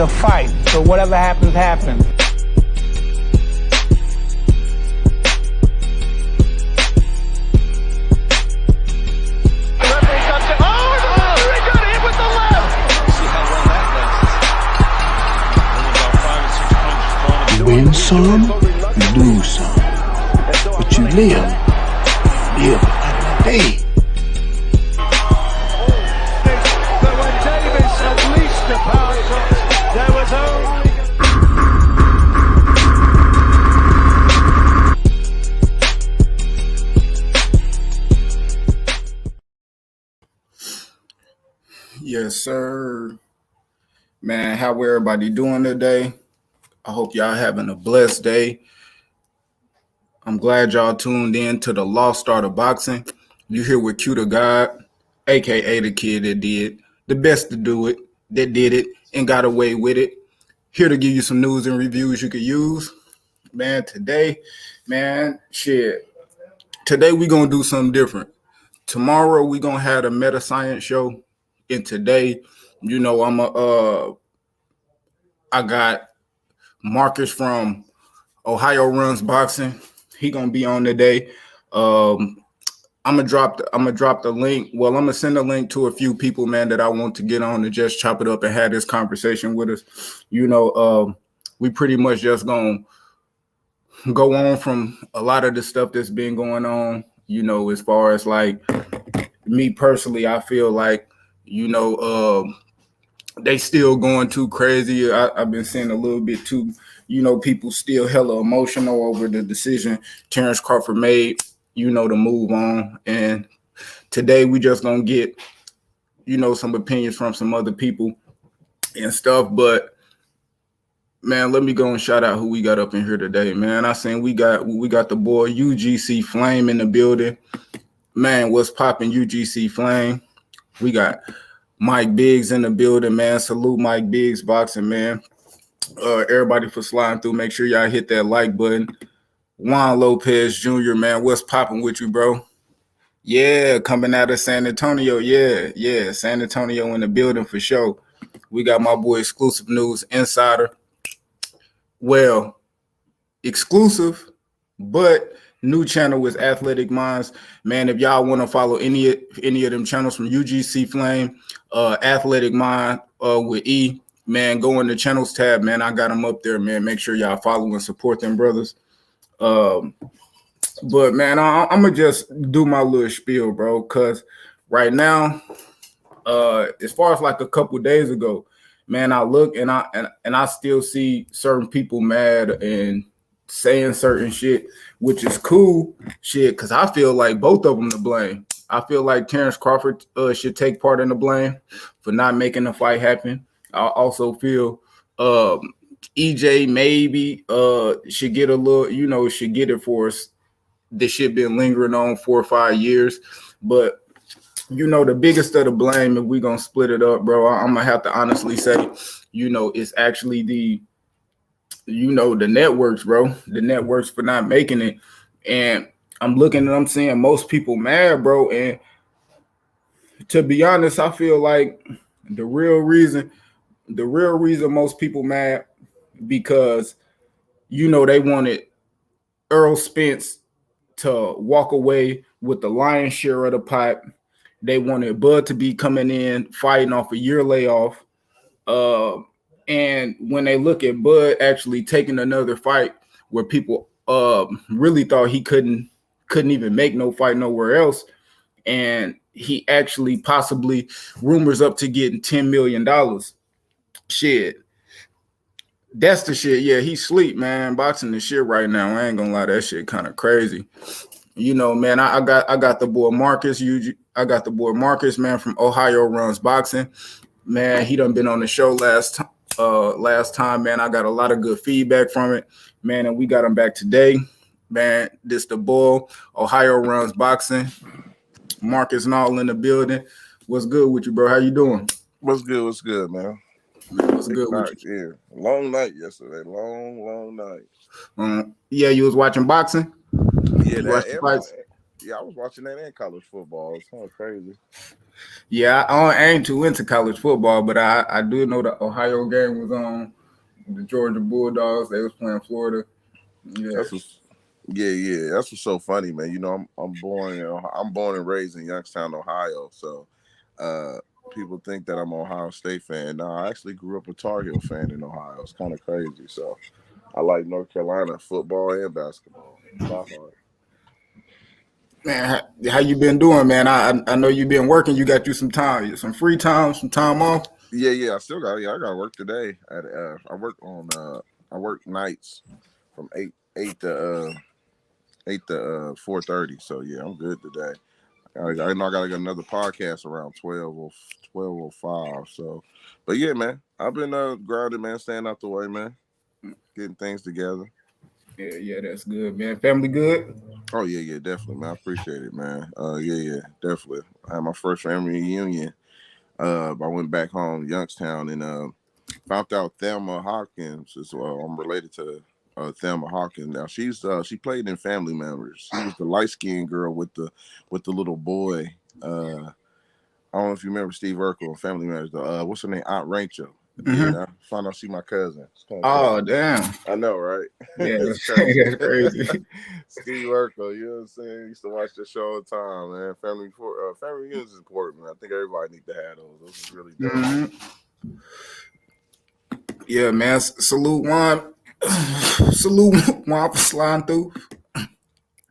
a fight. So whatever happens, happens. Win some, you lose some. But you live another day. But when Davis unleashed the power shots, there was only... Yes, sir. Man, how everybody doing today? I hope y'all having a blessed day. I'm glad y'all tuned in to the Lost Art of Boxing. You here with Q the God, aka the kid that did the best to do it, that did it and got away with it. Here to give you some news and reviews you could use. Man, today we gonna do something different. Tomorrow we gonna have a Metascience show, and today, I got Marcus from Ohio Runs Boxing. He gonna be on today. I'm gonna drop the link. Well, I'm gonna send a link to a few people, man, that I want to get on to just chop it up and have this conversation with us. We pretty much just gonna go on from a lot of the stuff that's been going on. As far as like me personally, I feel like they still going too crazy. I've been seeing a little bit too, people still hella emotional over the decision Terrence Crawford made, to move on. And today we just gonna get, some opinions from some other people and stuff. But man, let me go and shout out who we got up in here today, man. I seen we got the boy UGC Flame in the building. Man, what's popping, UGC Flame? We got Mike Biggs in the building, man. Salute Mike Biggs Boxing, man. Everybody for sliding through. Make sure y'all hit that like button. Juan Lopez Jr., man. What's popping with you, bro? Yeah, coming out of San Antonio. Yeah. San Antonio in the building for sure. We got my boy Exclusive News Insider. Well, exclusive, but new channel is Athletic Minds. Man, if y'all want to follow any of them channels from UGC Flame, Athletic Mind with E, man, go in the channels tab, man. I got them up there, man. Make sure y'all follow and support them brothers. But man, I'm gonna just do my little spiel, bro, because right now, as far as like a couple days ago, man, I look and I still see certain people mad and saying certain shit, which is cool shit, because I feel like both of them to blame. I feel like Terrence Crawford should take part in the blame for not making the fight happen. I also feel EJ maybe should get a little, should get it for us. This shit been lingering on 4 or 5 years. But, the biggest of the blame, if we're going to split it up, bro, I'm going to have to honestly say, it's actually the networks, bro. The networks for not making it. And I'm looking and I'm seeing most people mad, bro. And to be honest, I feel like the real reason most people mad because, they wanted Earl Spence to walk away with the lion's share of the pot. They wanted Bud to be coming in, fighting off a year layoff. And when they look at Bud actually taking another fight where people really thought he couldn't even make no fight nowhere else, and he actually possibly rumors up to getting $10 million. Shit. That's the shit. Yeah, he sleep, man. Boxing the shit right now. I ain't gonna lie, that shit kind of crazy. Man, I got the boy Marcus. I got the boy Marcus, man, from Ohio Runs Boxing. Man, he done been on the show last time, man. I got a lot of good feedback from it, man, and we got him back today. Man, this the boy, Ohio Runs Boxing. Marcus and all in the building. What's good with you, bro? How you doing? What's good, man? What's good with you? Yeah, long night yesterday. Long night. Yeah, you was watching boxing? Yeah, Yeah, I was watching that in college football. It's kind of crazy. Yeah, I ain't too into college football, but I do know the Ohio game was on. The Georgia Bulldogs, they was playing Florida. Yeah. That's what's, yeah. That's what's so funny, man. You know, I'm born and raised in Youngstown, Ohio. So, uh, people think that I'm an Ohio State fan. No, I actually grew up a Tar Heel fan in Ohio. It's kind of crazy. So, I like North Carolina football and basketball. My heart. Man, how you been doing, man? I know you been working. You got you some time, some free time, some time off. Yeah. I still got. Yeah, I got to work today. I work nights from eight to 4:30. So yeah, I'm good today. I know I gotta get another podcast around 12:05. So, but yeah, man, I've been grounded, man, staying out the way, man, getting things together. Yeah, that's good, man. Family good. Oh yeah, definitely, man. I appreciate it, man. Yeah, definitely. I had my first family reunion. I went back home, Youngstown, and found out Thelma Hawkins is I'm related to Thelma Hawkins. Now she played in Family Members. She was the light skinned girl with the little boy. I don't know if you remember Steve Urkel on Family Matters. What's her name? Aunt Rachel. Mm-hmm. Yeah, I found out she my cousin. It's kind of Oh, crazy. damn. I know, right? Yeah, It's crazy. that's crazy. Steve Urkel, you know what I'm saying? Used to watch the show all the time, man. Family reunions is important, man. I think everybody need to have those. Those is really dope. Mm-hmm. Yeah, man. Salute Juan. Salute Juan for sliding through,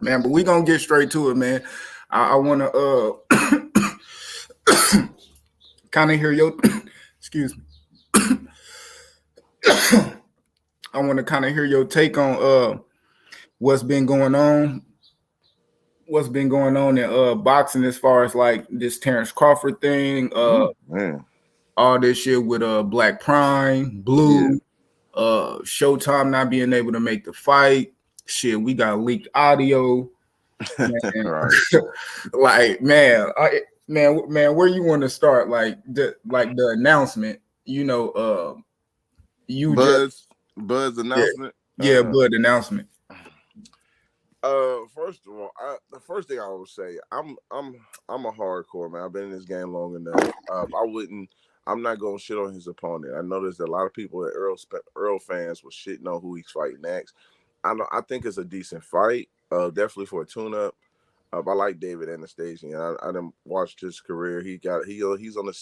man. But we gonna get straight to it, man. I want to kind of hear your excuse me. I want to kind of hear your take on what's been going on. What's been going on in boxing as far as like this Terrence Crawford thing, Man, all this shit with Black Prime, yeah. Blue, Showtime not being able to make the fight. Shit, we got leaked audio. Man. Right. Like, man, where you want to start? Like the announcement, you just Bud's announcement. Bud announcement. First of all, the first thing I would say, I'm a hardcore man. I've been in this game long enough. I'm not gonna shit on his opponent. I know there's a lot of people that Earl fans will shitting on who he's fighting next. I think it's a decent fight. Definitely for a tune-up. I like David Anastasian. I didn't watch his career. He's on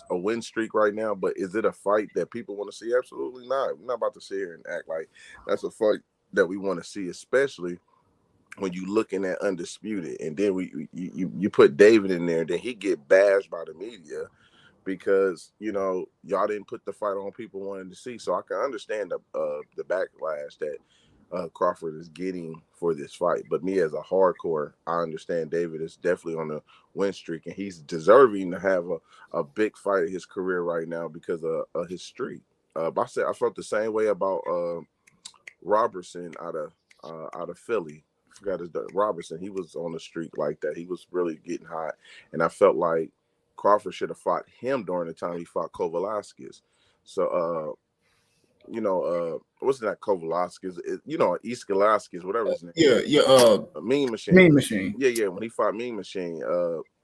a win streak right now. But is it a fight that people want to see? Absolutely not. We're not about to sit here and act like that's a fight that we want to see, especially when you looking at Undisputed, and then you put David in there, then he get bashed by the media because y'all didn't put the fight on people wanted to see. So I can understand the backlash that Crawford is getting for this fight. But me as a hardcore, I understand David is definitely on a win streak, and he's deserving to have a big fight in his career right now because of his streak. I felt the same way about Robertson out of Philly. I forgot his name. Robertson. He was on the streak like that. He was really getting hot, and I felt like Crawford should have fought him during the time he fought Kovalevskis. So, what's that Kovalevskis? Iskalaskis, whatever his name. Yeah. Mean Machine. Mean Machine. Yeah. When he fought Mean Machine,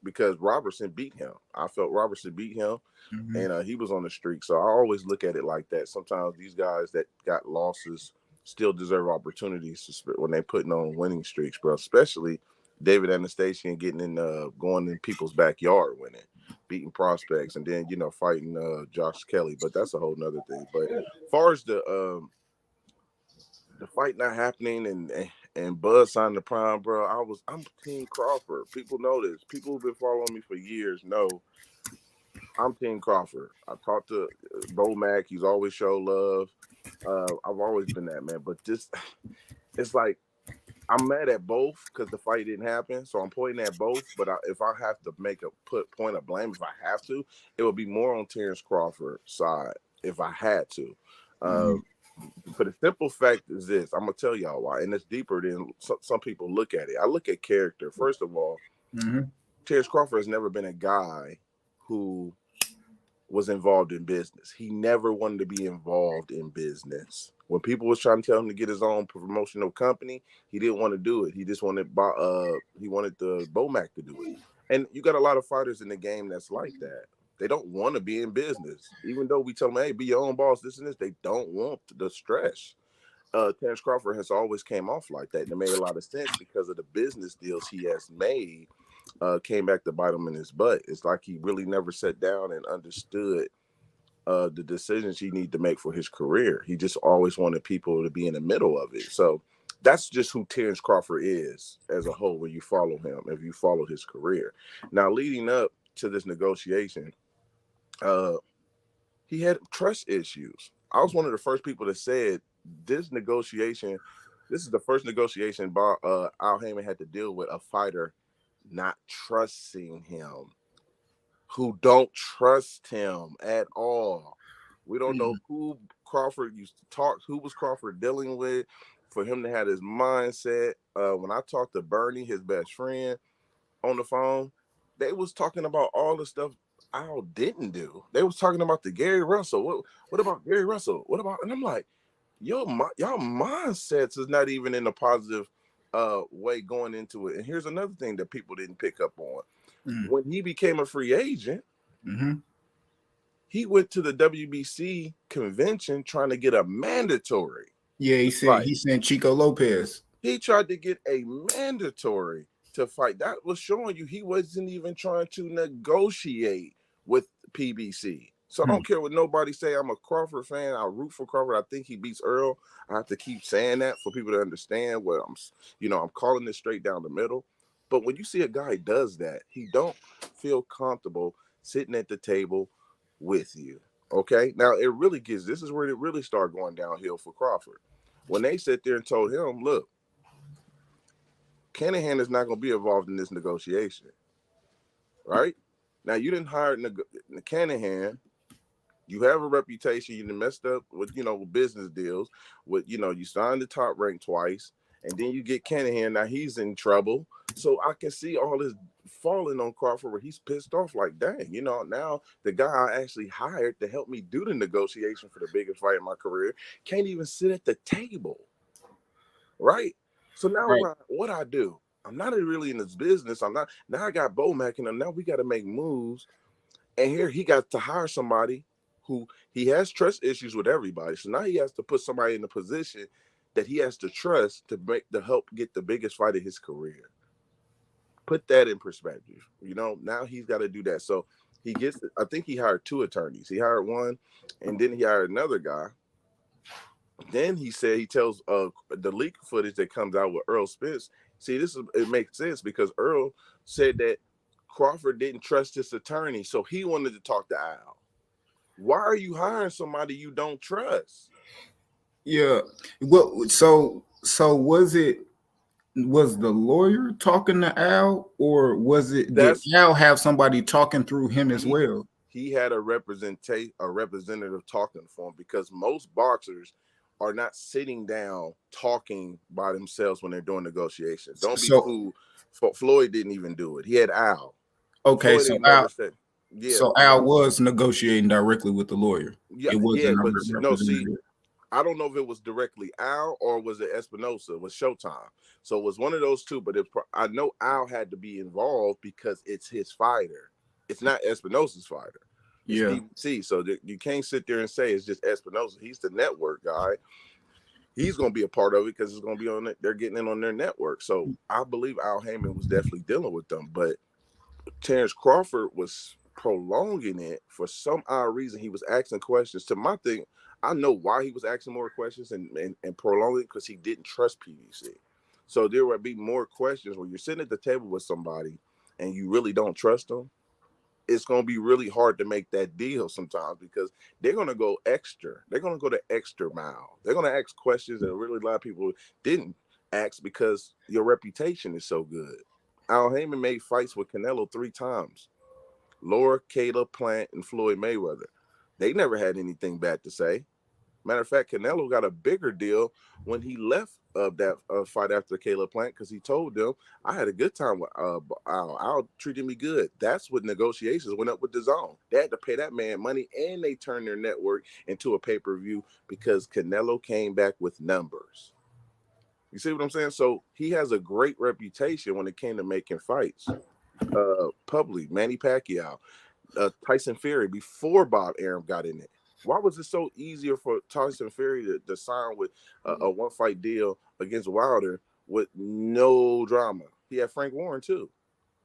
because Robertson beat him. I felt Robertson beat him, and he was on the streak. So I always look at it like that. Sometimes these guys that got losses still deserve opportunities when they're putting on winning streaks, bro. Especially David Anastasian getting in, going in people's backyard winning, beating prospects, and then fighting Josh Kelly. But that's a whole nother thing. But as far as the fight not happening and Bud signed the Prime, bro, I'm Team Crawford. People know this. People who've been following me for years know I'm Team Crawford. I talked to Bo Mack. He's always show love. I've always been that, man. But it's like I'm mad at both because the fight didn't happen. So I'm pointing at both. But if I have to put point of blame, if I have to, it would be more on Terrence Crawford's side if I had to. For the simple fact is this, I'm gonna tell y'all why, and it's deeper than some people look at it. I look at character. First of all, Terrence Crawford has never been a guy who was involved in business. He never wanted to be involved in business. When people was trying to tell him to get his own promotional company, he didn't want to do it. He just wanted he wanted the Bomac to do it. And you got a lot of fighters in the game that's like that. They don't want to be in business. Even though we tell them, hey, be your own boss, this and this, they don't want the stress. Terrence Crawford has always came off like that. And it made a lot of sense because of the business deals he has made came back to bite him in his butt. It's like he really never sat down and understood the decisions he needed to make for his career. He just always wanted people to be in the middle of it. So that's just who Terrence Crawford is as a whole when you follow him, if you follow his career. Now, leading up to this negotiation, he had trust issues. I was one of the first people that said this is the first negotiation Al Heyman had to deal with a fighter not trusting him, who don't trust him at all. We don't know who Crawford used to talk, who was Crawford dealing with for him to have his mindset. When I talked to Bernie, his best friend, on the phone, they was talking about all the stuff Al didn't do. They was talking about the Gary Russell. What about Gary Russell? What about? And I'm like, y'all mindsets is not even in a positive way going into it. And here's another thing that people didn't pick up on. When he became a free agent, he went to the WBC convention trying to get a mandatory. Yeah, he sent Chico Lopez. He tried to get a mandatory to fight. That was showing you he wasn't even trying to negotiate with PBC. So I don't care what nobody say. I'm a Crawford fan. I root for Crawford. I think he beats Earl. I have to keep saying that for people to understand what I'm calling this straight down the middle. But when you see a guy does that, he don't feel comfortable sitting at the table with you. Okay. Now this is where it really started going downhill for Crawford. When they sat there and told him, look, Canahan is not going to be involved in this negotiation. Right? Now, you didn't hire Canahan. You have a reputation. You done messed up with business deals. You signed the top rank twice, and then you get Canahan. Now he's in trouble. So I can see all this falling on Crawford where he's pissed off. Like, dang, now the guy I actually hired to help me do the negotiation for the biggest fight in my career can't even sit at the table. Right? So now what I do? I'm not really in this business. I'm not. Now I got Bomac and now we got to make moves. And here he got to hire somebody who he has trust issues with everybody. So now he has to put somebody in a position that he has to trust to help get the biggest fight of his career. Put that in perspective. Now he's got to do that. So I think he hired 2 attorneys. He hired one, and then he hired another guy. Then he tells the leak footage that comes out with Earl Spence. See, it makes sense because Earl said that Crawford didn't trust his attorney, so he wanted to talk to Al. Why are you hiring somebody you don't trust? Yeah. Well, so was the lawyer talking to Al, or did Al have somebody talking through him as well? He had a representative talking for him because most boxers are not sitting down talking by themselves when they're doing negotiations. Don't be fooled. Floyd didn't even do it. He had Al. Okay, so Al was negotiating directly with the lawyer. Yeah, but no, see, I don't know if it was directly Al or was it Espinosa. It was Showtime. So it was one of those two, but I know Al had to be involved because it's his fighter. It's not Espinosa's fighter. It's PBC. So you can't sit there and say it's just Espinosa. He's the network guy. He's going to be a part of it because it's going to be on it. They're getting in on their network. So I believe Al Heyman was definitely dealing with them, but Terrence Crawford was prolonging it for some odd reason. He was asking questions. To my thing, I know why he was asking more questions and prolonging it because he didn't trust PBC. So there would be more questions when you're sitting at the table with somebody and you really don't trust them. It's going to be really hard to make that deal sometimes because they're going to go extra. They're going to go the extra mile. They're going to ask questions that really a lot of people didn't ask because your reputation is so good. Al Heyman made fights with Canelo 3 times. Laura, Caleb Plant, and Floyd Mayweather. They never had anything bad to say. Matter of fact, Canelo got a bigger deal when he left that fight after Caleb Plant, because he told them, I had a good time with Al treated me good. That's what negotiations went up with DAZN. They had to pay that man money, and they turned their network into a pay-per-view because Canelo came back with numbers. You see what I'm saying? So he has a great reputation when it came to making fights. Publicly, Manny Pacquiao, Tyson Fury, before Bob Arum got in it. Why was it so easier for Tyson Fury to sign with a one-fight deal against Wilder with no drama? He had Frank Warren too,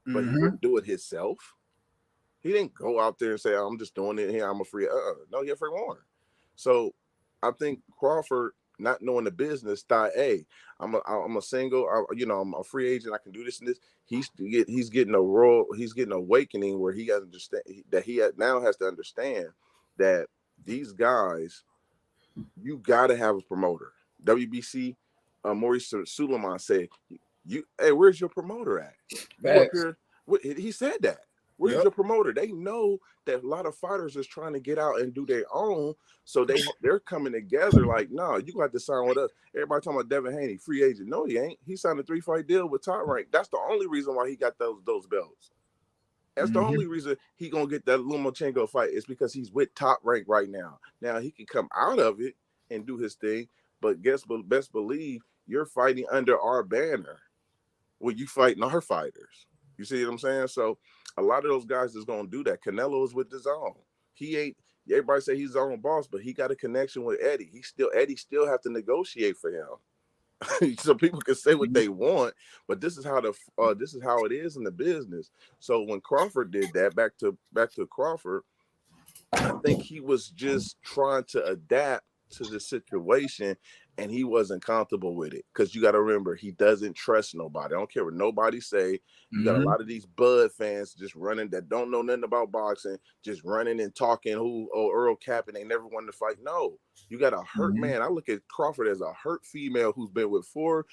but he didn't do it himself. He didn't go out there and say, I'm just doing it here, I'm a free. No, he had Frank Warren. So I think Crawford, not knowing the business, thought, hey, I'm a single, I'm a free agent, I can do this and this. He's getting an awakening where he understand that now has to understand that these guys, you got to have a promoter. WBC, Maurice Suleiman said, hey, where's your promoter at? You up here? He said that. Where's your promoter? They know that a lot of fighters is trying to get out and do their own, so they're coming together like, no, you got to sign with us. Everybody talking about Devin Haney, free agent. No, he ain't. He signed a 3-fight deal with Top Rank. That's the only reason why he got those belts. That's the only reason he gonna get that Lomachenko fight, is because he's with Top Rank right now. Now he can come out of it and do his thing, but best believe you're fighting under our banner. Well, you fighting our fighters. You see what I'm saying? So a lot of those guys is gonna do that. Canelo is with DAZN. He ain't. Everybody say he's his own boss, but he got a connection with Eddie. Eddie still have to negotiate for him. So people can say what they want, but this is how it is in the business. So when Crawford did that, back to Crawford, I think he was just trying to adapt to the situation, and he wasn't comfortable with it, because you got to remember, he doesn't trust nobody. I don't care what nobody say. You got a lot of these Bud fans just running that don't know nothing about boxing, just running and talking Earl Cappin, they never wanted to fight. No, you got a hurt man. I look at Crawford as a hurt female who's been with 4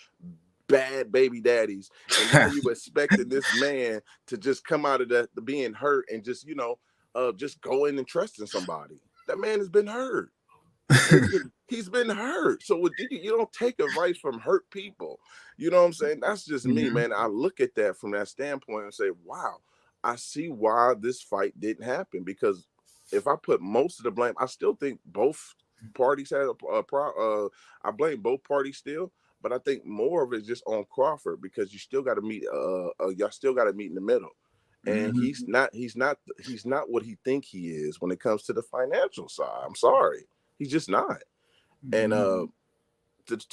bad baby daddies, and now you expecting this man to just come out of that being hurt and just just go in and trusting somebody. That man has been hurt. He's been hurt. So you don't take advice from hurt people. You know what I'm saying? That's just me, man. I look at that from that standpoint and say, wow, I see why this fight didn't happen. Because if I put most of the blame, I still think both parties had I blame both parties still, but I think more of it is just on Crawford, because you still got to meet y'all still got to meet in the middle. And he's not what he think he is when it comes to the financial side. I'm sorry. He's just not. And to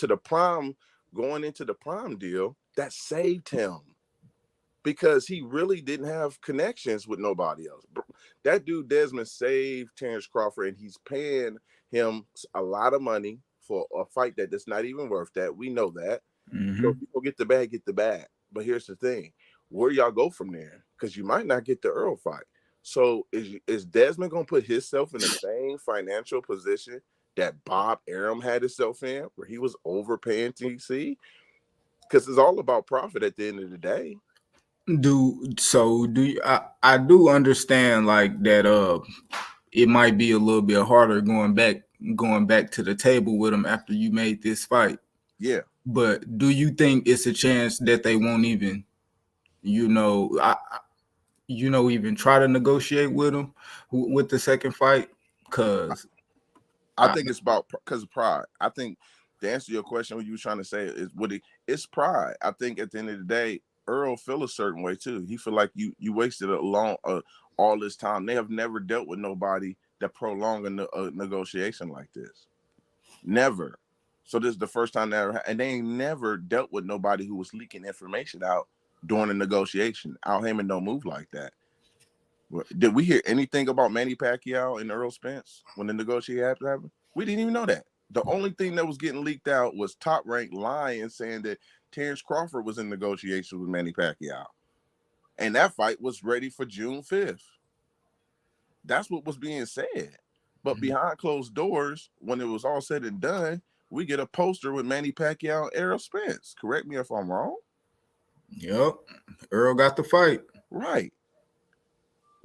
the Prime, going into the Prime deal, that saved him, because he really didn't have connections with nobody else. That dude Desmond saved Terrence Crawford, and he's paying him a lot of money for a fight that's not even worth that. We know that. So if you go get the bag. But here's the thing. Where y'all go from there? Because you might not get the Earl fight. So is Desmond going to put himself in the same financial position that Bob Arum had himself in, where he was overpaying TC? Because it's all about profit at the end of the day. I do understand like that it might be a little bit harder going back to the table with him after you made this fight. Yeah. But do you think it's a chance that they won't even even try to negotiate with him with the second fight? Because I think it's because of pride. I think the answer to your question, what you were trying to say, is it's pride. I think at the end of the day, Earl feel a certain way too. He feel like you wasted all this time. They have never dealt with nobody that prolonged a negotiation like this. Never. So this is the first time and they ain't never dealt with nobody who was leaking information out during a negotiation. Al Heyman don't move like that. Did we hear anything about Manny Pacquiao and Earl Spence when the negotiation happened? We didn't even know that. The only thing that was getting leaked out was Top Rank lying, saying that Terrence Crawford was in negotiations with Manny Pacquiao. And that fight was ready for June 5th. That's what was being said. But behind closed doors, when it was all said and done, we get a poster with Manny Pacquiao and Errol Spence. Correct me if I'm wrong. Yep. Earl got the fight. Right.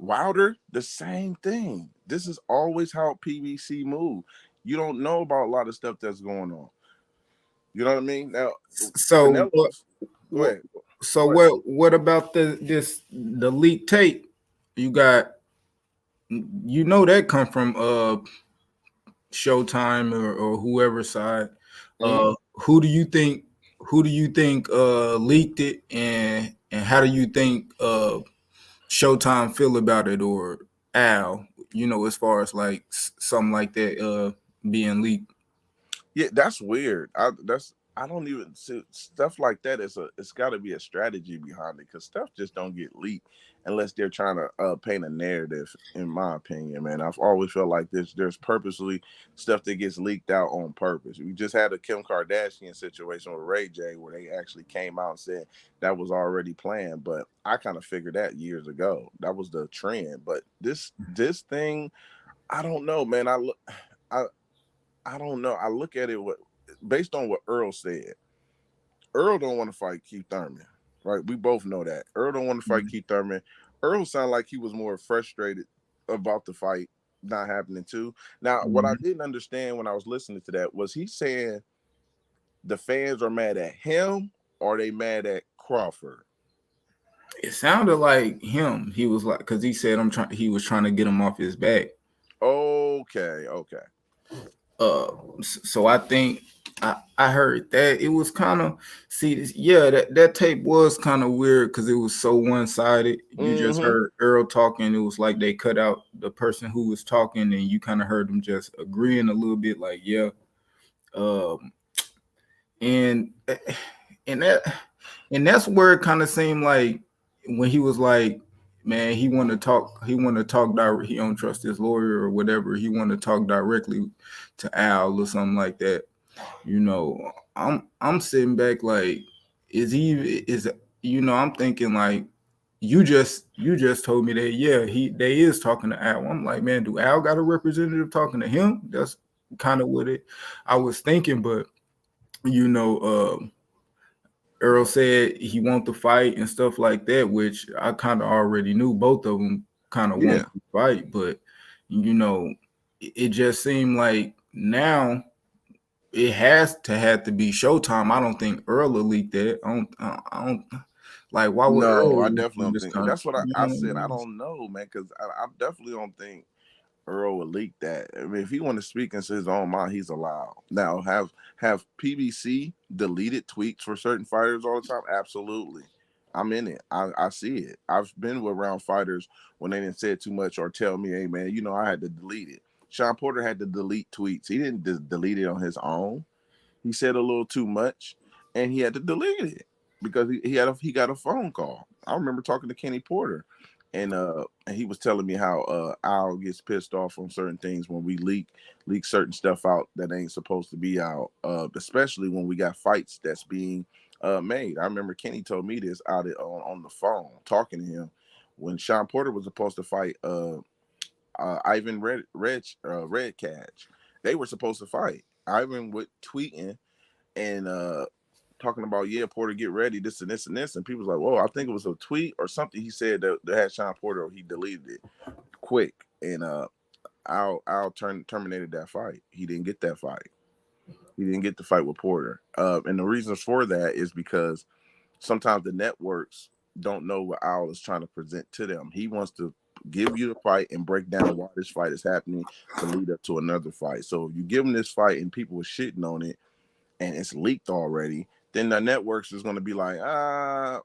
Wilder, the same thing. This is always how PBC move. You don't know about a lot of stuff that's going on. You know what I mean? Now, So Canelo. Go ahead. So Go ahead. what about the leak tape? You got, that come from Showtime or whoever's side. Mhm. Who do you think leaked it, and how do you think Showtime feel about it, or Al, as far as like something like that being leaked? Yeah, that's weird. I don't even see stuff like that. It's got to be a strategy behind it because stuff just don't get leaked unless they're trying to paint a narrative. In my opinion, man, I've always felt like there's purposely stuff that gets leaked out on purpose. We just had a Kim Kardashian situation with Ray J where they actually came out and said that was already planned, but I kind of figured that years ago. That was the trend, but this thing, I don't know, man. I I don't know. I look at it based on what Earl said. Earl don't want to fight Keith Thurman, right? We both know that. Earl don't want to fight Mhm. Keith Thurman. Earl sounded like he was more frustrated about the fight not happening too. Now, what I Mhm. didn't understand when I was listening to that was he saying the fans are mad at him or they mad at Crawford? It sounded like him. He was like, because he said he was trying to get him off his back. Okay, okay. So I think I heard that it was kind of, yeah, that tape was kind of weird because it was so one sided. You just Mm-hmm. heard Earl talking. It was like they cut out the person who was talking, and you kind of heard them just agreeing a little bit, like, yeah. Um, and and that and that's where it kind of seemed like when he was like, man, he want to talk direct, he don't trust his lawyer or whatever, he want to talk directly to Al or something like that. I'm sitting back like, I'm thinking like, you just told me that, yeah, they is talking to Al. I'm like, man, do Al got a representative talking to him? That's kind of what it I was thinking. But you know Earl said he want to fight and stuff like that, which I kind of already knew both of them kind of want Yeah. to fight. But you know it just seemed like now it has to have to be Showtime. I don't think Earl will leak that. I don't like, why would No, I Earl leak definitely on don't this think. kind of, That's what I said. I don't know, man, because I definitely don't think Earl would leak that. I mean, if he want to speak into his own mind, he's allowed. Now, have PBC deleted tweets for certain fighters all the time? Absolutely. I'm in it. I see it. I've been around fighters when they didn't say too much or tell me, hey man, I had to delete it. Sean Porter had to delete tweets. He didn't just delete it on his own. He said a little too much, and he had to delete it because he got a phone call. I remember talking to Kenny Porter, and he was telling me how Al gets pissed off on certain things when we leak certain stuff out that ain't supposed to be out, especially when we got fights that's being made. I remember Kenny told me this on the phone talking to him when Sean Porter was supposed to fight Ivan Red Catch. They were supposed to fight. Ivan was tweeting and talking about, yeah, Porter, get ready, this and this and this. And people was like, whoa, I think it was a tweet or something he said that had Sean Porter, or he deleted it quick. And Al terminated that fight. He didn't get that fight. He didn't get the fight with Porter. And the reasons for that is because sometimes the networks don't know what Al is trying to present to them. He wants to give you the fight and break down why this fight is happening to lead up to another fight. So if you give him this fight and people are shitting on it, and it's leaked already, then the networks is going to be like,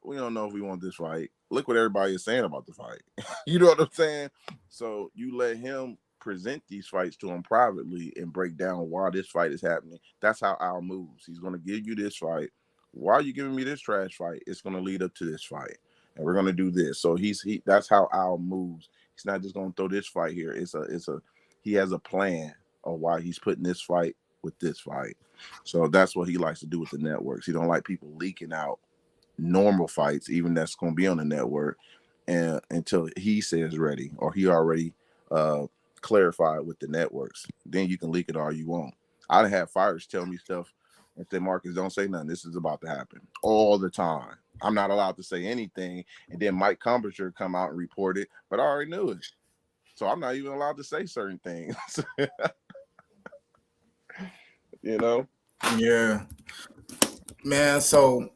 we don't know if we want this fight. Look what everybody is saying about the fight. You know what I'm saying? So you let him present these fights to him privately and break down why this fight is happening. That's how Al moves. He's going to give you this fight. Why are you giving me this trash fight? It's going to lead up to this fight, and we're going to do this. So that's how Al moves. He's not just going to throw this fight here. He has a plan of why he's putting this fight with this fight. So that's what he likes to do with the networks. He don't like people leaking out normal fights, even that's going to be on the network, and until he says ready or he already clarified with the networks. Then you can leak it all you want. I'd have fighters tell me stuff and say, Marcus, don't say nothing. This is about to happen all the time. I'm not allowed to say anything. And then Mike Comberger come out and report it, but I already knew it. So I'm not even allowed to say certain things. You know? Yeah, man. So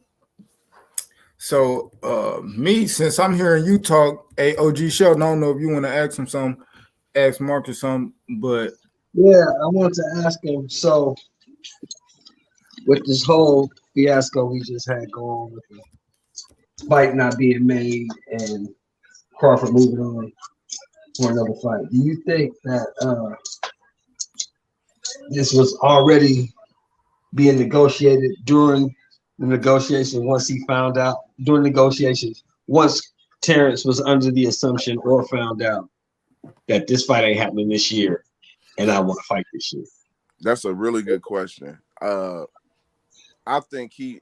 me, since I'm hearing you talk, hey, OG Sheldon, I don't know if you want to ask him something, ask Marcus something, but Yeah, I want to ask him. So, with this whole fiasco we just had going with the fight not being made and Crawford moving on for another fight, do you think that this was already being negotiated during the negotiation once he found out, during negotiations, once Terrence was under the assumption or found out that this fight ain't happening this year and I want to fight this year? That's a really good question. I think he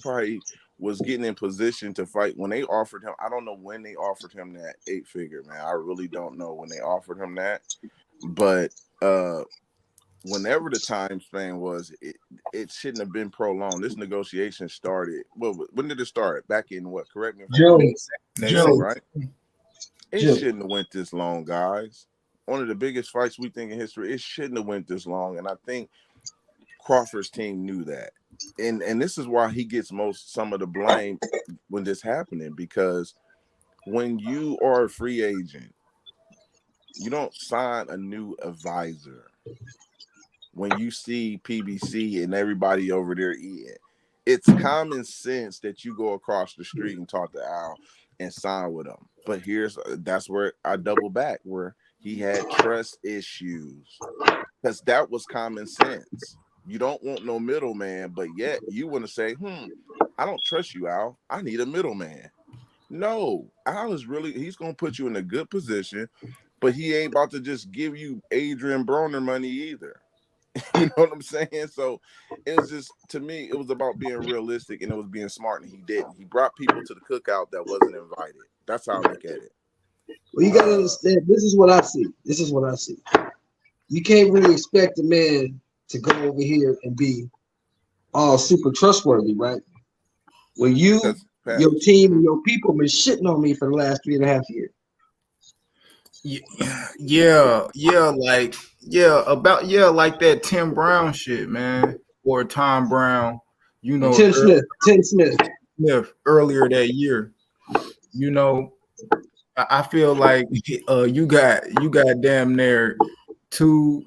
probably was getting in position to fight when they offered him. I don't know when they offered him that 8-figure, man. I really don't know when they offered him that. But whenever the time span was, it shouldn't have been prolonged. This negotiation started. Well, when did it start? Back in what? Correct me if I'm wrong. June, right? It shouldn't have went this long, guys. One of the biggest fights we think in history. It shouldn't have went this long, and I think Crawford's team knew that. And this is why he gets some of the blame when this happening, because when you are a free agent, you don't sign a new advisor. When you see PBC and everybody over there eating, it's common sense that you go across the street and talk to Al and sign with him. But that's where I double back, where he had trust issues, because that was common sense. You don't want no middleman, but yet you want to say, I don't trust you, Al. I need a middleman. No, Al is he's going to put you in a good position, but he ain't about to just give you Adrian Broner money either. You know what I'm saying? So it was just, to me, it was about being realistic, and it was being smart, and he didn't. He brought people to the cookout that wasn't invited. That's how I look at it. Well, you got to understand, this is what I see. You can't really expect a man to go over here and be all super trustworthy, right? When your team and your people been shitting on me for the last 3.5 years. Like that Tim Brown shit, man, or Tom Brown, Tim Smith earlier that year. I feel like you got damn near two,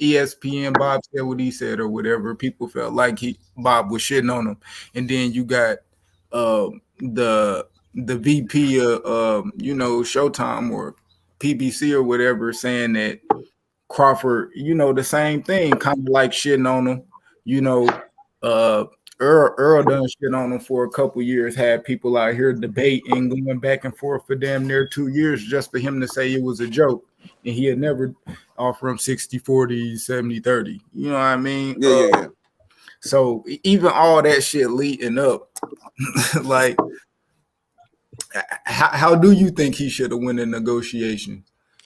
ESPN Bob said what he said or whatever. People felt like Bob was shitting on him, and then you got the VP of Showtime or PBC or whatever saying that Crawford, the same thing, kind of like shitting on him. Earl done shit on him for a couple years, had people out here debating, going back and forth for damn near 2 years just for him to say it was a joke. And he had never offered him 60-40, 70-30. You know what I mean? Yeah. So even all that shit leading up, like, how do you think he should have won the negotiation?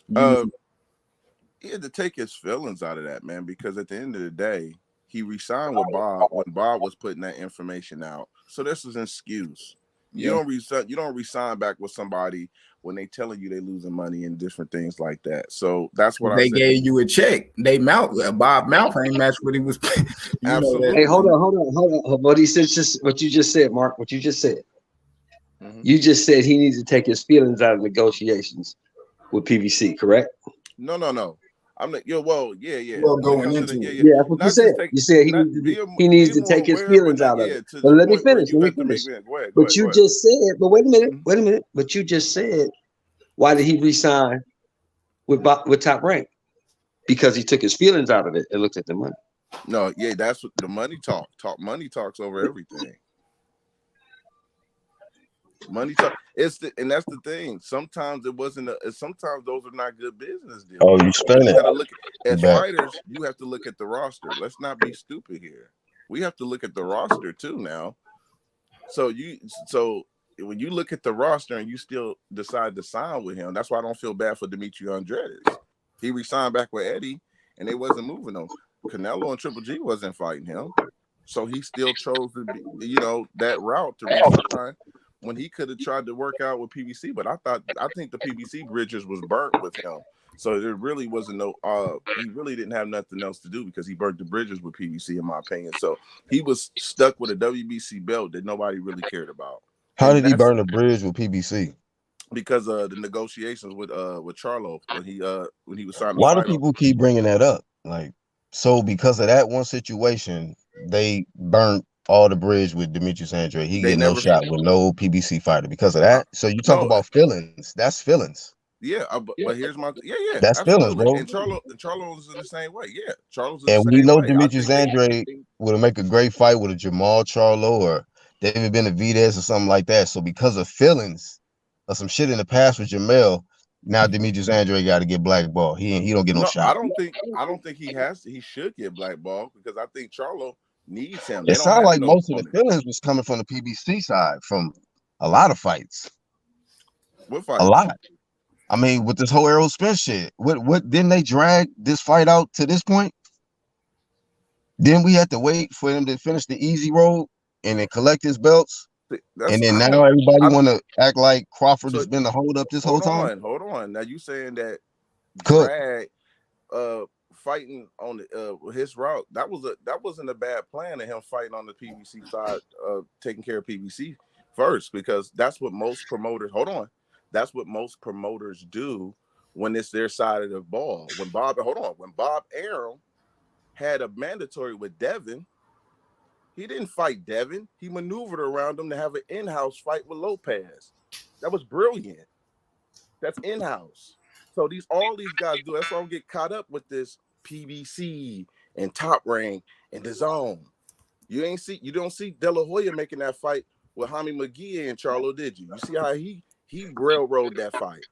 He had to take his feelings out of that, man, because at the end of the day, he resigned with Bob when Bob was putting that information out. So this is an excuse. Yeah. You don't resign back with somebody when they telling you they losing money and different things like that. So that's what they gave you a check. Bob mouth ain't matched what he was. Absolutely. Hey, hold on. What you just said, Mark. What you just said. Mm-hmm. You just said he needs to take his feelings out of negotiations with PBC, correct? No. I'm like, yeah. Well, going into it. Yeah, that's what you said. You said he needs to take his feelings out of it. But let me finish. But you just said, but wait a minute. But you just said, why did he resign with Top Rank? Because he took his feelings out of it and looked at the money. No, yeah, that's what the money talk. Money talks over everything. Money talk. And that's the thing. Sometimes it wasn't. Sometimes those are not good business deals. Oh, you spend it. As fighters, you have to look at the roster. Let's not be stupid here. We have to look at the roster too now. So when you look at the roster and you still decide to sign with him, that's why I don't feel bad for Demetri Andredes. He re-signed back with Eddie, and they wasn't moving him. Canelo and Triple G wasn't fighting him, so he still chose to be, that route to re-sign when he could have tried to work out with PBC. But I think the PBC bridges was burnt with him So there really wasn't no. He really didn't have nothing else to do because he burnt the bridges with PBC, in my opinion. So he was stuck with a WBC belt that nobody really cared about. How did he burn the bridge with PBC? Because of the negotiations with Charlo when he was signing. Why do people keep bringing that up? Like, so because of that one situation, they burnt all the bridge with Demetrius Andrade. He get no shot with no PBC fighter because of that. So you talk about feelings. That's feelings. Yeah, but here's my that's absolutely. feelings, bro. And Charlo's in the same way. Yeah, Charlo's in and the we same know way. Demetrius Andrade would make a great fight with a Jamal Charlo or David Benavidez or something like that. So because of feelings or some shit in the past with Jamel, now Demetrius Andrade got to get blackballed. He don't get no shot. I don't think he has to. He should get blackballed because I think Charlo needs him. It sounds like most of the feelings was coming from the PBC side from a lot of fights. What fights? A lot. I mean, with this whole Errol Spence shit, what didn't they drag this fight out to this point? Then we had to wait for him to finish the easy road and then collect his belts. And then now everybody want to act like Crawford has been the hold up this whole time. Hold on. Now you saying that drag fighting on his route, that wasn't a bad plan of him fighting on the PBC side, taking care of PBC first, because that's what most promoters that's what most promoters do when it's their side of the ball. When Bob Arum had a mandatory with Devin, he didn't fight Devin. He maneuvered around him to have an in-house fight with Lopez. That was brilliant. That's in-house. So all these guys do. That's why I don't get caught up with this PBC and Top Rank and DAZN. You don't see De La Hoya making that fight with Jaime McGee and Charlo, did you? You see how he railroaded that fight.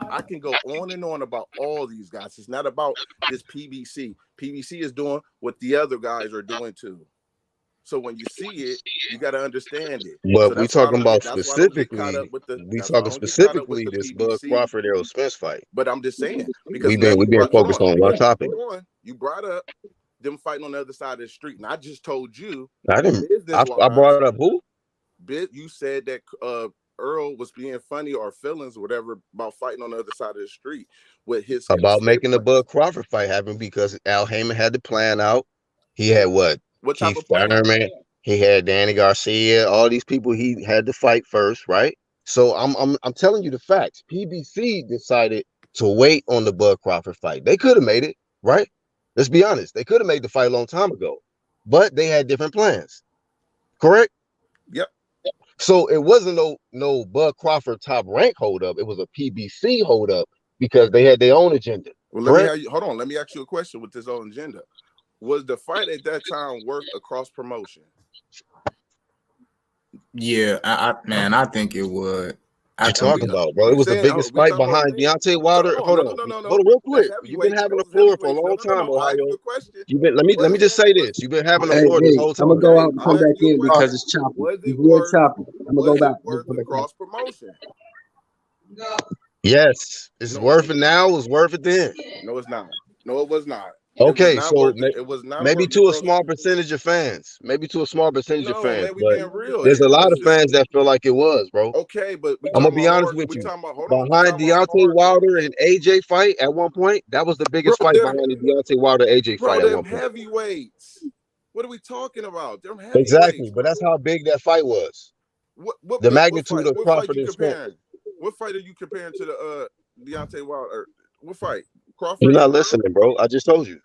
I can go on and on about all these guys. It's not about this PBC. PBC is doing what the other guys are doing too. So when you see it, you got to understand it. But so we talking about specifically. We talking specifically this Bud Crawford Errol Spence fight. But I'm just saying because we've been focused on one topic. You brought up them fighting on the other side of the street, and I just told you. I didn't. I brought up who? You said that Earl was being funny or feelings or whatever about fighting on the other side of the street with his about making the Bud Crawford fight happen because Al Heyman had the plan out. He had what type of plan? He had Danny Garcia, all these people he had to fight first, right? So I'm telling you the facts. PBC decided to wait on the Bud Crawford fight. They could have made it, right? Let's be honest. They could have made the fight a long time ago, but they had different plans. Correct? Yep. So it wasn't no Bud Crawford Top Rank hold up. It was a PBC hold up because they had their own agenda. Well, let me ask you a question with this own agenda. Was the fight at that time worth a cross promotion? Yeah, I think it would. What you talking about, bro? It was the biggest fight behind Deontay Wilder. Hold on, real quick. You've been having the floor for a long time, Ohio. Let me just say this. You've been having the floor this whole time. I'm gonna go out and come back in because it's choppy. It's choppy. I'm gonna go back. Cross promotion. Yes, it's worth it now. It's worth it then. No, it's not. No, it was not. Okay, so it was not maybe to a small percentage of fans. Maybe to a small percentage of fans. But there's a lot of fans that feel like it was, bro. Okay, but I'm gonna be honest with you. Behind Deontay Wilder and AJ fight at one point, that was the biggest fight behind the Deontay Wilder AJ fight at one point. Heavyweights. What are we talking about? They're heavyweights. Exactly, but that's how big that fight was. The magnitude of Crawford and Spence. What fight are you comparing to the Deontay Wilder? What fight? Crawford. You're not listening, bro. I just told you.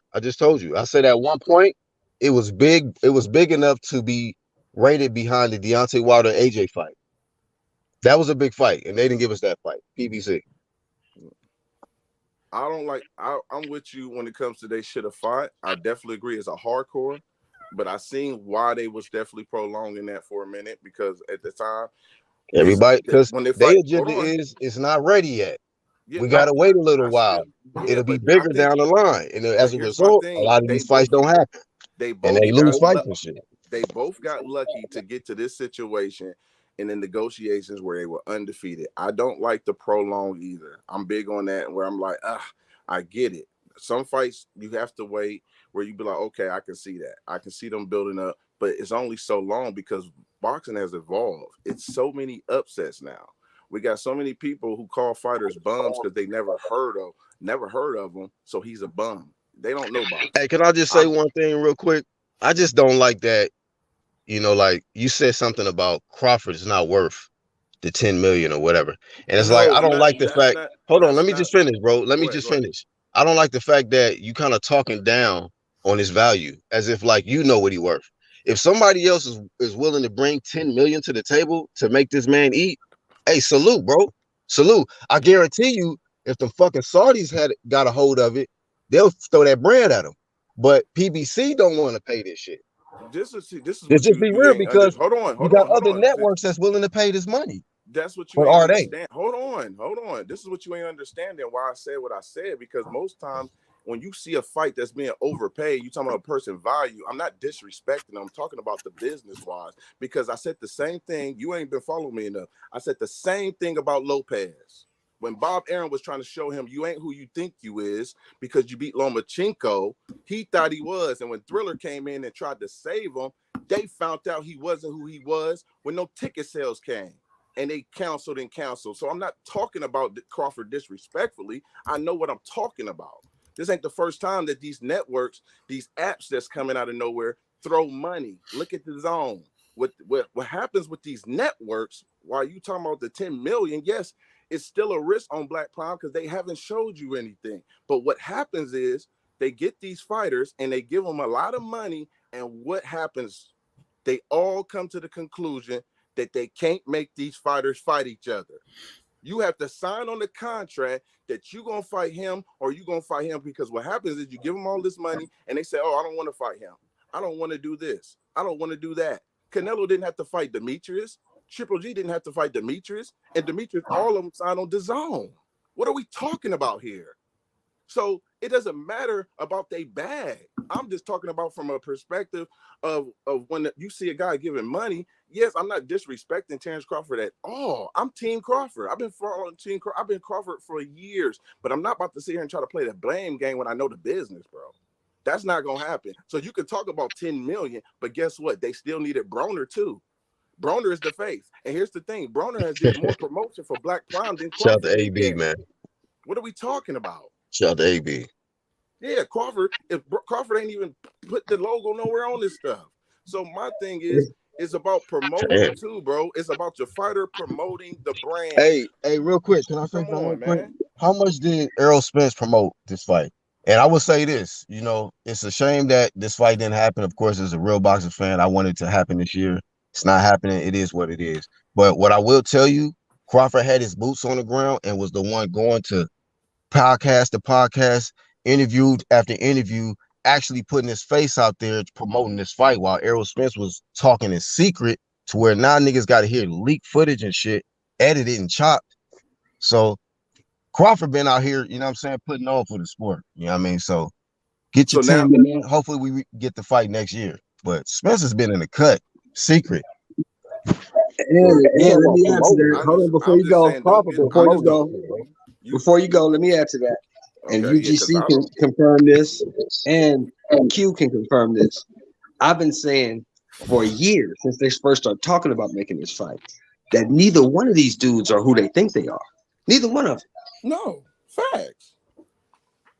I said at one point it was big. It was big enough to be rated behind the Deontay Wilder AJ fight. That was a big fight, and they didn't give us that fight. PBC. I'm with you when it comes to they should have fought. I definitely agree. It's a hardcore, but I seen why they was definitely prolonging that for a minute because at the time, everybody because their agenda is it's not ready yet. Yeah, we gotta wait a little while. It'll be bigger down the line, and as a result, a lot of these fights don't happen. They lose fights and shit. They both got lucky to get to this situation in the negotiations where they were undefeated. I don't like the prolong either. I'm big on that, where I'm like, I get it. Some fights you have to wait, where you be like, okay, I can see that. I can see them building up, but it's only so long because boxing has evolved. It's so many upsets now. We got so many people who call fighters bums because they never heard of never heard of him, so he's a bum. They don't know boxing. Hey, can I just say one thing real quick? I just don't like that. Like you said something about Crawford is not worth the 10 million or whatever. And it's like, I don't like the fact. Hold on, let me just finish, bro. Let me just finish. I don't like the fact that you kind of talking down on his value as if like you know what he worth. If somebody else is willing to bring 10 million to the table to make this man eat, hey, salute, bro. Salute. I guarantee you, if the fucking Saudis had got a hold of it, they'll throw that bread at him. But PBC don't want to pay this shit. This is Let's just be real, because you got other networks that's willing to pay this money. That's what you ain't understand. Hold on. This is what you ain't understanding why I said what I said, because most times when you see a fight that's being overpaid, you talking about a person value. I'm not disrespecting them. I'm talking about the business wise, because I said the same thing. You ain't been following me enough. I said the same thing about Lopez. When Bob Arum was trying to show him you ain't who you think you is because you beat Lomachenko, he thought he was. And when Thriller came in and tried to save him, they found out he wasn't who he was when no ticket sales came. And they counseled. So I'm not talking about Crawford disrespectfully. I know what I'm talking about. This ain't the first time that these networks, these apps that's coming out of nowhere, throw money. Look at the zone. What happens with these networks, while you talking about the 10 million, yes, it's still a risk on Black Prime because they haven't showed you anything. But what happens is they get these fighters and they give them a lot of money. And what happens? They all come to the conclusion that they can't make these fighters fight each other. You have to sign on the contract that you're going to fight him or you're going to fight him, because what happens is you give them all this money and they say, oh, I don't want to fight him. I don't want to do this. I don't want to do that. Canelo didn't have to fight Demetrius. Triple G didn't have to fight Demetrius. And Demetrius, all of them signed on DAZN. What are we talking about here? So it doesn't matter about they bag. I'm just talking about from a perspective of when you see a guy giving money. Yes, I'm not disrespecting Terrence Crawford at all. I'm Team Crawford. I've been following I've been Crawford for years, but I'm not about to sit here and try to play the blame game when I know the business, bro. That's not gonna happen. So you can talk about 10 million, but guess what? They still needed Broner too. Broner is the face. And here's the thing: Broner has did more promotion for Black Prime than Crawford. Shout out to A.B., man. What are we talking about? Shout out to A.B. Yeah, Crawford. If Crawford ain't even put the logo nowhere on this stuff. So my thing is, it's about promoting too, bro. It's about your fighter promoting the brand. Hey, real quick, can I say something real quick? How much did Errol Spence promote this fight? And I will say this, it's a shame that this fight didn't happen. Of course, as a real boxing fan, I wanted it to happen this year. It's not happening. It is what it is. But what I will tell you, Crawford had his boots on the ground and was the one going to podcast to podcast, interviewed after interview, actually putting his face out there promoting this fight, while Errol Spence was talking in secret, to where now niggas got to hear leaked footage and shit, edited and chopped. So Crawford been out here, putting on for the sport. You know what I mean? So get your 10 million. Hopefully we get the fight next year. But Spence has been in the cut, secret. Let me answer that. Hold on, before you go, Crawford, before you go, let me add to that. And UGC can confirm this, and Q can confirm this. I've been saying for years, since they first started talking about making this fight, that neither one of these dudes are who they think they are. Neither one of them. No, facts.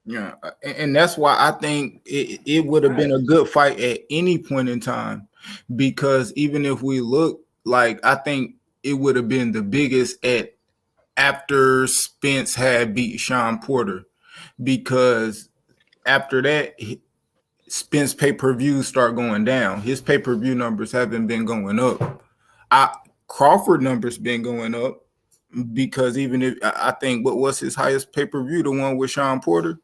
Yeah, and that's why I think it would have been a good fight at any point in time, because even if we look, like, I think it would have been the biggest after Spence had beat Sean Porter, because after that, Spence pay-per-views start going down. His pay-per-view numbers haven't been going up. Crawford numbers been going up, because even if I think what was his highest pay-per-view, the one with Sean Porter,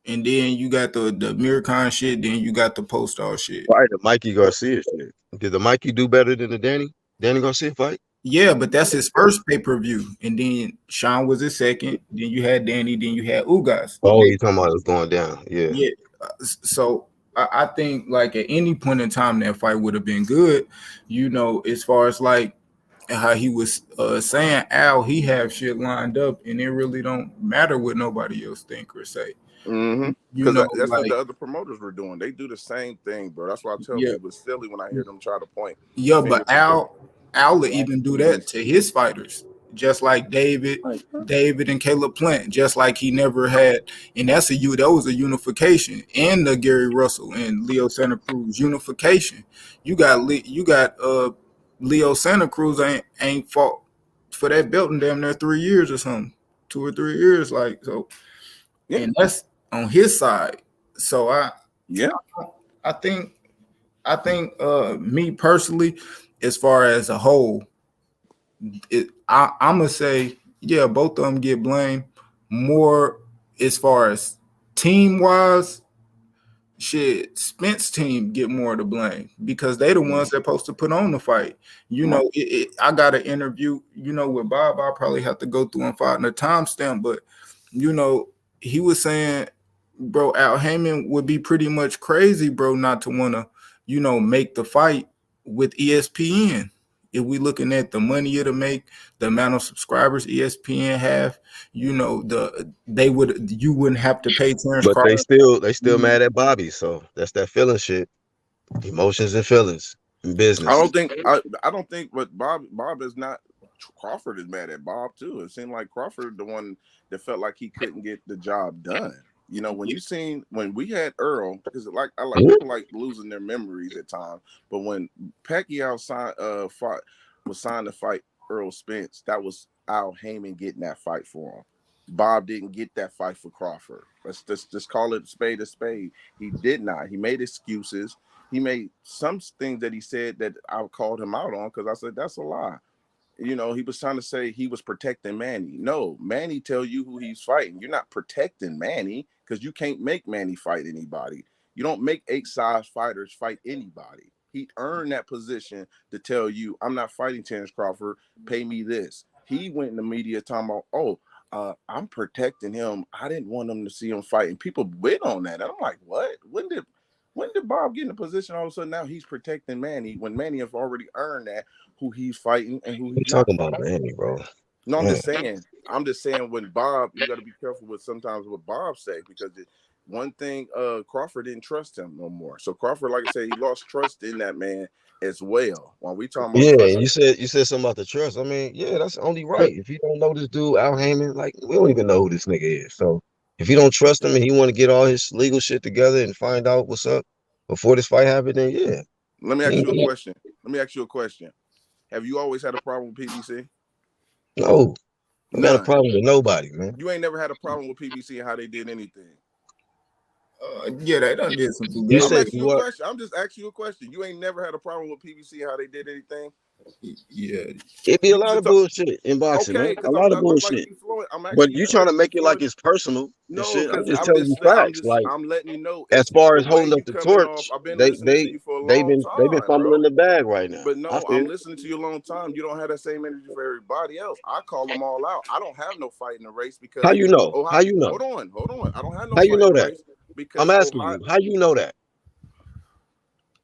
and then you got the Mircon shit, then you got the Postal shit. Right, the Mikey Garcia shit. Did the Mikey do better than the Danny Garcia fight? Yeah, but that's his first pay-per-view, and then Sean was his second. Then you had Danny, then you had Ugas. Oh, you talking about it was going down? Yeah. Yeah. So I think, like, at any point in time, that fight would have been good. As far as like how he was saying, Al, he have shit lined up, and it really don't matter what nobody else think or say. Because that's what the other promoters were doing. They do the same thing, bro. That's why I tell people it's silly when I hear them try to point. Yeah, but Al will even do that to his fighters. just like David and Caleb Plant, just like he never had, and that was a unification, and the Gary Russell and Leo Santa Cruz unification. You got Leo Santa Cruz ain't fought for that belt in damn near 3 years or something, 2 or 3 years, like so, and that's on his side. So I think me personally, as far as a whole, I'm gonna say, yeah, both of them get blamed more as far as team wise. Shit, Spence team get more of the blame because they the ones that supposed to put on the fight. You know, I got an interview, with Bob. I'll probably have to go through and find a timestamp, but he was saying, bro, Al Heyman would be pretty much crazy, bro, not to want to, make the fight with ESPN. If we looking at the money it'll make, the amount of subscribers ESPN have, you wouldn't have to pay Terrence But Crawford. they still mad at Bobby, so that's that feeling shit. Emotions and feelings in business. I don't think but Bob is not. Crawford is mad at Bob too. It seemed like Crawford the one that felt like he couldn't get the job done. When we had Earl, because people like losing their memories at times, but when Pacquiao was signed to fight Earl Spence, that was Al Heyman getting that fight for him. Bob didn't get that fight for Crawford. Let's just call it spade a spade. He did not. He made excuses. He made some things that he said that I called him out on because I said that's a lie. He was trying to say he was protecting Manny. No, Manny tell you who he's fighting. You're not protecting Manny because you can't make Manny fight anybody. You don't make 8-size fighters fight anybody. He earned that position to tell you, I'm not fighting Terrence Crawford. Pay me this. He went in the media talking about, I'm protecting him. I didn't want him to see him fight. And people went on that. And I'm like, what? When did Bob get in a position all of a sudden now he's protecting Manny when Manny has already earned that, who he's fighting and who he's talking about Manny, bro? No, I'm just saying when Bob, you got to be careful with sometimes what Bob say because one thing, Crawford didn't trust him no more. So Crawford, like I said, he lost trust in that man as well. When we talking about trust, you said something about the trust. I mean, yeah, that's only right. If you don't know this dude, Al Heyman, like we don't even know who this nigga is. So if you don't trust him and he want to get all his legal shit together and find out what's up before this fight happened, then yeah. Let me ask you a question. Have you always had a problem with PBC? No. I got a problem with nobody, man. You ain't never had a problem with PBC and how they did anything. Yeah, they done did some good. I'm just asking you a question. You ain't never had a problem with PBC and how they did anything? Yeah. It be a lot of bullshit in boxing, man. A lot of bullshit. But you trying to make it like it's personal. No, I'm just telling you facts. I'm letting you know. As far as holding up the torch, they've been fumbling the bag right now. But no, I'm listening to you a long time. You don't have that same energy for everybody else. I call them all out. I don't have no fight in the race because how you know? How you know? Hold on. I don't have no how fight you know in the that? Race because I'm asking you, how you know that?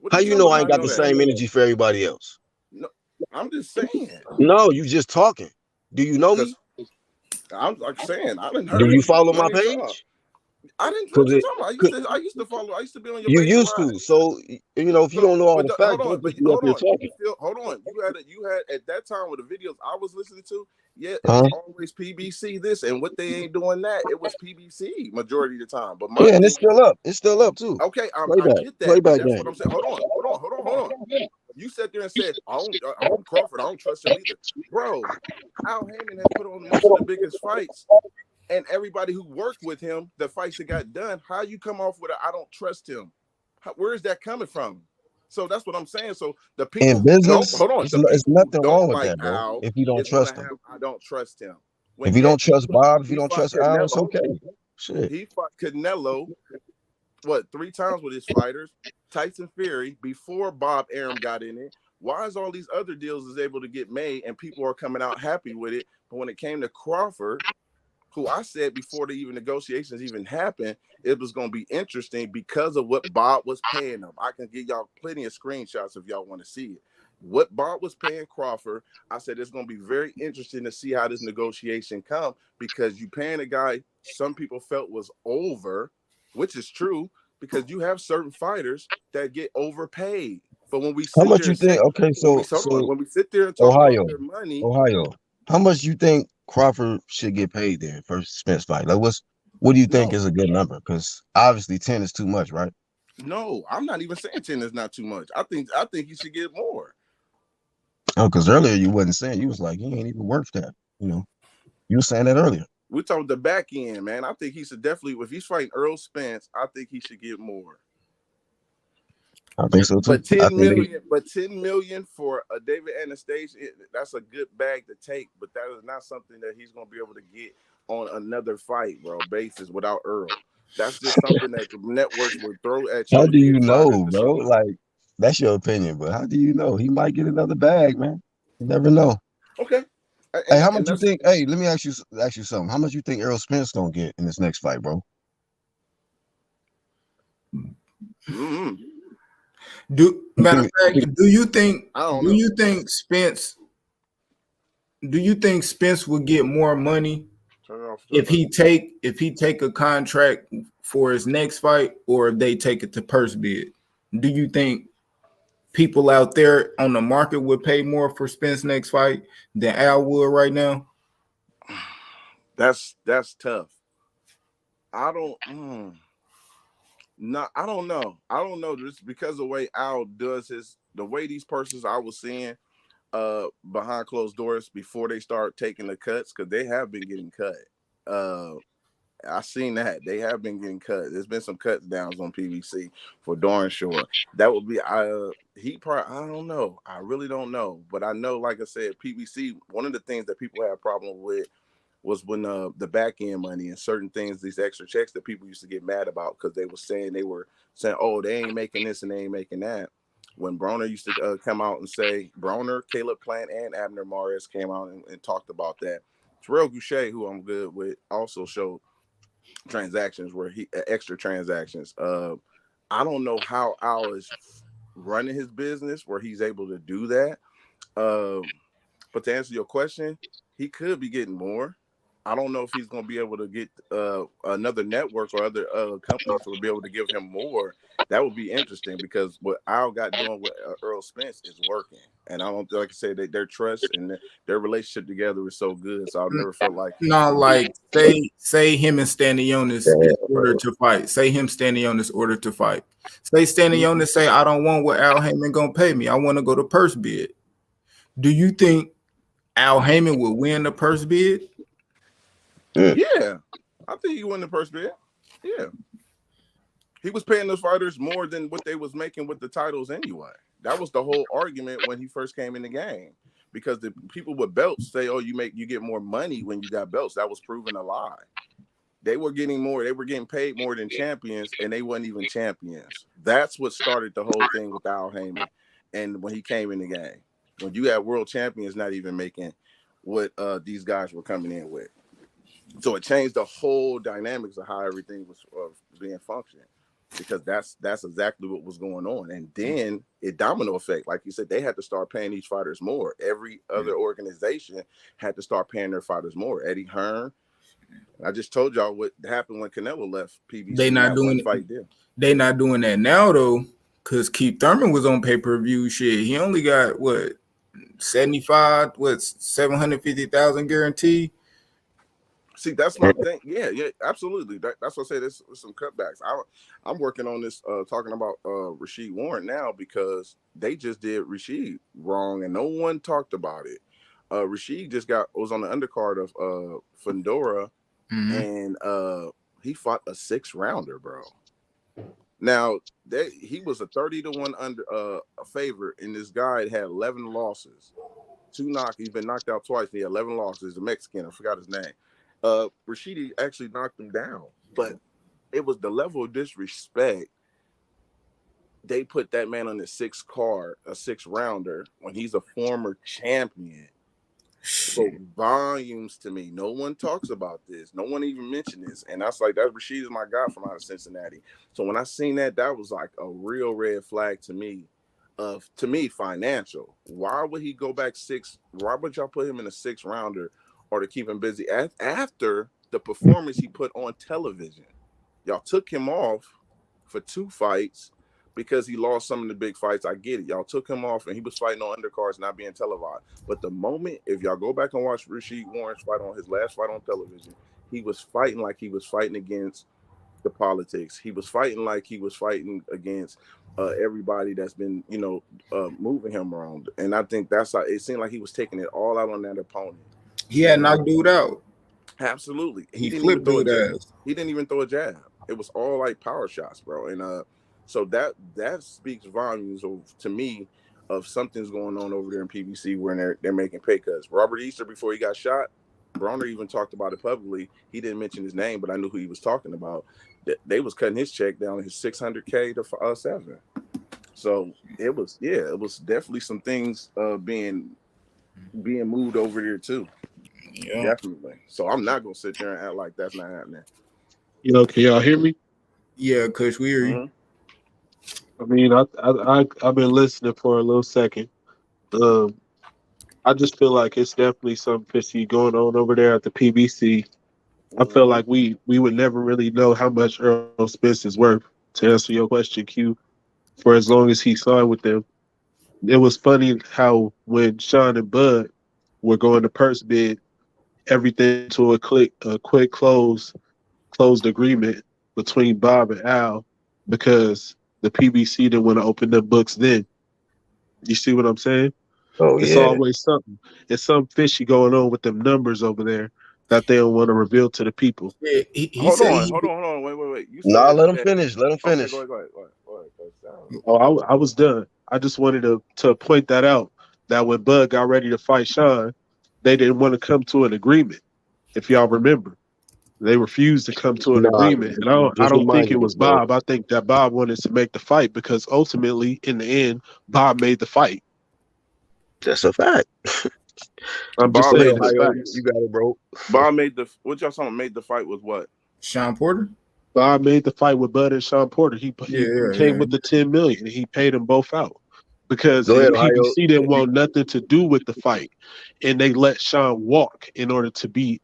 How you know I ain't got the same energy for everybody else? No, I'm just saying. No, you just talking. Do you know me? I'm like saying I didn't. Do you follow my page? I didn't. What you talking about? I used to follow. I used to be on your. You used to. So if you don't know all the facts, don't just be up here talking. Hold on. You had at that time with the videos I was listening to. Yeah, it was always PBC this and what they ain't doing that. It was PBC majority of the time. But and it's still up. It's still up too. Okay, I get that. That's what I'm saying. Hold on. You sat there and said, I don't Crawford. I don't trust him either, bro. Al Heyman has put on most of the biggest fights. And everybody who worked with him, the fights that got done, how you come off with I don't trust him? Where is that coming from? So that's what I'm saying. So the people in business, hold on. There's nothing wrong with that, bro. Al, if you don't trust him, I don't trust him. If you don't trust Bob, if you don't trust Al, it's okay. Shit. He fought Canelo, 3 times with his fighters, Tyson Fury, before Bob Arum got in it. Why is all these other deals is able to get made and people are coming out happy with it? But when it came to Crawford, who I said before the negotiations even happened, it was going to be interesting because of what Bob was paying them. I can give y'all plenty of screenshots if y'all want to see it. What Bob was paying Crawford, I said it's going to be very interesting to see how this negotiation come because you paying a guy some people felt was over, which is true because you have certain fighters that get overpaid. But when we sit how much you think? Okay, so when we sit there and talk about their money, How much you think Crawford should get paid there for Spence fight? Like, what do you think is a good number? Because obviously 10 is too much, right? No, I'm not even saying 10 is not too much. I think he should get more. Oh, because earlier you wasn't saying, you was like, he ain't even worth that. You know, you were saying that earlier. We're talking the back end, man. I think he should definitely, if he's fighting Earl Spence, I think he should get more. I think so too. But 10 million for a David Anastasia, that's a good bag to take, but that is not something that he's going to be able to get on another fight, bro, basis without Earl. That's just something that the networks would throw at you. How do you know, bro? Like, that's your opinion, but how do you know? He might get another bag, man. You never know. Okay. Hey, how much you think? Hey, let me ask you something. How much you think Errol Spence gonna get in this next fight, bro? Mm-hmm. Matter of fact, do you think Spence would get more money if he take a contract for his next fight, or if they take it to purse bid? Do you think people out there on the market would pay more for Spence next fight than Al would right now? That's tough. I don't know. I don't know. Just because of the way Al does the way these persons I was seeing behind closed doors before they start taking the cuts, because they have been getting cut. I seen that they have been getting cut. There's been some cuts downs on PBC for darn sure. That would be he probably, I don't know. I really don't know, but I know, like I said, PBC. One of the things that people have a problem with was when the back end money and certain things, these extra checks that people used to get mad about because they were saying, oh, they ain't making this and they ain't making that. When Broner used to come out and say, Broner, Caleb Plant, and Abner Mares came out and talked about that. Terrell Goucher, who I'm good with, also showed transactions where extra transactions. I don't know how Al is running his business where he's able to do that. But to answer your question, he could be getting more. I don't know if he's going to be able to get another network or other companies to be able to give him more. That would be interesting, because what Al got doing with Earl Spence is working. And I don't, like I said, their trust and their relationship together is so good. So I've never felt like say him and Stanionis in order to fight. Say him Stanionis order to fight. Say Stanionis say, I don't want what Al Heyman gonna pay me. I want to go to purse bid. Do you think Al Heyman would win the purse bid? Yeah, I think he won the purse bid. Yeah, he was paying those fighters more than what they was making with the titles anyway. That was the whole argument when he first came in the game, because the people with belts say, "Oh, you get more money when you got belts." That was proven a lie. They were getting more. They were getting paid more than champions, and they weren't even champions. That's what started the whole thing with Al Heyman. And when he came in the game, when you had world champions not even making what these guys were coming in with. So it changed the whole dynamics of how everything was being functioning, because that's exactly what was going on. And then it domino effect, like you said, they had to start paying each fighters more. Every other organization had to start paying their fighters more. Eddie Hearn. I just told y'all what happened when Canelo left PBC. They not doing fight deal. They not doing that now though, because Keith Thurman was on pay-per-view shit. He only got 750,000 guaranteed. See, that's my thing. Yeah, absolutely. That's what I say. There's some cutbacks. I'm working on this, talking about Rashid Warren now, because they just did Rashid wrong and no one talked about it. Rashid just was on the undercard of Fundora, and he fought a 6-rounder, bro. Now he was a 30-1 under a favorite, and this guy had 11 losses, 2 knocks. He's been knocked out twice. He had 11 losses. The Mexican, I forgot his name. Rashidi actually knocked him down, but it was the level of disrespect. They put that man on the 6th card, a 6-rounder, when he's a former champion. So volumes to me. No one talks about this. No one even mentioned this. And that's like, that Rashid is my guy from out of Cincinnati. So when I seen that was like a real red flag to me. Financial. Why would he go back 6? Why would y'all put him in a 6-rounder? Or to keep him busy after the performance he put on television? Y'all took him off for 2 fights, because he lost some of the big fights. I get it. Y'all took him off, and he was fighting on undercards, not being televised. But the moment, if y'all go back and watch Rasheed Warren's fight on his last fight on television, he was fighting like he was fighting against the politics. He was fighting like he was fighting against everybody that's been, moving him around. And I think that's how it seemed like he was taking it all out on that opponent. He had knocked dude out. Absolutely. He flipped dude ass. He didn't even throw a jab. It was all like power shots, bro. And so that speaks volumes to me of something's going on over there in PBC where they're making pay cuts. Robert Easter, before he got shot, Bronner even talked about it publicly. He didn't mention his name, but I knew who he was talking about. They was cutting his check down his $600K to $700K. So it was definitely some things being moved over there too. Yeah, definitely. So I'm not gonna sit there and act like that's not happening. Can y'all hear me? Yeah, Kush, we hear you. I mean, I've been listening for a little second. I just feel like it's definitely something fishy going on over there at the PBC. I feel like we would never really know how much Earl Spence is worth, to answer your question, Q, for as long as he signed with them. It was funny how when Sean and Bud were going to purse bid, everything to a quick closed agreement between Bob and Al because the PBC didn't want to open their books then. You see what I'm saying? Oh, it's always something. It's something fishy going on with them numbers over there that they don't want to reveal to the people. Yeah, hold on. Wait. You said let him finish. Let him finish. Okay, go ahead. Oh, I was done. I just wanted to point that out, that when Bud got ready to fight Sean, they didn't want to come to an agreement. If y'all remember, they refused to come to an agreement. And I don't think it was Bob. I think that Bob wanted to make the fight because ultimately, in the end, Bob made the fight. That's a fact. I'm just saying the facts. You got it, bro. Bob made what y'all talking? Made the fight with what? Sean Porter. Bob made the fight with Bud and Sean Porter. He came with the $10 million. He paid them both out because PBC didn't want nothing to do with the fight, and they let Sean walk in order to be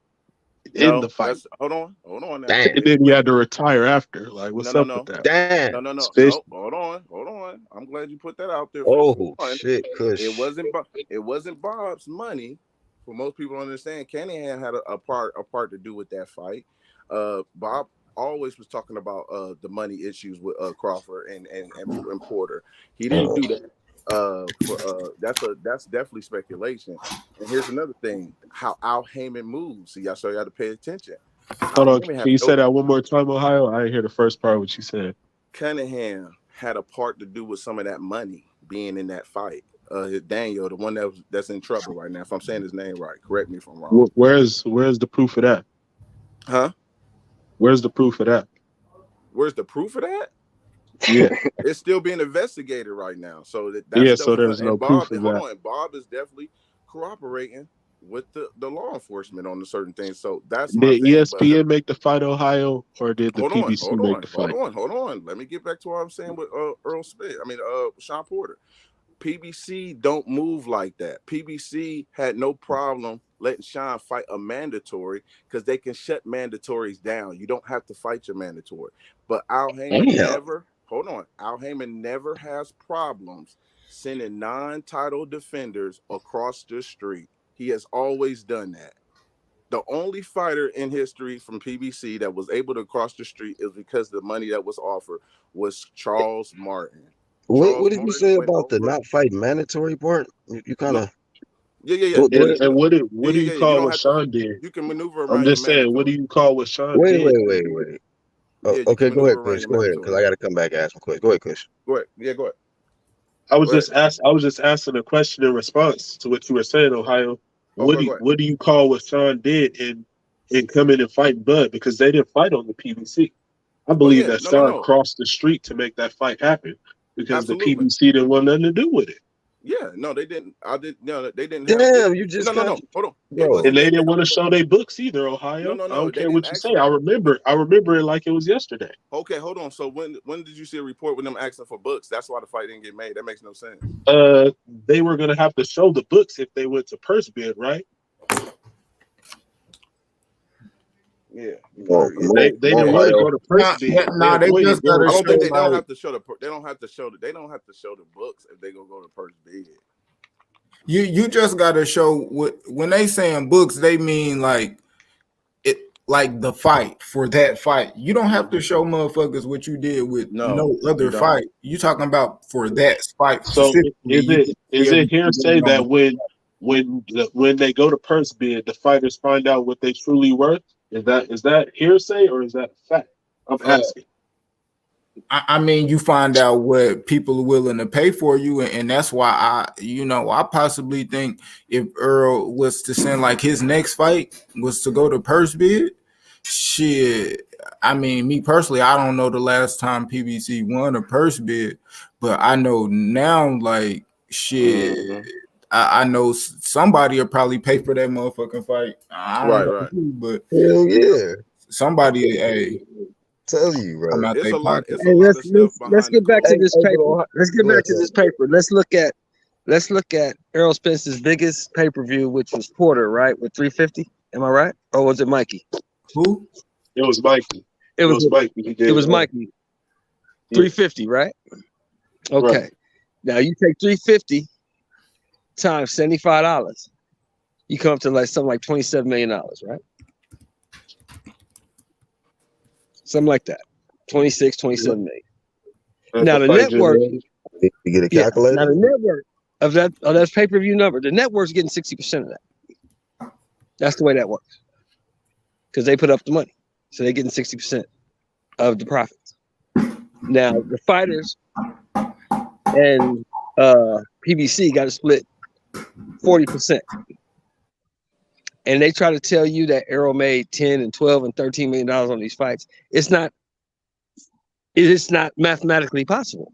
in the fight. Hold on. Now. And then he had to retire after. Like, what's up with that? Damn. No. Hold on. I'm glad you put that out there. Oh shit, Kush. It wasn't Bob's money. For most people to understand, Cunningham had a part to do with that fight. Bob always was talking about the money issues with Crawford and Porter. He didn't do that. That's definitely speculation. And here's another thing: how Al Heyman moves. So y'all got to pay attention. Hold on, can you say that one more time, Ohio? I didn't hear the first part of what you said. Cunningham had a part to do with some of that money being in that fight. Daniel, the one that's in trouble right now. If I'm saying his name right, correct me if I'm wrong. Where's the proof of that? Huh? Where's the proof of that? Where's the proof of that? Yeah, it's still being investigated right now. So so there's no proof of that. Hold on, Bob is definitely cooperating with the law enforcement on certain things. So that's my thing. Did ESPN make the fight, Ohio, or did the PBC make the fight? Hold on. Let me get back to what I'm saying with Earl Spence. Sean Porter. PBC don't move like that. PBC had no problem letting Sean fight a mandatory because they can shut mandatories down. You don't have to fight your mandatory. But Al Heyman Al Heyman never has problems sending non-title defenders across the street. He has always done that. The only fighter in history from PBC that was able to cross the street is because the money that was offered was Charles Martin. What did you say about the not fight mandatory part? You kind of yeah. And what do you call what Sean did? You can maneuver around. I'm just saying, what do you call what Sean did? Wait. Okay, go ahead, Kush. Go ahead, because I got to come back and ask some questions. Go ahead, Kush. Go ahead. Yeah, go ahead. I was just asking a question in response to what you were saying, Ohio. What do you call what Sean did in coming and fighting Bud? Because they didn't fight on the PBC. I believe that Sean crossed the street to make that fight happen because the PBC didn't want nothing to do with it. Yeah, no, they didn't. They didn't. Damn, you just no. Hold on. And they didn't want to show their books either, Ohio. No. I don't care what you say. I remember it like it was yesterday. Okay, hold on. So when did you see a report with them asking for books? That's why the fight didn't get made. That makes no sense. They were gonna have to show the books if they went to purse bid, right? Yeah, they didn't want to go to purse bid. They just gotta. I don't think they don't have to show the. They don't have to show the books if they go to purse bid. You just gotta show when they saying books, they mean like it, like the fight for that fight. You don't have to show motherfuckers what you did with no other fight. You talking about for that fight. So is it hearsay that when they go to purse bid, the fighters find out what they truly worth? Is that hearsay or is that fact? I'm asking. I mean, you find out what people are willing to pay for you, and that's why I possibly think if Earl was to send like his next fight was to go to purse bid, shit. I mean, me personally, I don't know the last time PBC won a purse bid, but I know now, like shit. I know somebody will probably pay for that motherfucking fight. I don't know who, but hell yeah, somebody, hey. Tell you, bro. It's a lot. It's hey, a lot of stuff let's get back to this paper. Let's get back to this paper. Let's look at Errol Spence's biggest pay-per-view, which was Porter, right? With 350. Am I right? Or was it Mikey? Who? It was Mikey. It was Mikey. It was Mikey. 350, right? Okay. Right. Now you take 350 times $75. You come up to like something like $27 million, right? Something like that. 26, 27 million. Now the network, you get a calculator. Now the network of that pay-per-view number, the network's getting 60% of that. That's the way that works. Because they put up the money. So they're getting 60% of the profits. Now the fighters and PBC got to split 40%. And they try to tell you that Errol made 10 and 12 and $13 million on these fights. It's not mathematically possible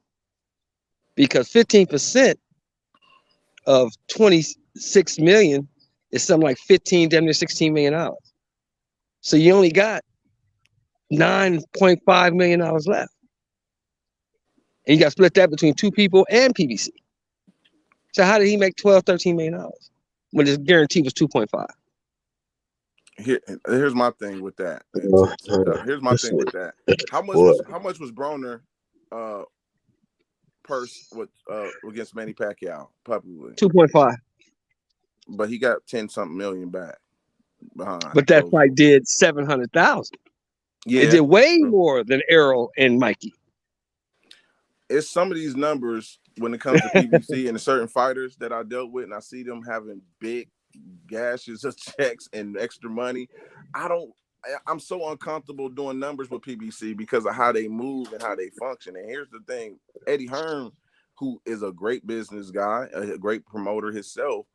because 15% of 26 million is something like 15, damn near $16 million. So you only got $9.5 million left. And you got to split that between two people and PBC. So how did he make $12, $13 million when his guarantee was 2.5? Here's my thing with that. How much was Broner purse with against Manny Pacquiao publicly? 2.5. But he got 10-something million back behind. But that fight did 700,000. Yeah, it did way more than Errol and Mikey. It's some of these numbers when it comes to PBC and certain fighters that I dealt with, and I see them having big gashes of checks and extra money. I'm so uncomfortable doing numbers with PBC because of how they move and how they function. And here's the thing, Eddie Hearn, who is a great business guy, a great promoter himself,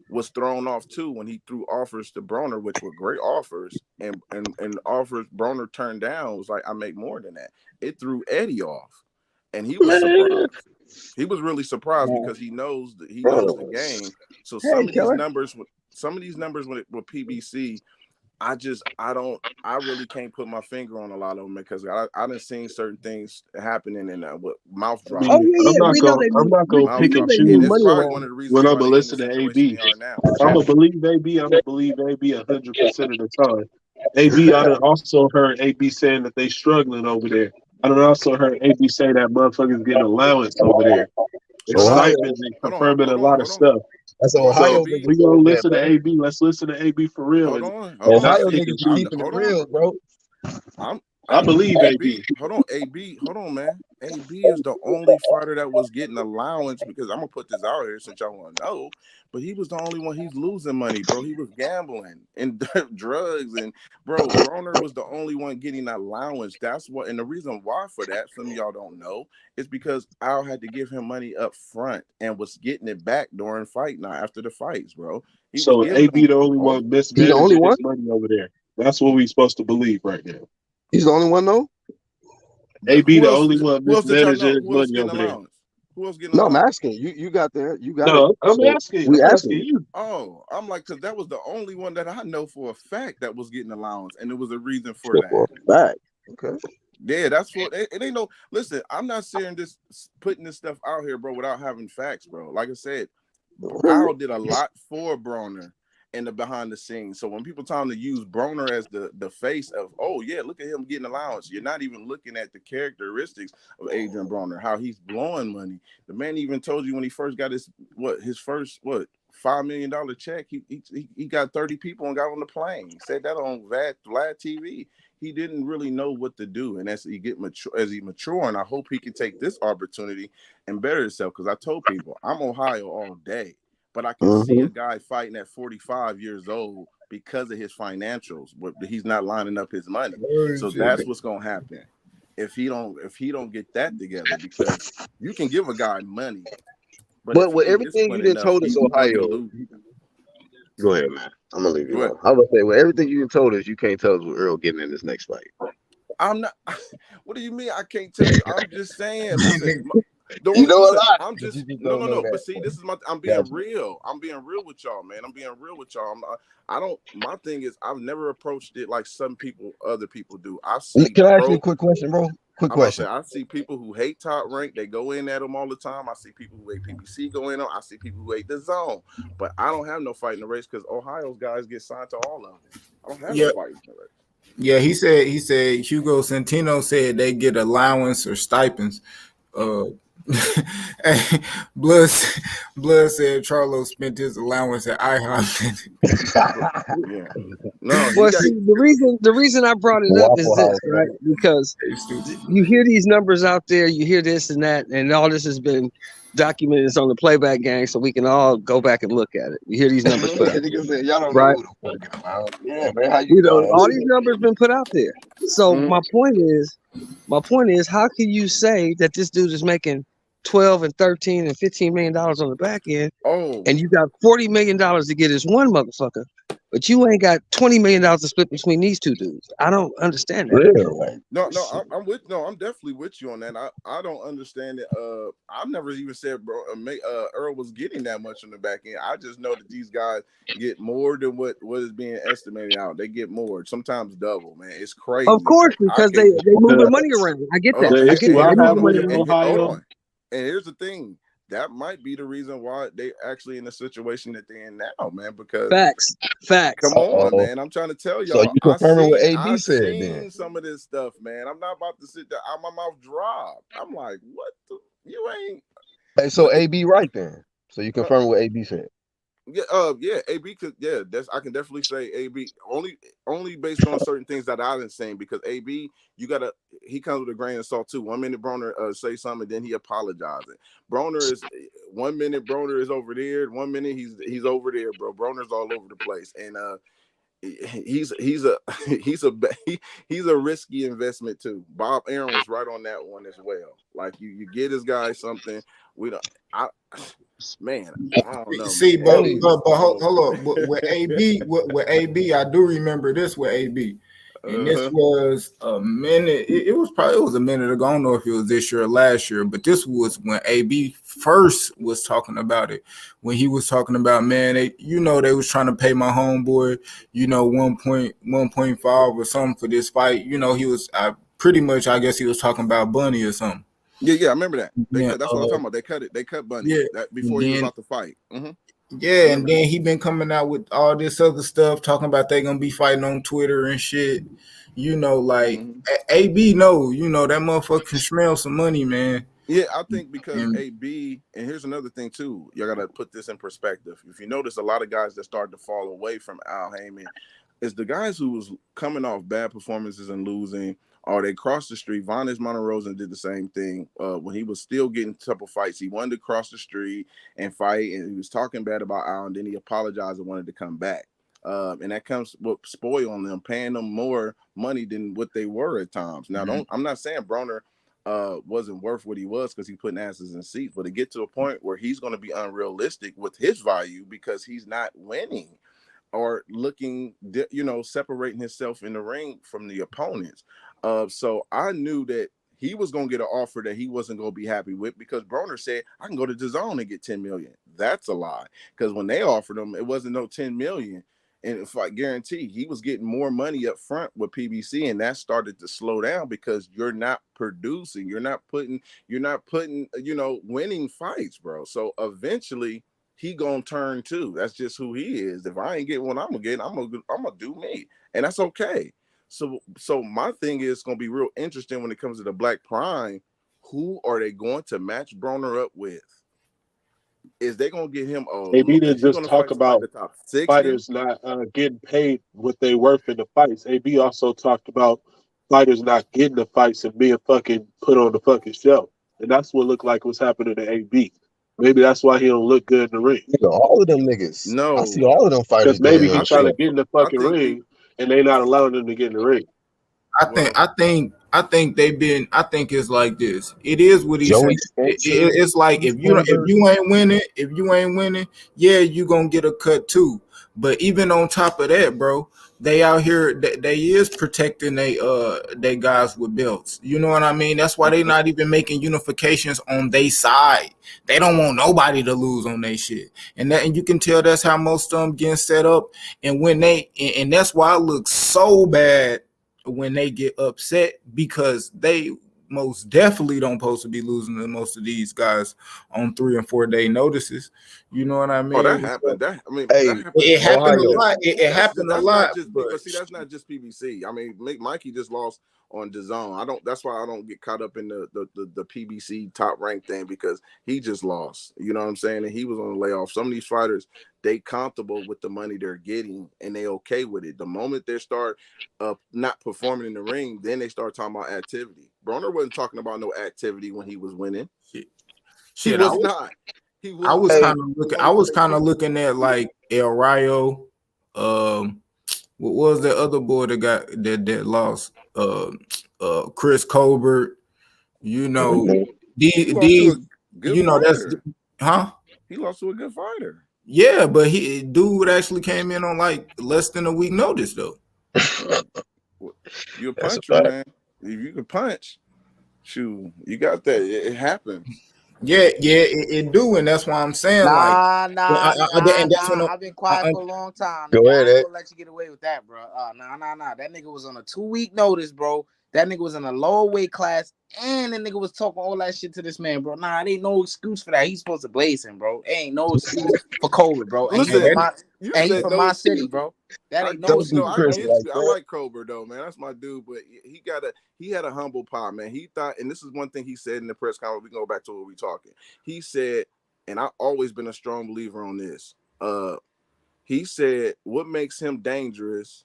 was thrown off too when he threw offers to Broner, which were great offers, and offers Broner turned down. Was like, I make more than that. It threw Eddie off, and he was surprised. He was really surprised because he knows the game. So some of these numbers with PBC, I really can't put my finger on a lot of them because I done seen certain things happening and with mouth drops. Oh yeah, I'm not gonna pick and choose. It's probably one of the reasons when I'm gonna listen to AB. I'm gonna believe AB. I'm gonna believe AB 100% of the time. AB, I done also heard AB saying that they struggling over there. I done also heard AB say that motherfuckers getting allowance over there. Stipends and confirming a lot of stuff. That's Ohio. So we gonna listen to AB. Let's listen to AB for real. Ohio niggas keeping it real, bro. I believe AB. Hold on, man. AB is the only fighter that was getting allowance because I'm gonna put this out here since y'all want to know. But he was the only one. He's losing money, bro. He was gambling and drugs, and Broner was the only one getting allowance. That's what, and the reason why for that, some of y'all don't know, is because Al had to give him money up front and was getting it back during fight night after the fights, bro. So AB the only one mismanaging his money over there. That's what we supposed to believe right now. He's the only one, though? AB the only one mismanaging his money over there. Who else getting? No, I'm asking you. Got there. You got. No, I'm asking. We asking you. Oh, I'm like, because that was the only one that I know for a fact that was getting allowance, and there was a reason for that. For a fact. Okay. Yeah, that's for it. Ain't no. Listen, I'm not putting this stuff out here, bro, without having facts, bro. Like I said, Al did a lot for Broner, and the behind the scenes. So when people trying to use Broner as the face of, oh yeah, look at him getting allowance, you're not even looking at the characteristics of Adrian Broner, how he's blowing money. The man even told you when he first got his first $5 million check, he got 30 people and got on the plane. He said that on Vlad TV. He didn't really know what to do, and as he mature, and I hope he can take this opportunity and better himself. Because I told people I'm Ohio all day, but I can see a guy fighting at 45 years old because of his financials, but he's not lining up his money. So that's what's gonna happen if he don't get that together. Because you can give a guy money, but with everything you done told us, Ohio. Go ahead, man. I'm gonna leave you alone. I was gonna say, with everything you done told us, you can't tell us what Earl getting in this next fight. I'm not. What do you mean? I can't tell you. I'm just saying. Listen, you know a lot. I'm just no. But see, this is I'm being real. I'm being real with y'all, man. I'm being real with y'all. I don't. My thing is, I've never approached it like other people do. I see. Can I ask you a quick question, bro? Quick question. I see people who hate Top Rank. They go in at them all the time. I see people who hate PBC go in on. I see people who hate the zone. But I don't have no fight in the race because Ohio's guys get signed to all of them. I don't have no fight in the race. Yeah, he said Hugo Centeno said they get allowance or stipends. Blood said Charlo spent his allowance at IHOP. Yeah. No. Well, see, the reason I brought it up is this, right? Because you hear these numbers out there, you hear this and that, and all this has been documented. It's on the Playback Gang, so we can all go back and look at it. You hear these numbers put out there, y'all don't right? Know yeah, man. How you know, all these numbers been put out there. So my point is, how can you say that this dude is making 12 and 13 and $15 million on the back end, and you got $40 million to get this one motherfucker, but you ain't got $20 million to split between these two dudes? I don't understand that. Really? No, I'm definitely with you on that. I don't understand it. I've never even said Earl was getting that much on the back end. I just know that these guys get more than what is being estimated out. They get more, sometimes double, man. It's crazy. Of course, because they move the money around. I get that. Hold on. And here's the thing. That might be the reason why they actually in the situation that they're in now, man. Because facts. Come on, man. I'm trying to tell y'all. So you confirming what AB said then? Some of this stuff, man. I'm not about to sit there. My mouth dropped. I'm like, what? You ain't. Hey, so AB right then. So you confirming what AB said? Yeah, AB could. Yeah, I can definitely say AB only based on certain things that I didn't say, because AB, he comes with a grain of salt too. 1 minute Broner say something, then he apologizes. Broner is 1 minute Broner is over there, 1 minute he's over there, bro. Broner's all over the place, and he's a risky investment too. Bob Aaron was right on that one as well. Like you get this guy something. I don't know. See, but hold on. With AB, I do remember this with AB. And this was a minute. It was a minute ago. I don't know if it was this year or last year, but this was when AB first was talking about it. When he was talking about, man, they was trying to pay my homeboy, 1.5 or something for this fight. He was pretty much, I guess he was talking about Bunny or something. Yeah, I remember that. That's what I'm talking about. They cut it. They cut Bunny. Yeah, before he was about to fight. Mm-hmm. Yeah, and then he been coming out with all this other stuff, talking about they gonna be fighting on Twitter and shit. AB, that motherfucker can smell some money, man. Yeah, I think because AB, and here's another thing too. You gotta put this in perspective. If you notice, a lot of guys that started to fall away from Al Heyman is the guys who was coming off bad performances and losing. Or they crossed the street. Vanes Monterosa did the same thing when he was still getting a couple fights. He wanted to cross the street and fight, and he was talking bad about Al, and then he apologized and wanted to come back. And that comes with spoiling them, paying them more money than what they were at times. Now, I'm not saying Broner wasn't worth what he was because he's putting asses in seats, but to get to a point where he's going to be unrealistic with his value because he's not winning or looking, separating himself in the ring from the opponents. So I knew that he was going to get an offer that he wasn't going to be happy with because Broner said, I can go to DAZN and get $10 million. That's a lie. Because when they offered him, it wasn't no $10 million. And if I guarantee he was getting more money up front with PBC, and that started to slow down because you're not producing, you're not putting, winning fights, bro. So eventually he gonna turn too. That's just who he is. If I ain't get one, I'm gonna do me, and that's okay. So my thing is gonna be real interesting when it comes to the Black Prime. Who are they going to match Broner up with? Is they gonna get him? AB Is didn't he just gonna talk fight somebody in the about top 60? fighters not getting paid what they worth in the fights. AB also talked about fighters not getting the fights and being fucking put on the fucking show, and that's what looked like was happening to AB. Maybe that's why he don't look good in the ring. Nigga, all of them niggas. No, I see all of them fighters Because maybe getting on he's the trying to show. get in the fucking ring, and they not allowing him to get in the ring. I think they've been. I think it's like this. It is what he said. Joey Spencer, It's like if you ain't winning, yeah, you gonna get a cut too. But even on top of that, bro, they out here. They is protecting they guys with belts. You know what I mean? That's why they not even making unifications on their side. They don't want nobody to lose on their shit, and you can tell that's how most of them getting set up. And when and that's why it looks so bad when they get upset, because they most definitely don't supposed to be losing to most of these guys on 3 and 4 day notices. You know what I mean? Oh, that happened. That happened. It happened Ohio. a lot. It happened a lot. But see, that's not just PBC. I mean, Mikey just lost on DAZN. That's why I don't get caught up in the PBC top rank thing, because he just lost. You know what I'm saying? And he was on the layoff. Some of these fighters, they comfortable with the money they're getting and they okay with it. The moment they start not performing in the ring, then they start talking about activity. Broner wasn't talking about no activity when he was winning. He was not. I was kind of looking at like El Rayo. What was that other boy that got that lost? Chris Colbert. You know, you know that's He lost to a good fighter. Yeah, but dude actually came in on like less than a week notice though. You're a puncher, man. If you can punch, shoot, you got that. It happens. Yeah, it do, and that's why I'm saying I've been quiet for a long time. Go ahead, I ain't gonna let you get away with that, bro. Nah. That nigga was on a 2-week notice, bro. That nigga was in a lower weight class, and the nigga was talking all that shit to this man, bro. Nah, it ain't no excuse for that. He's supposed to blaze him, bro. It ain't no excuse for Colbert, bro. And Listen, he's from my city, bro. That ain't no excuse. I like Colbert though, man. That's my dude, but he had a humble pie, man. He thought, and this is one thing he said in the press conference. We can go back to what we talking. He said, and I've always been a strong believer on this. He said, what makes him dangerous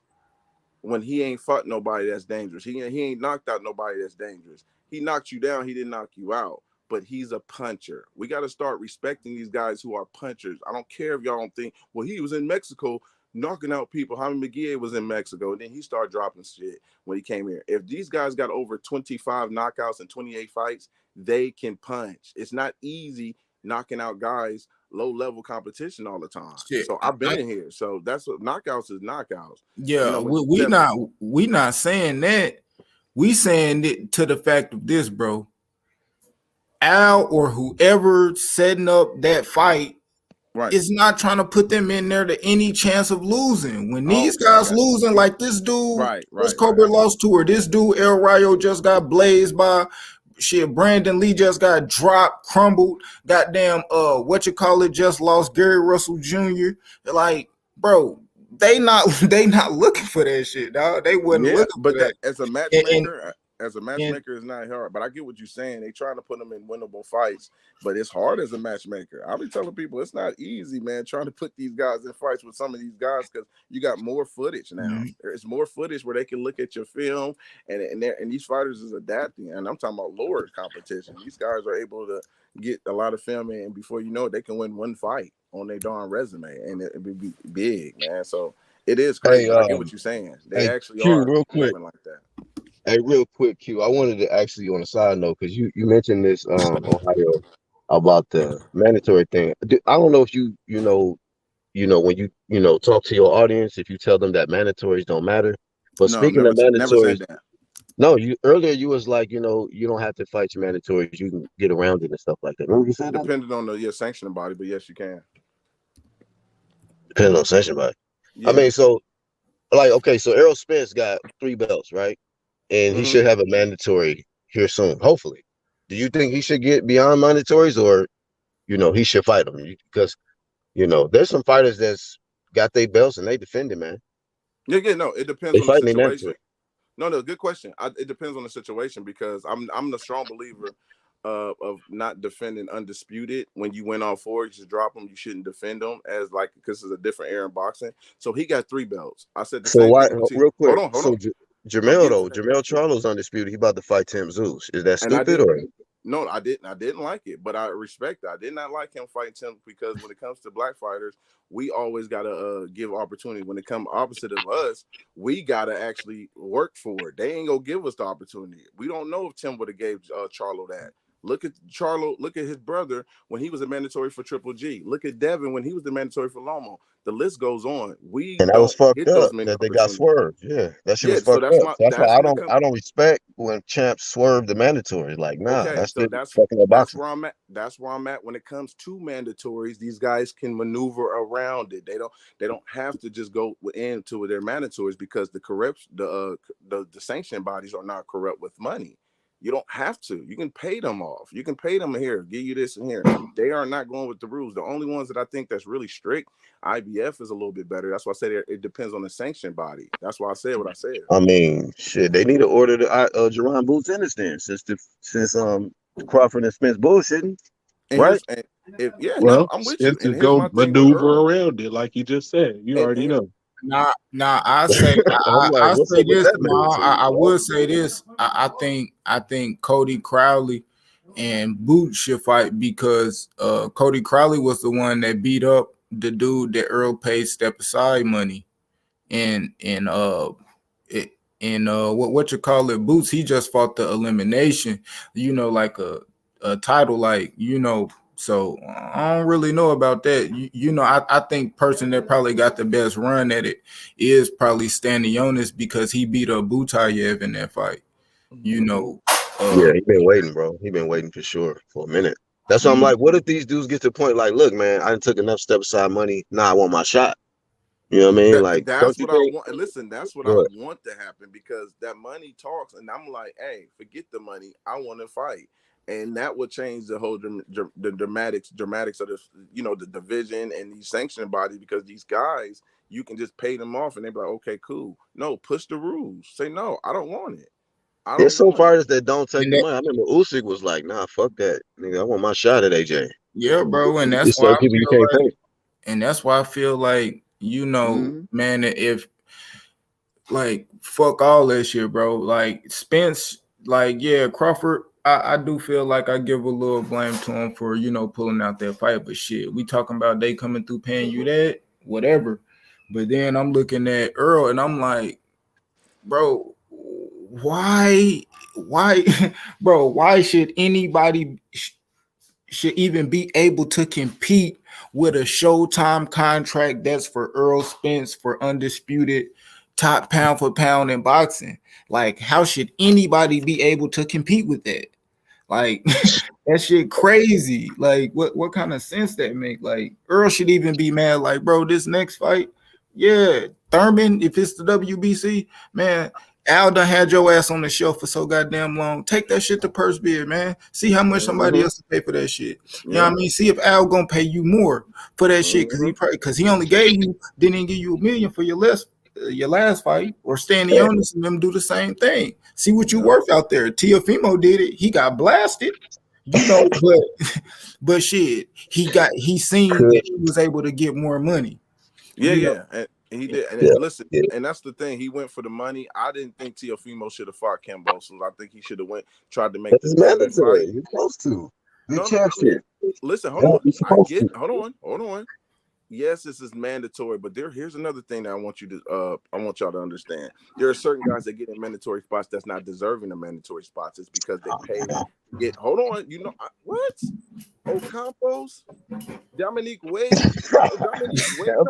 when he ain't fought nobody that's dangerous? He ain't knocked out nobody that's dangerous. He knocked you down. He didn't knock you out, but he's a puncher. We got to start respecting these guys who are punchers. I don't care if y'all don't think, well, he was in Mexico knocking out people. Jaime McGee was in Mexico, and then he started dropping shit when he came here. If these guys got over 25 knockouts and 28 fights, they can punch. It's not easy knocking out guys low-level competition all the time. Shit. So I've been in here. So that's what knockouts is knockouts. Yeah, you know, we not saying that. We saying it to the fact of this, bro. Al or whoever setting up that fight is not trying to put them in there to any chance of losing. When these guys losing, like this dude, Chris Colbert lost to, or this dude El Rayo just got blazed by. Shit, Brandon Lee just got dropped, crumbled. Goddamn, just lost Gary Russell Jr. Like, bro, they not looking for that shit, dog. They wasn't looking for that. As a matchmaker, it's not hard. But I get what you're saying. They trying to put them in winnable fights, but it's hard as a matchmaker. I'll be telling people it's not easy, man, trying to put these guys in fights with some of these guys, because you got more footage now. Mm-hmm. There's more footage where they can look at your film, and these fighters is adapting. And I'm talking about lower competition. These guys are able to get a lot of film, and before you know it, they can win one fight on their darn resume, and it would be big, man. So it is crazy. I get what you're saying. They actually are real quick like that. Hey, real quick, Q. I wanted to actually, on a side note, because you mentioned this Ohio about the mandatory thing. I don't know if you know when you talk to your audience, if you tell them that mandatories don't matter. But speaking of mandatories, no, you was like, you don't have to fight your mandatories. You can get around it and stuff like that. Remember you said depending on the sanctioning body, but yes, you can. Depending on sanctioning body. Yeah. I mean, so like, okay, so Errol Spence got 3 belts, right? And he should have a mandatory here soon, hopefully. Do you think he should get beyond mandatories, or he should fight them? Because You know, there's some fighters that's got their belts and they defend it, man. Yeah, no, it depends they on the fighting situation. No, good question. It depends on the situation because I'm the strong believer of not defending undisputed. When you win all four, you just drop them. You shouldn't defend them as like because it's a different era in boxing. So he got 3 belts. I said the same thing. Real quick, hold on. Jamel Charlo's undisputed. He about to fight Tim Zeus. Is that stupid or? No, I didn't like it, but I respect it. I did not like him fighting Tim because when it comes to black fighters, we always gotta give opportunity. When it comes opposite of us, we gotta actually work for it. They ain't gonna give us the opportunity. We don't know if Tim would have gave Charlo that. Look at Charlo. Look at his brother when he was a mandatory for Triple G. Look at Devin when he was the mandatory for Lomo. The list goes on. And that was fucked up that they got swerved. Yeah, that shit was fucked up. That's why I don't respect when champs swerve the mandatory. Like, nah, that's fucking up boxing. Where I'm at. That's where I'm at. When it comes to mandatories, these guys can maneuver around it. They don't have to just go into their mandatories because the sanction bodies are not corrupt with money. You don't have to. You can pay them off. You can pay them here, give you this and here. They are not going with the rules. The only ones that I think that's really strict, IBF is a little bit better. That's why I said it depends on the sanction body. That's why I said what I said. I mean, shit, they need to order the Jerron Boots in this then since Crawford and Spence bullshitting. Right? I'm with you. And go maneuver around it like you just said. You already know. Nah. I say I say this. I will say this. I think Cody Crowley and Boot should fight because Cody Crowley was the one that beat up the dude that Earl paid step aside money, and what you call it, Boots. He just fought the elimination. You know, like a title, like So I don't really know about that. I think person that probably got the best run at it is probably Stanionis because he beat up Butayev in that fight. Yeah, he been waiting, bro. He been waiting for sure for a minute. That's why I'm like, what if these dudes get to the point like, look, man, I took enough step aside money. Now I want my shot. You know what I mean? That's what I want. Listen, that's what I want to happen because that money talks, and I'm like, hey, forget the money. I want to fight. And that would change the whole the dramatics of the division and these sanctioning bodies because these guys, you can just pay them off and they be like, okay, cool. No, push the rules. Say no, I don't want it. There's some fighters that don't take the money. I remember Usyk was like, nah, fuck that. Nigga, I want my shot at AJ. Yeah, bro. And that's why people you can't pay. And that's why I feel like, man, if like fuck all that shit, bro. Like Spence, Crawford. I do feel like I give a little blame to him for, pulling out that fight. But shit, we talking about they coming through paying you that, whatever. But then I'm looking at Earl and I'm like, bro, why, bro, why should anybody should even be able to compete with a Showtime contract that's for Earl Spence for undisputed top pound for pound in boxing? Like, how should anybody be able to compete with that? Like, that shit crazy. Like, what kind of sense that make? Like, Earl should even be mad. Like, bro, this next fight, Thurman, if it's the WBC, man, Al done had your ass on the shelf for so goddamn long. Take that shit to Purse Beard, man. See how much somebody else to pay for that shit. You know what I mean? See if Al gonna pay you more for that shit because he only didn't give you $1 million for your last fight, or Stanionis and them do the same thing. See what you worth out there. Teofimo did it. He got blasted, but shit, he seen that he was able to get more money. And he did. And listen, and that's the thing. He went for the money. I didn't think Teofimo should have fought Kambosos. I think he should have tried to make this mandatory. You're supposed to. Listen, hold on. Hold on. Yes, this is mandatory, but here's another thing that I want y'all to understand. There are certain guys that get in mandatory spots that's not deserving of mandatory spots. It's because they pay to get. Hold on, what? Ocampos, Dominique Wade, come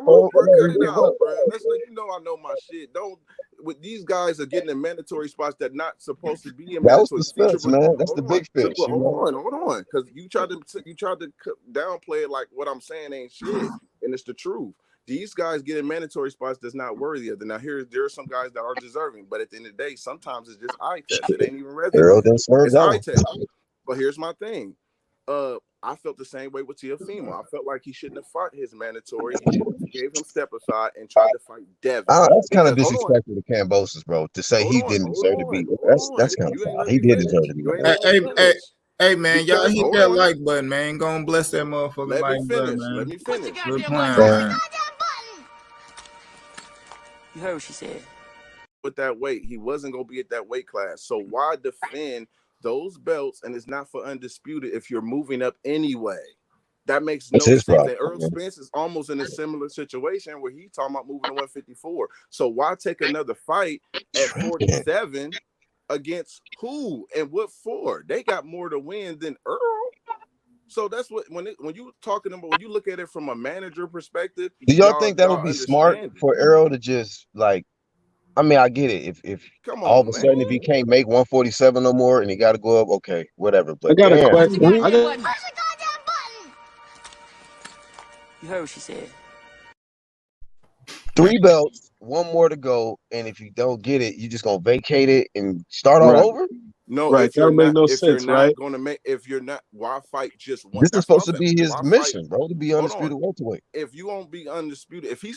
on, bro, cut it out, bro. Let's let you know I know my shit. Don't with these guys are getting in mandatory spots that not supposed to be in mandatory. That's the fish, man. That's the big fish. Hold on, because you tried to downplay it like what I'm saying ain't shit, and it's the truth. These guys get in mandatory spots that's not worthy of them. Now there are some guys that are deserving, but at the end of the day, sometimes it's just eye test. It ain't even resume. It's eye test. But here's my thing. I felt the same way with Teofimo. I felt like he shouldn't have fought his mandatory. He should have gave him step aside and tried to fight Devin. That's kind of disrespectful to Kambosos, bro. To say he didn't deserve to be. That's kind of foul. He did deserve to be. Hey, man, y'all hit that like button, man. Go and bless that motherfucker like button, man. Let me finish. Good plan. You heard what she said. With that weight, he wasn't gonna be at that weight class. So why defend those belts? And it's not for undisputed if you're moving up anyway. That makes no sense. And Earl Spence is almost in a similar situation where he's talking about moving to 154. So why take another fight at 47 against who and what for? They got more to win than Earl. So that's what when you talking about, when you look at it from a manager perspective. Do y'all think that would be smart for Earl to just like? I mean, I get it. If all of a sudden if he can't make 147 no more and he got to go up, okay, whatever. But I got a question. You heard what she said. 3 belts, 1 more to go, and if you don't get it, you just gonna vacate it and start all over. No, right. That make no sense, right? If you're not, why fight just one? This is supposed to be his mission, bro, to be undisputed welterweight. If you won't be undisputed, if he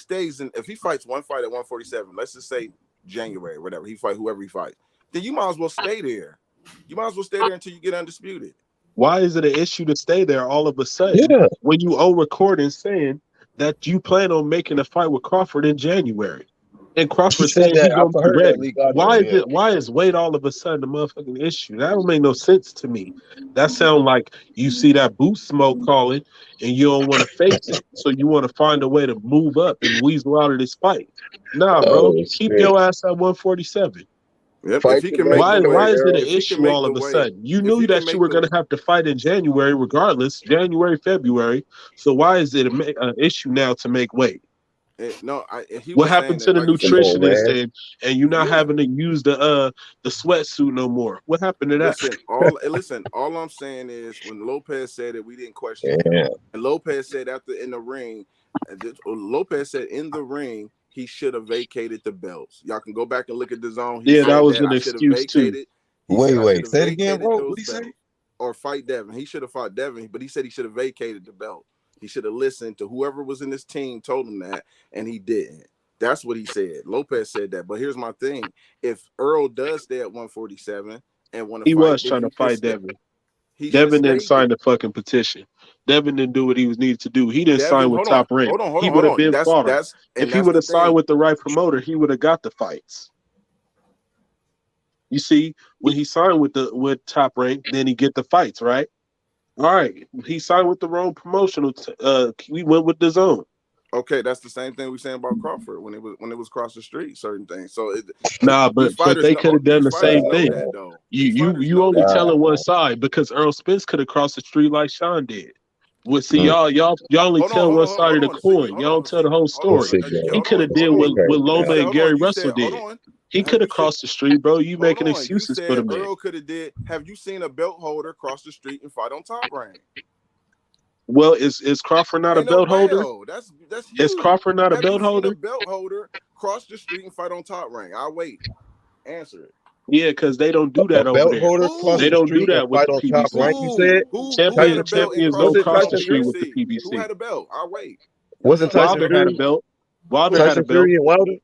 fights one fight at 147, let's just say January, whatever, he fight whoever he fights, then you might as well stay there. You might as well stay there until you get undisputed. Why is it an issue to stay there all of a sudden when you owe recording saying that you plan on making a fight with Crawford in January? And Crawford said he's gonna be ready. Why is weight all of a sudden a motherfucking issue? That don't make no sense to me. That sounds like you see that boot smoke calling and you don't want to face it. So you want to find a way to move up and weasel out of this fight. Nah, bro. Keep your ass at 147. Yep. Why is it an issue all of a sudden? You knew that you were going to have to fight in January regardless, January, February. So why is it an issue now to make weight? What happened to the nutritionist and you not having to use the sweatsuit no more? What happened to that? Listen, all I'm saying is when Lopez said it, we didn't question it. And Lopez said in the ring, he should have vacated the belts. Y'all can go back and look at the zone. That was an excuse too. Wait, say it again, bro. What did he say? Or fight Devin. He should have fought Devin, but he said he should have vacated the belt. He should have listened to whoever was in his team told him that, and he didn't. That's what he said. Lopez said that. But here's my thing. If Earl does stay at 147 and want to fight... He was trying to fight Devin. Devin didn't sign the fucking petition. Devin didn't do what he was needed to do. He didn't sign with Top Rank. He would have been fought him. If he would have signed with the right promoter, he would have got the fights. You see, when he signed with Top Rank, then he get the fights, right? All right, he signed with the wrong promotional. We went with the zone. Okay, that's the same thing we saying about Crawford when it was across the street. Certain things. So but they could have done the same thing. You only telling one side because Earl Spence could have crossed the street like Sean did. Well, see, y'all only tell one side of the coin. Y'all don't tell the whole story. He could have did what Loma and Gary Russell did. He could have crossed the street, bro. You making excuses for the man. Earl could have did. Have you seen a belt holder cross the street and fight on Top Rank? Well, is Crawford not a belt holder? That's is Crawford not a belt holder? A belt holder cross the street and fight on Top Rank. I'll wait. Answer it. Yeah, because they don't do that over there. They don't do that with the PBC. Rank, you said? Champions don't cross the street with the PBC. Who had a belt? I'll wait. Wasn't Wilder had a belt? Wilder had a belt. Wilder?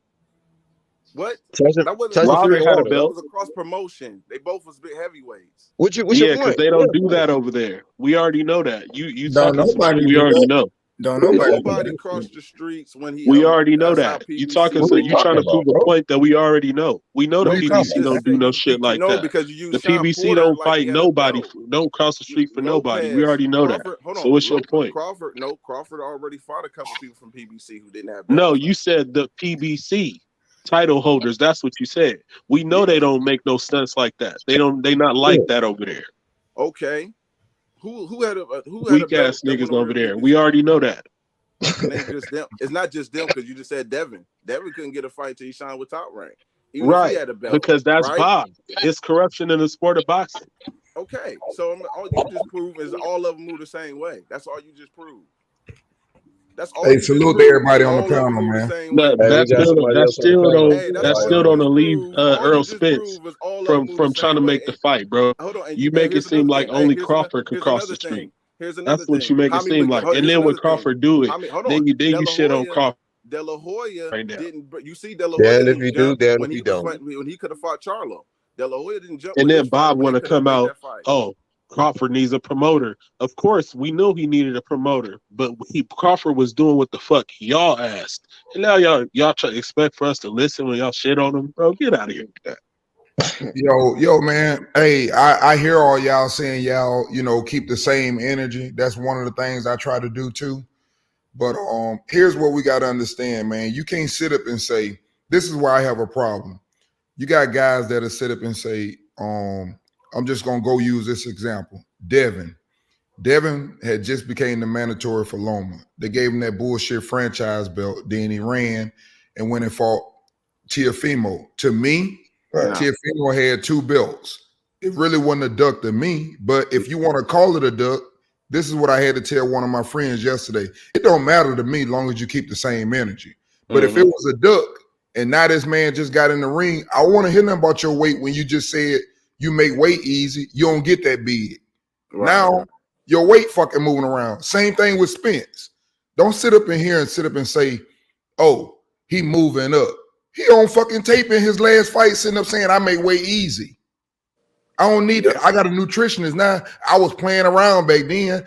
What? Wilder had a belt. It was a cross promotion. They both was big heavyweights. What's your point? Because they don't do that over there. We already know that. You talking somebody we already know. Don't nobody cross the streets when he. We already know that. You talking so you trying to prove a point that we already know. We know the PBC don't do no shit like that. Because you the PBC don't fight nobody. Don't cross the street for nobody. We already know that. So what's your point? Crawford already fought a couple people from PBC who didn't have belts. No, you said the PBC title holders. That's what you said. We know they don't make no stunts like that. They not like that over there. Okay. Who had weak ass niggas over there? We already know that. It's not just them because you just said Devin. Devin couldn't get a fight till he signed with Top Rank. Even if he had a belt, because that's Bob. It's corruption in the sport of boxing. Okay, so all you just proved is all of them move the same way. That's all you just proved. That's all. Hey, salute to everybody on the panel, man. That still don't alleviate Earl Spence from trying to make the fight, bro. You make it seem like only Crawford could cross the street. Here's another That's what thing. you make it seem like. And then when Crawford do it, then you shit on Crawford. De La Hoya right now. didn't. You see, De La Damn Hoya if you didn't do, jump damn when if he you was don't. when he could have fought Charlo. De La Hoya didn't jump. And with then his Bob want to come out. Oh, Crawford needs a promoter. Of course, we knew he needed a promoter, but Crawford was doing what the fuck y'all asked, and now y'all try to expect for us to listen when y'all shit on him, bro. Get out of here with that. Yo, man. Hey, I hear all y'all saying y'all, keep the same energy. That's one of the things I try to do too. But here's what we got to understand, man. You can't sit up and say, this is why I have a problem. You got guys that'll sit up and say, I'm just gonna go use this example. Devin had just became the mandatory for Loma. They gave him that bullshit franchise belt. Then he ran and went and fought Teofimo. To me, Right. Teofimo had 2 belts. It really wasn't a duck to me, but if you want to call it a duck, this is what I had to tell one of my friends yesterday. It don't matter to me long as you keep the same energy. But if it was a duck and now this man just got in the ring, I want to hear nothing about your weight when you just said you make weight easy. You don't get that big. Now your weight fucking moving around. Same thing with Spence. Don't sit up in here and say, oh, he moving up. He on fucking tape in his last fight sitting up saying I make weight easy. I don't need it. I got a nutritionist now. I was playing around back then.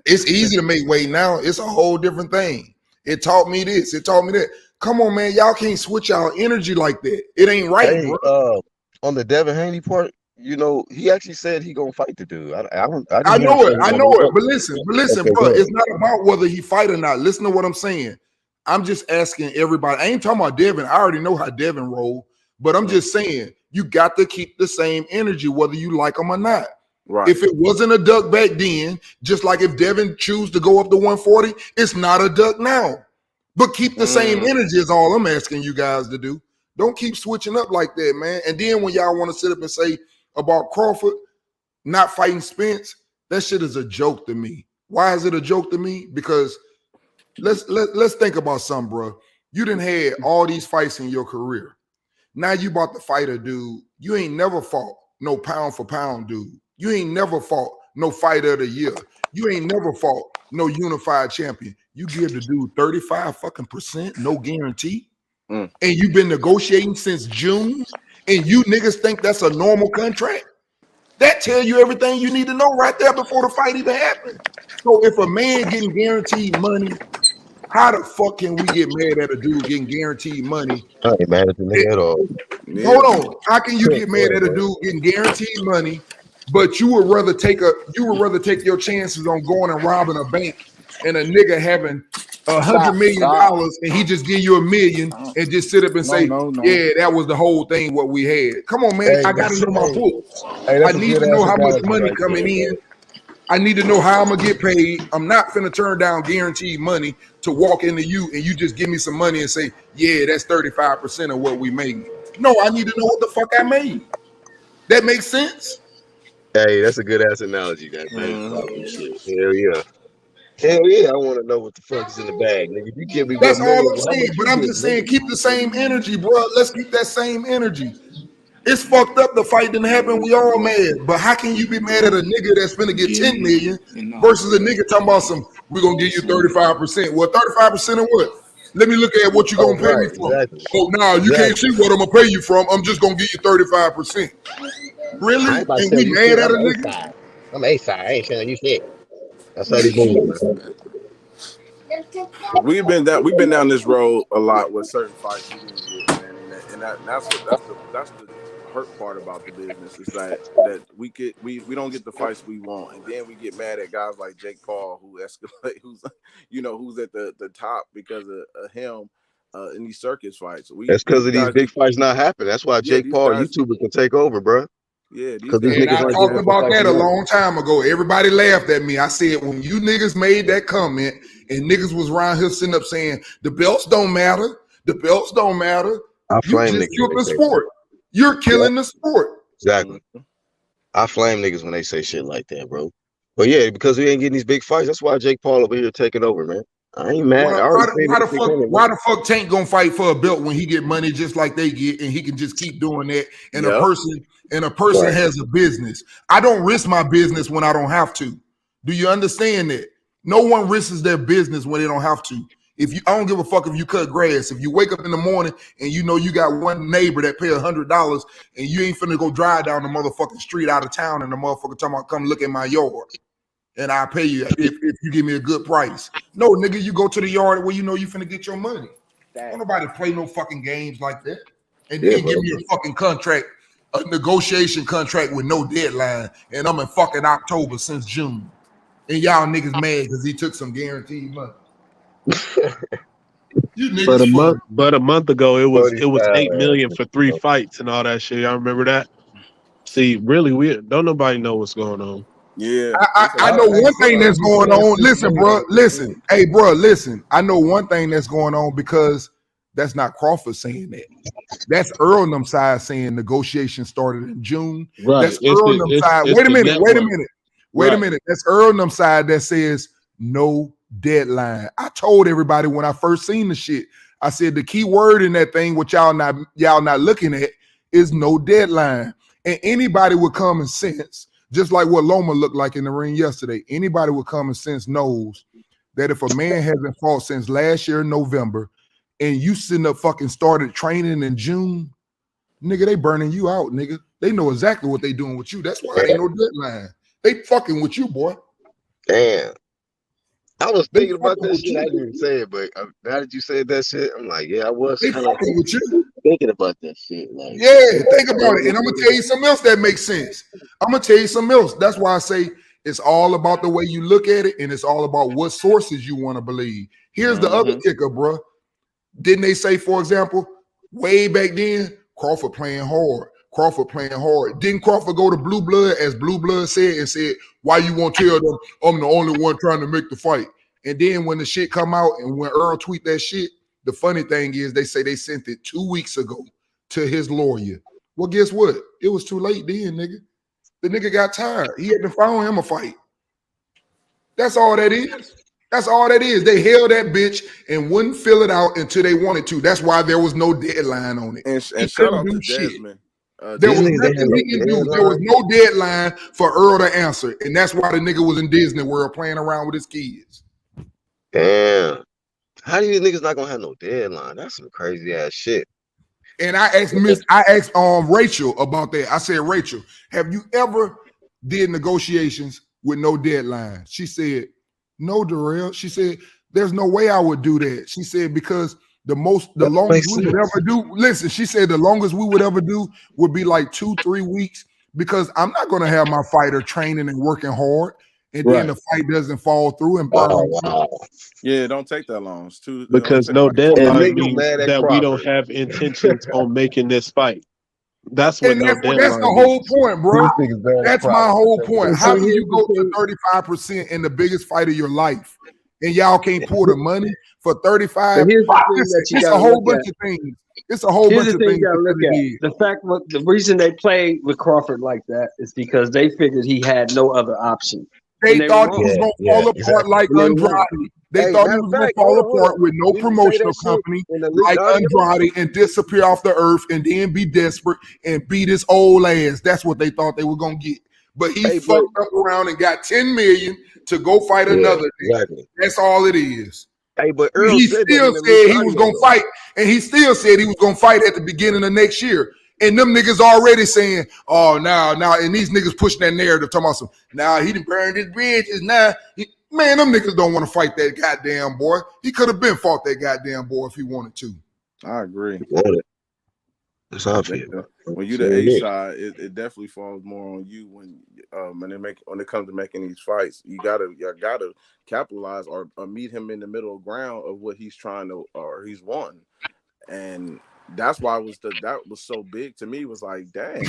It's easy to make weight now. It's a whole different thing. It taught me this. It taught me that. Come on, man. Y'all can't switch y'all energy like that. It ain't right, bro. On the Devin Haney part, he actually said he gonna fight the dude. I know it. But listen, okay, bro. It's not about whether he fight or not. Listen to what I'm saying. I'm just asking everybody. I ain't talking about Devin. I already know how Devin roll. But I'm just saying, you got to keep the same energy, whether you like them or not. Right. If it wasn't a duck back then, just like if Devin choose to go up to 140, it's not a duck now. But keep the same energy is all I'm asking you guys to do. Don't keep switching up like that, man. And then when y'all want to sit up and say about Crawford not fighting Spence, that shit is a joke to me. Why is it a joke to me? Because let's think about something, bro. You done had all these fights in your career. Now you about to fight a dude. You ain't never fought no pound for pound dude. You ain't never fought no fighter of the year. You ain't never fought no unified champion. You give the dude 35%, no guarantee. And you've been negotiating since June. And you niggas think that's a normal contract? That tell you everything you need to know right there before the fight even happened. So if a man getting guaranteed money, how the fuck can we get mad at a dude getting guaranteed money? I ain't mad at the nigga at all. Hold on. How can you get mad at a dude getting guaranteed money, but you would rather take your chances on going and robbing a bank and a nigga having $100 million and he just give you $1 million and just sit up and say, yeah, that was the whole thing what we had. Come on, man. I gotta know my books. I need to know how much money coming in. I need to know how I'm gonna get paid. I'm not finna turn down guaranteed money to walk into you and you just give me some money and say, yeah, that's 35% of what we made. No, I need to know what the fuck I made. That makes sense? Hey, that's a good ass analogy, that shit. Hell yeah. Hell yeah, I want to know what the fuck is in the bag, nigga. If you give me that's $1 all million, I'm saying. But I'm just saying, keep the same energy, bro. Let's keep that same energy. It's fucked up. The fight didn't happen. We all mad. But how can you be mad at a nigga that's finna get 10 million versus a nigga talking about we're gonna give you 35%? Well, 35% of what? Let me look at what you're gonna pay me from. Exactly. Oh, no, you can't see what I'm gonna pay you from. I'm just gonna give you 35%. Really? I ain't about to And tell we you mad shit. at I'm a nigga? A-side. I'm A-side. I ain't telling you shit. That's how they move, man. We've been down this road a lot with certain fights we didn't get, man, and that's the hurt part about the business is that we don't get the fights we want, and then we get mad at guys like Jake Paul who escalate, who's at the top because of him in these circus fights. That's because of these big fights not happening. That's why Jake Paul YouTuber can take over, bro. Yeah, because these niggas I talked about that a long time ago. Everybody laughed at me. I said when you niggas made that comment and niggas was around here sitting up saying the belts don't matter, the belts don't matter. You just killed the sport. You're killing the sport. Exactly. I flame niggas when they say shit like that, bro. But yeah, because we ain't getting these big fights. That's why Jake Paul over here taking over, man. I ain't mad. Why the fuck Tank gonna fight for a belt when he get money just like they get, and he can just keep doing that? And a person has a business. I don't risk my business when I don't have to. Do you understand that? No one risks their business when they don't have to. I don't give a fuck if you cut grass. If you wake up in the morning and you know you got one neighbor that pay $100 and you ain't finna go drive down the motherfucking street out of town and the motherfucker talking about come look at my yard and I'll pay you if you give me a good price. No, nigga, you go to the yard where you know you finna get your money. Don't nobody play no fucking games like that. And then give me a fucking contract, a negotiation contract with no deadline, and I'm in fucking October since June. And y'all niggas mad because he took some guaranteed money. But a month ago it was $8 million for 3 fights and all that shit. Y'all remember that? See, really, we don't nobody know what's going on. Yeah, I know one thing that's going on. Listen, bro. Listen, hey, bro. Listen, I know one thing that's going on because that's not Crawford saying that. That's Earl and them side saying negotiations started in June. Right. That's Earl and them side. Wait a minute. That's Earl and them side that says no deadline. I told everybody when I first seen the shit, I said the key word in that thing, what y'all not looking at, is no deadline. And anybody with common sense, just like what Loma looked like in the ring yesterday, anybody with common sense knows that if a man hasn't fought since last year in November and you sitting up fucking started training in June, nigga, they burning you out, nigga. They know exactly what they doing with you. That's why there ain't no deadline. They fucking with you, boy. Damn. I was thinking about that shit. I didn't say it, but now that you said that shit, I'm like, yeah, I was kind of thinking about that shit. Like, yeah, think about it. And I'm gonna tell you something else that makes sense. I'm gonna tell you something else. That's why I say it's all about the way you look at it, and it's all about what sources you want to believe. Here's the other kicker, bro. Didn't they say, for example, way back then, Crawford playing hard. Didn't Crawford go to Blue Blood, as Blue Blood said, and said, why you won't tell them I'm the only one trying to make the fight? And then when the shit come out and when Earl tweet that shit, the funny thing is they say they sent it 2 weeks ago to his lawyer. Well, guess what? It was too late then, nigga. The nigga got tired. He had to find him a fight. That's all that is. That's all that is. They held that bitch and wouldn't fill it out until they wanted to. That's why there was no deadline on it. And shout out to Desmond. There was nothing he can do. There was no deadline for Earl to answer. And that's why the nigga was in Disney World playing around with his kids. Damn. How do these niggas not gonna have no deadline? That's some crazy ass shit. And I asked Rachel about that. I said, Rachel, have you ever did negotiations with no deadline? She said, no, Darrell. She said, there's no way I would do that. She said, because the longest we would ever do, listen, she said the longest we would ever do would be like 2-3 weeks, because I'm not going to have my fighter training and working hard, and then the fight doesn't fall through and burn. Yeah, don't take that long. It's too, because no deadline means that we don't have intentions on making this fight. That's what that's the whole point, bro. That's my whole point. How do you go to 35% in the biggest fight of your life, and y'all can't pull the money for 35? It's a whole bunch of things. It's a whole bunch of things you gotta look at. The reason they played with Crawford like that is because they figured he had no other option. They thought he was going to fall apart like Andrade. They thought he was going to fall apart with no promotional company like Andrade and disappear off the earth and then be desperate and beat his old ass. That's what they thought they were going to get. But he fucked up around and got $10 million to go fight another. Exactly. That's all it is. Hey, but Earl he still said he was going to fight, and he still said he was going to fight at the beginning of next year. And them niggas already saying, oh, now, and these niggas pushing that narrative, talking about some, now he done burned his bridges, now, man, them niggas don't want to fight that goddamn boy. He could have been fought that goddamn boy if he wanted to. I agree. That's how I feel. When you the A side, it definitely falls more on you when it comes to making these fights. You gotta capitalize or meet him in the middle ground of what he's trying to or he's wanting. And that's why that was so big to me. Was like, dang,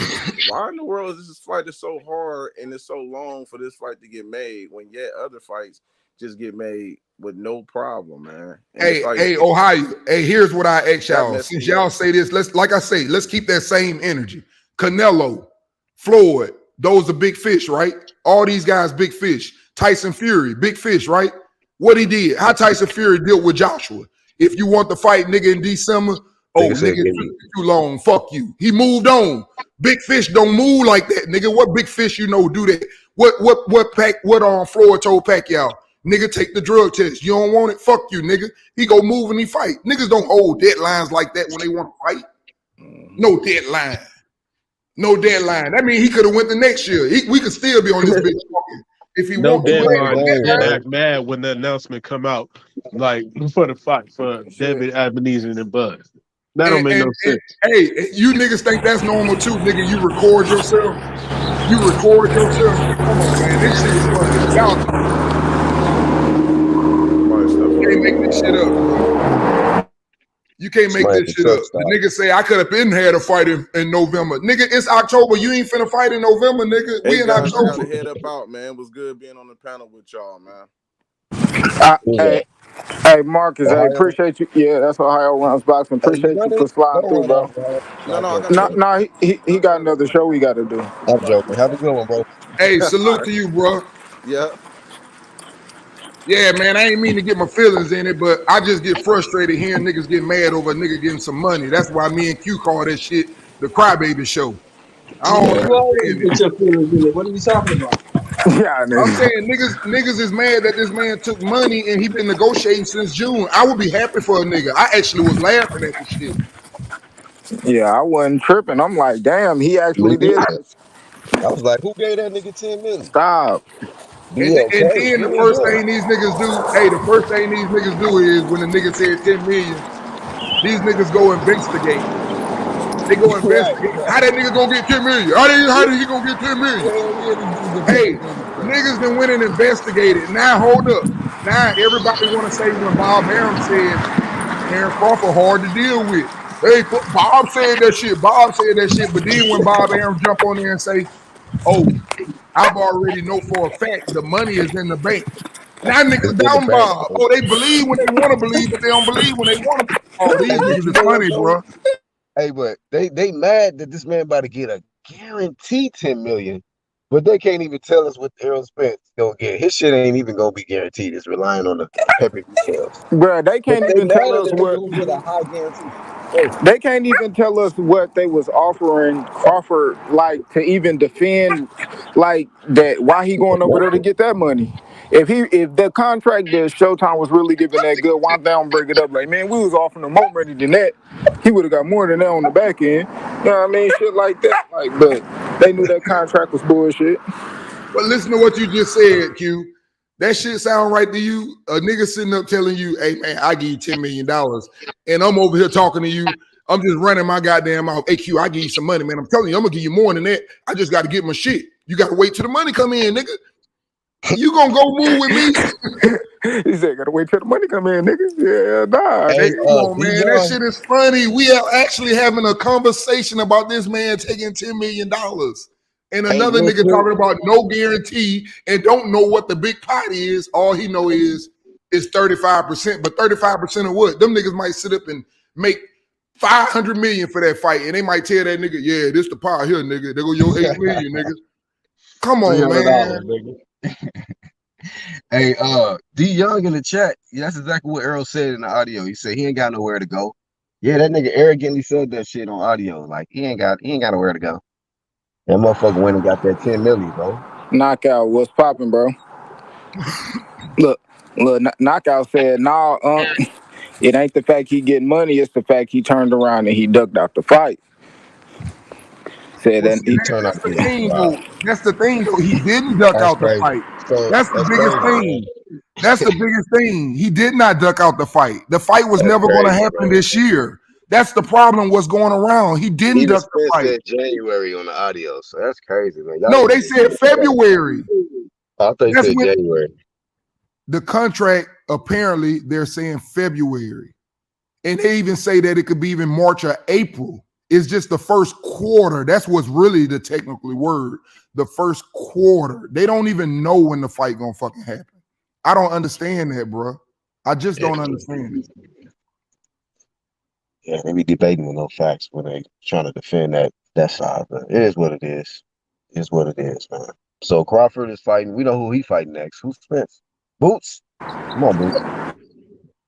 why in the world is this fight is so hard and it's so long for this fight to get made when yet other fights just get made with no problem, man. And hey, Ohio. Hey, here's what I ask y'all. Since y'all say this, let's keep that same energy. Canelo, Floyd, those are big fish, right? All these guys, big fish. Tyson Fury, big fish, right? What he did, how Tyson Fury dealt with Joshua. If you want to fight nigga in December, nigga, too long. Fuck you. He moved on. Big fish don't move like that, nigga. What big fish do that? What on Floyd told Pacquiao? Nigga, take the drug test. You don't want it? Fuck you, nigga. He go move and he fight. Niggas don't hold deadlines like that when they want to fight. No deadline. No deadline. That means he could have went the next year. We could still be on this bitch talking if he No want to. deadline, and act mad when the announcement come out, like for the fight for David Abenizin and Buzz. That don't make no sense. Hey, you niggas think that's normal too, nigga. You record yourself. You record yourself. Come on, man. This shit is funny. Y'all can't make this shit up, bro. You can't make this shit up. The nigga say I could have been had a fight in November. Nigga, it's October. You ain't finna fight in November, nigga. We in October. I gotta head up out, man. It was good being on the panel with y'all, man. Hey, Marcus, I appreciate you. Yeah, that's Ohio Runs Boxing. Appreciate you for sliding through, bro. No, he got another show we got to do. I'm joking. Have a good one, bro. Hey, salute to you, bro. Yeah. Yeah, man, I ain't mean to get my feelings in it, but I just get frustrated hearing niggas get mad over a nigga getting some money. That's why me and Q call that shit the crybaby show. I don't understand it. What are you talking about? Yeah, I'm saying niggas is mad that this man took money and he been negotiating since June. I would be happy for a nigga. I actually was laughing at the shit. Yeah, I wasn't tripping. I'm like, damn, he actually did this. I was like, who gave that nigga 10 million? Stop. And then the first thing these niggas do, is when the nigga said 10 million, these niggas go investigate. They go investigate. Right. How that nigga gonna get 10 million? How did he gonna get 10 million? Hey, niggas done went and investigated. Now hold up. Now everybody wanna say when Bob Arum said Terrence Crawford hard to deal with. Hey, Bob said that shit. But then when Bob Arum jump on there and say, oh, I've already know for a fact the money is in the bank. Now niggas down Bob. Oh, they believe when they want to believe, but they don't believe when they want to. Oh, these niggas is funny, bro. Hey, but they mad that this man about to get a guaranteed 10 million, but they can't even tell us what Errol Spence gonna get. His shit ain't even gonna be guaranteed. It's relying on the pay-per-view sales. Bro, they can't even tell us what get a high guarantee. They can't even tell us what they was offering Crawford, like, to even defend, like, that why he going over there to get that money. If the contract that Showtime was really giving that good, why don't bring it up? Like, man, we was offering him more money than that. He would have got more than that on the back end. You know what I mean? Shit like that. Like, but they knew that contract was bullshit. But listen to what you just said, Q. That shit sound right to you? A nigga sitting up telling you, hey, man, I give you $10 million. And I'm over here talking to you. I'm just running my goddamn mouth. Hey, Q, I give you some money, man. I'm telling you, I'm going to give you more than that. I just got to get my shit. You got to wait till the money come in, nigga. You going to go move with me? He said, got to wait till the money come in, nigga. Yeah, nah. Hey, come on, man. That shit is funny. We are actually having a conversation about this man taking $10 million. And another nigga talking about no guarantee and don't know what the big pot is. All he know is 35%. But 35% of what? Them niggas might sit up and make $500 million for that fight. And they might tell that nigga, yeah, this the pot here, nigga. There go your $8 million, nigga. Come on, man. Hey, D Young in the chat. Yeah, that's exactly what Earl said in the audio. He said he ain't got nowhere to go. Yeah, that nigga arrogantly said that shit on audio. Like he ain't got nowhere to go. That motherfucker went and got that 10 million, bro. Knockout, what's popping, bro? Look, Knockout said, nah, it ain't the fact he getting money, it's the fact he turned around and he ducked out the fight. Said that that's the thing, though. He didn't duck out the fight. That's the biggest thing. That's the biggest thing. He did not duck out the fight. The fight was never going to happen this year. That's the problem. What's going around? He didn't duck the fight. Said January on the audio, so that's crazy, man. No, they said February. I thought you said January. The contract, apparently, they're saying February, and they even say that it could be even March or April. It's just the first quarter. That's what's really the technical word. The first quarter. They don't even know when the fight gonna fucking happen. I don't understand that, bro. I just don't understand it. Yeah, they be debating with no facts when they trying to defend that side, but it is what it is. It is what it is, man. So Crawford is fighting. We know who he fighting next. Who's Spence? Boots? Come on, Boots.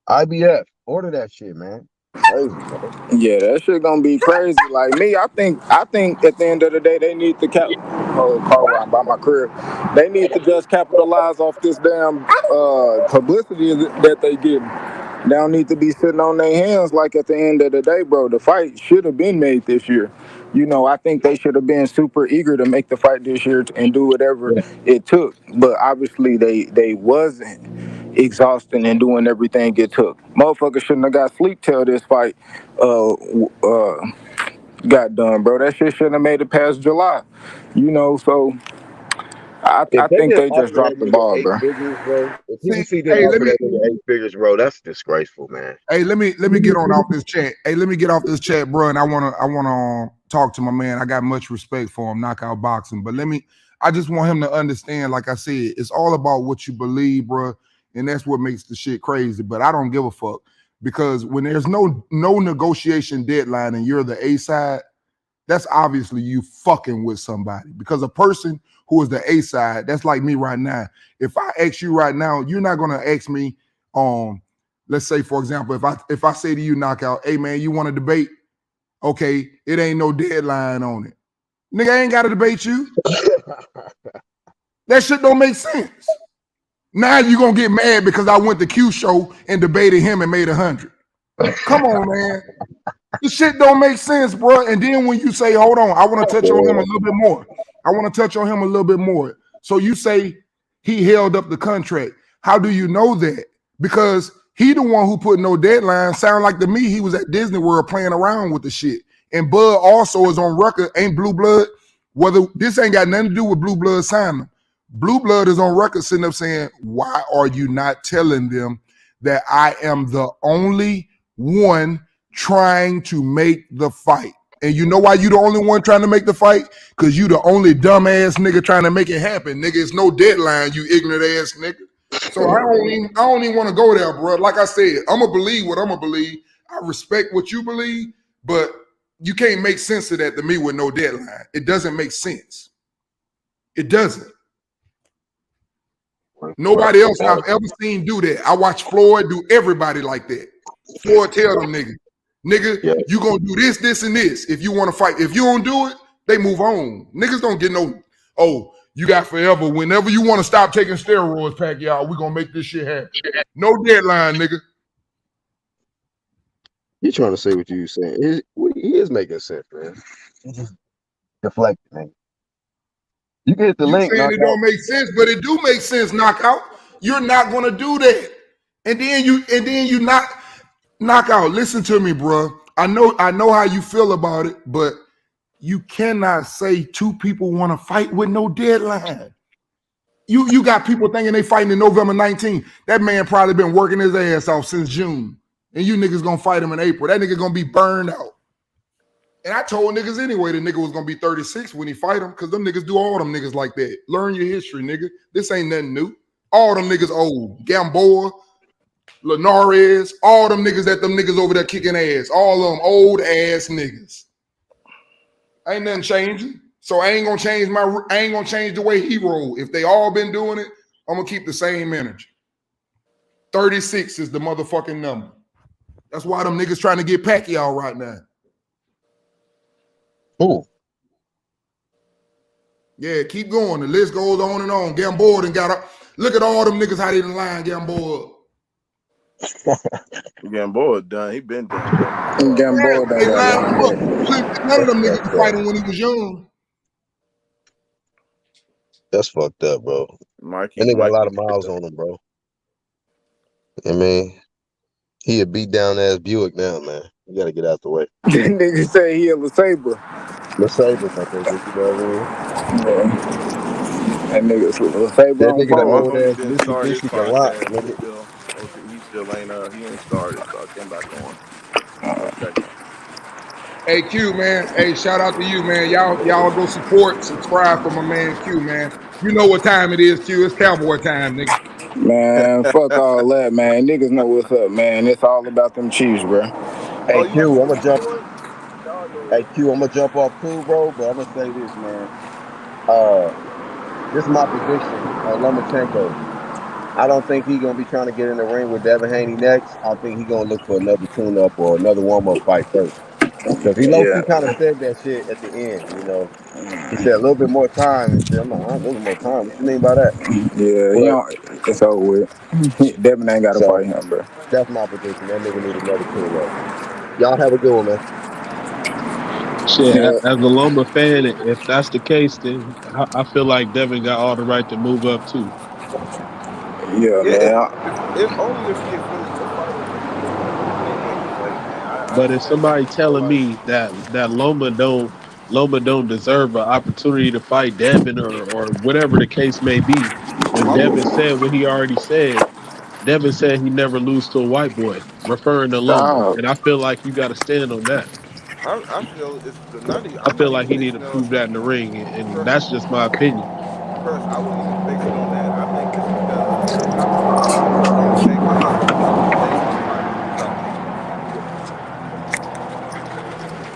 IBF. Order that shit, man. Crazy, bro. Yeah, that shit gonna be crazy. Like me, I think at the end of the day they need to car around by my crib. They need to just capitalize off this damn publicity that they get. They don't need to be sitting on their hands. Like at the end of the day, bro, the fight should have been made this year. You know, I think they should have been super eager to make the fight this year and do whatever it took. But obviously they wasn't exhausting and doing everything it took. Motherfuckers shouldn't have got sleep till this fight got done, bro. That shit shouldn't have made it past July. You know, so If I they think didn't they just offer that dropped the nigga ball, eight bro. figures, bro. If See, PBC didn't hey, let offer me that nigga 8 figures, bro, that's disgraceful, man. Hey, let me get on off this chat. Hey, let me get off this chat, bro. And I wanna talk to my man. I got much respect for him, knockout boxing. But I just want him to understand, like I said, it's all about what you believe, bro. And that's what makes the shit crazy. But I don't give a fuck. Because when there's no negotiation deadline and you're the A side, that's obviously you fucking with somebody. Because a person who is the A side, that's like me right now. If I ask you right now, you're not gonna ask me let's say, for example, if I say to you, knockout, hey man, you want to debate? Okay, it ain't no deadline on it. Nigga, I ain't gotta debate you. That shit don't make sense. Now you gonna get mad because I went to Q show and debated him and made 100. Come on, man. This shit don't make sense, bro. And then when you say, hold on, I want to touch on him a little bit more. I want to touch on him a little bit more. So you say he held up the contract. How do you know that? Because he the one who put no deadline. Sound like to me he was at Disney World playing around with the shit. And Bud also is on record, ain't Blue Blood. Whether this ain't got nothing to do with Blue Blood signing. Blue Blood is on record sitting up saying, why are you not telling them that I am the only one trying to make the fight? And you know why you the only one trying to make the fight? Because you the only dumbass nigga trying to make it happen. Nigga, it's no deadline, you ignorant ass nigga. So I don't even want to go there, bro. Like I said, I'm going to believe what I'm going to believe. I respect what you believe, but you can't make sense of that to me with no deadline. It doesn't make sense. It doesn't. Nobody else I've ever seen do that. I watch Floyd do everybody like that. Floyd tell them nigga, you gonna do this, this, and this if you want to fight. If you don't do it, they move on. Niggas don't get no, you got forever. Whenever you want to stop taking steroids, Pacquiao, we gonna make this shit happen. No deadline, nigga. You trying to say what you saying? He is making sense, man. He's just deflecting, man. You get the link. Saying it don't make sense, but it do make sense. Knockout. You're not gonna do that, and then you not knockout. Listen to me, bro. I know how you feel about it, but you cannot say two people want to fight with no deadline. You got people thinking they fighting in November 19th. That man probably been working his ass off since June, and you niggas gonna fight him in April. That nigga gonna be burned out. And I told niggas anyway the nigga was gonna be 36 when he fight him, because them niggas do all them niggas like that. Learn your history, nigga. This ain't nothing new. All them niggas old. Gamboa, Linares, all them niggas over there kicking ass. All of them old ass niggas. Ain't nothing changing. So I ain't gonna change the way he roll. If they all been doing it, I'm gonna keep the same energy. 36 is the motherfucking number. That's why them niggas trying to get Pacquiao right now. Ooh. Yeah, keep going. The list goes on and on. Gamboa done got up. Look at all them niggas how they done line Gamboa up. Gamboa done. He been done. Gamboa They lined him up. None of them niggas was fighting when he was young. That's fucked up, bro. Mikey, and they got a lot of miles on him, bro. I mean, he a beat down ass Buick now, man. You gotta get out the way. Nigga say he a LeSabre. LeSabre, my nigga. You know what I mean? Yeah. That nigga's LeSabre that on nigga, the my old homie ass didn't start his Mitsubishi Galant, podcast. nigga. He still ain't started, so I came back on. I'll check him. Hey Q, man. Hey, shout out to you, man. Y'all go support, subscribe for my man Q, man. You know what time it is, Q. It's cowboy time, nigga. Man, fuck all that, man. Niggas know what's up, man. It's all about them Chiefs, bro. Hey You Q, I'm know gonna jump. what? Y'all know Hey Q, I'm gonna jump off too, bro. But I'm gonna say this, man. This is my prediction on Lomachenko. I don't think he's gonna be trying to get in the ring with Devin Haney next. I think he's gonna look for another tune-up or another warm-up fight first. Because he low Yeah, key kind of said that shit at the end. He said a little bit more time and shit. I'm like, a little more time. What you mean by that? yeah, But it's over with. Devin ain't got to so fight him, bro. that's my prediction. That nigga need another tune-up. Y'all have a good one, man. Shit, Yeah, as a Loma fan, if that's the case, then I feel like Devin got all the right to move up too. yeah, Yeah, man. if only if he had finished the fight in heavyweight, man. I But if understand some somebody people feel telling like me that Loma don't deserve an opportunity to fight Devin or whatever the case may be, when Devin said what he already said, Devin said he never lose to a white boy, referring to Loma, Dog. and I feel like you got to stand on that. I feel it's the not. I I'm feel not like even he need to basing it on prove that in the ring, and crush. that's just my opinion. Crush. I wouldn't even base it on that. I think it's because Loma came in late in the fight. He was up 8 rounds.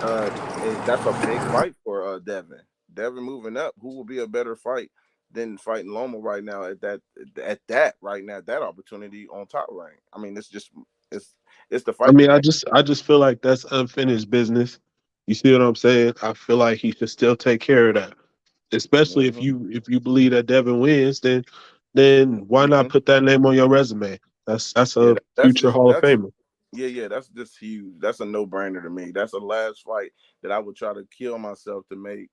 Uh, and that's a big fight for Devin. Devin moving up. Who will be a better fight than fighting Loma right now at that opportunity on top rank? I mean, it's it's the I fight mean, that I just feel like that's unfinished business. You see what I'm saying? I feel like he should still take care of that. Especially hmm if you believe that Devin wins, then why not hmm put that name on your resume? That's Yeah, a future Hall of Famer. yeah, that's just huge. That's a no brainer to me. That's the last fight that I would try to kill myself to make,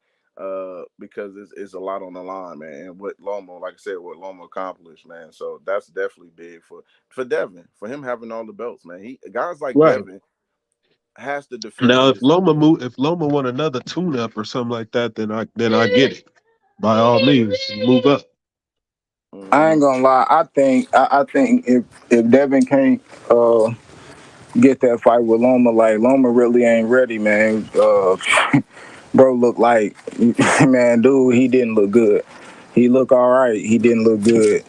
because it's a lot on the line, man. And what Loma, like I said, what Loma accomplished, man. So that's definitely big for Devin, for him having all the belts, man. He guys like Right. Devin has to defend Now his. if Loma won another tune up or something like that, then I get it. By all means, move up. I hmm ain't gonna lie. I think if Devin can't get that fight with Loma, like Loma really ain't ready, man. Bro, look like man, dude. He didn't look good. He look all right. He didn't look good.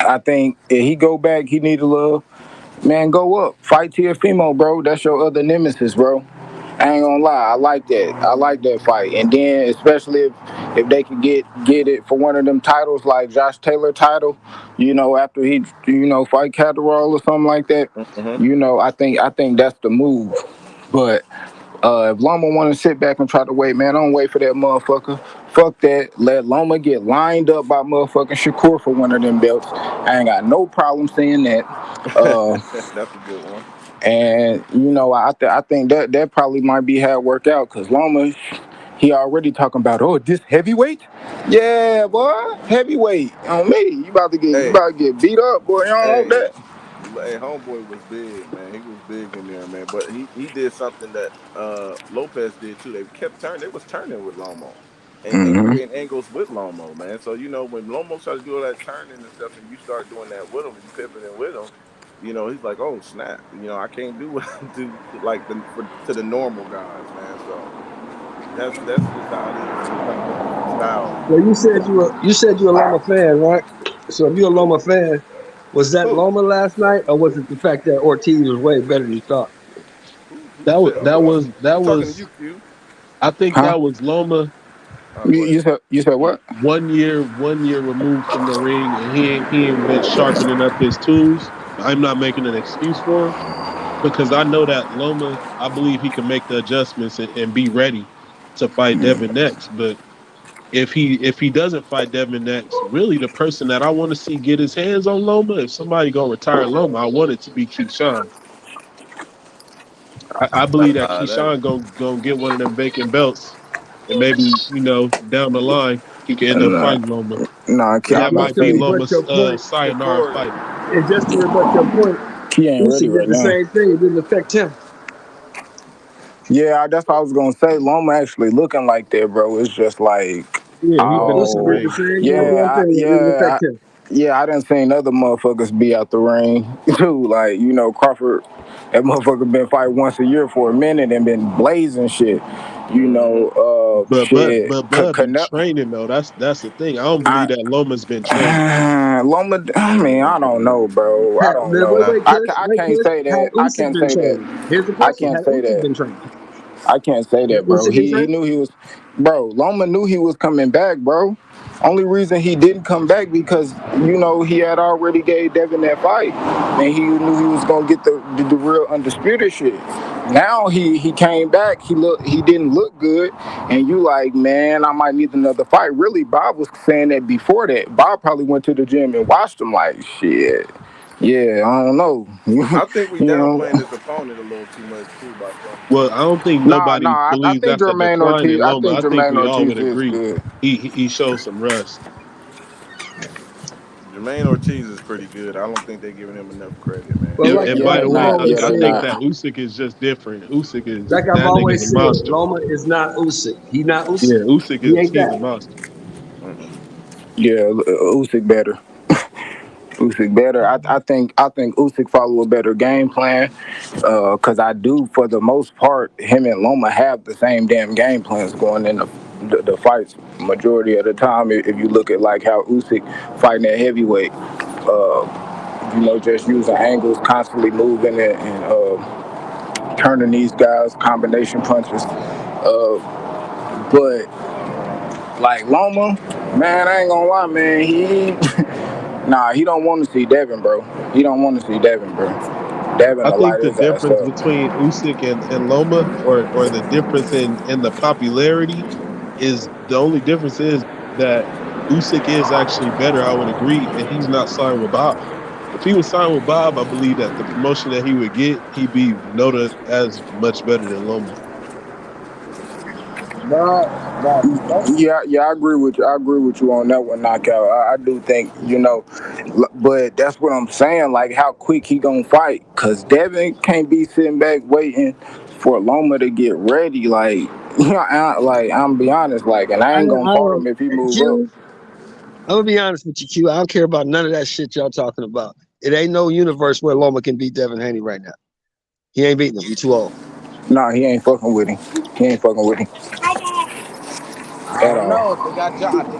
I think if he go back, he need a little man. Go up, fight Tiafimo, bro. That's your other nemesis, bro. I ain't gonna lie, I like that. I like that fight, and then especially if they could get it for one of them titles like Josh Taylor title, after he fight Catterall or something like that, hmm I think that's the move. But if Loma want to sit back and try to wait, man, don't wait for that motherfucker. Fuck that. Let Loma get lined up by motherfucking Shakur for one of them belts. I ain't got no problem saying that. Uh, That's a good one. and I think that probably might be how it work out because Loma, he already talking about this heavyweight. Yeah, boy, heavyweight on me. You Hey, about to get beat up, boy. You don't want hey, that. Hey, homeboy was big, man. He was big in there, man. But he did something that Lopez did too. They kept turning. They was turning with Lomo, and Mm-hmm. creating angles with Lomo, man. So when Lomo started to do all that turning and stuff, and you start doing that with him, and you pivoting with him, he's like, oh snap. I can't do what I do like to the normal guys, man. So that's just how it is. Sometimes them different styles. Well, you said you a Loma fan, right? So if you're a Who Loma fan, was that who Loma last night, or was it the fact that Ortiz was way better than you thought? who said who? That I'm talking to was you, Q. I think Huh? that was Loma Go ahead. You said what? 1 year removed from the ring, and he ain't been sharpening up his tools. I'm not making an excuse for him because I know that Loma, I believe he can make the adjustments and be ready to fight Devin next. But if he doesn't fight Devin next, really the person that I want to see get his hands on Loma, if somebody gonna retire Loma, I want it to be Keyshawn. I believe that That Keyshawn gonna get one of them vacant belts, and maybe down the line he can end up Nah, fighting Loma, nah, and Key, that I'm gonna might To be say rebut Loma's your point, sayonara Shakur. fight. and just to rebut your point, Key ain't ready Usyk did right the now. same thing. It didn't affect him. Yeah, that's what I was gonna say. Loma actually looking like that, bro. It's just like, Yeah, he been out the Usyk did the ring. same goddamn yeah, thing. It didn't affect him. I done seen other motherfuckers be out the ring too. Like, Crawford, that motherfucker been fight once a year for a minute and been blazing shit. Mm-hmm. Shit. But Bud been Canelo, training though. That's the thing. I don't believe that Loma's been training. Loma, I mean, I don't know, bro. I don't Wait, know. Nah. wait, Chris, I wait, can't Chris. say Had that. I Usyk can't been say that. training? Here's the I question: can't Had say Usyk that. been training? I can't say Had that, bro. Usyk been He training? knew he was, bro. Loma knew he was coming back, bro. Only reason he didn't come back because he had already gave Devin that fight, and he knew he was gonna get the real undisputed shit. Now he came back. He didn't look good, and you like, man, I might need another fight. Really, Bob was saying that before that. Bob probably went to the gym and watched him like shit. Yeah, I don't know. I think we downplaying his opponent a little too much too by some. Well, I don't think Nah, nobody nah. I believes think that's a Jermaine decline Ortiz. in I Loma. think I think Jermaine we all Ortiz would is agree good. he showed some rust. Jermaine Ortiz is pretty good. I don't think they're giving him enough credit, man. But Yeah, like And yeah, by like they the I've way, not. always Yeah, I they think said, not. that Usyk is just different. Usyk is like I've that nigga's always a said, monster. Loma is not Usyk. He not Usyk. Yeah, Usyk He is ain't he's that. a monster. Mm-mm. Yeah, Usyk better. Usyk better. I think Usyk follow a better game plan. Cause I do for the most part, him and Loma have the same damn game plans going in the fights majority of the time. If you look at like how Usyk fighting at heavyweight, just using angles, constantly moving and turning these guys combination punches. But like Loma, man, I ain't gonna lie, man, nah, he don't want to see Devin, bro. He don't want to see Devin, bro. Devin I to think light the his ass difference up. between Usyk and Loma, or the difference in the popularity, is the only difference is that Usyk is actually better. I would agree, and he's not signed with Bob. If he was signed with Bob, I believe that the promotion that he would get, he'd be noted as much better than Loma. Yeah, yeah, I agree with you. I agree with you on that one, knockout. I do think, but that's what I'm saying. Like, how quick he gonna fight? Cause Devin can't be sitting back waiting for Loma to get ready. Like, I'm be honest, like, and I I ain't gonna fault don't. him if he move up. Q, I'm gonna be honest with you, Q. I don't care about none of that shit y'all talking about. It ain't no universe where Loma can beat Devin Haney right now. He ain't beating him. He too old. Nah, he ain't fucking with him. He ain't fucking with him I at don't all. know. I think I jumping the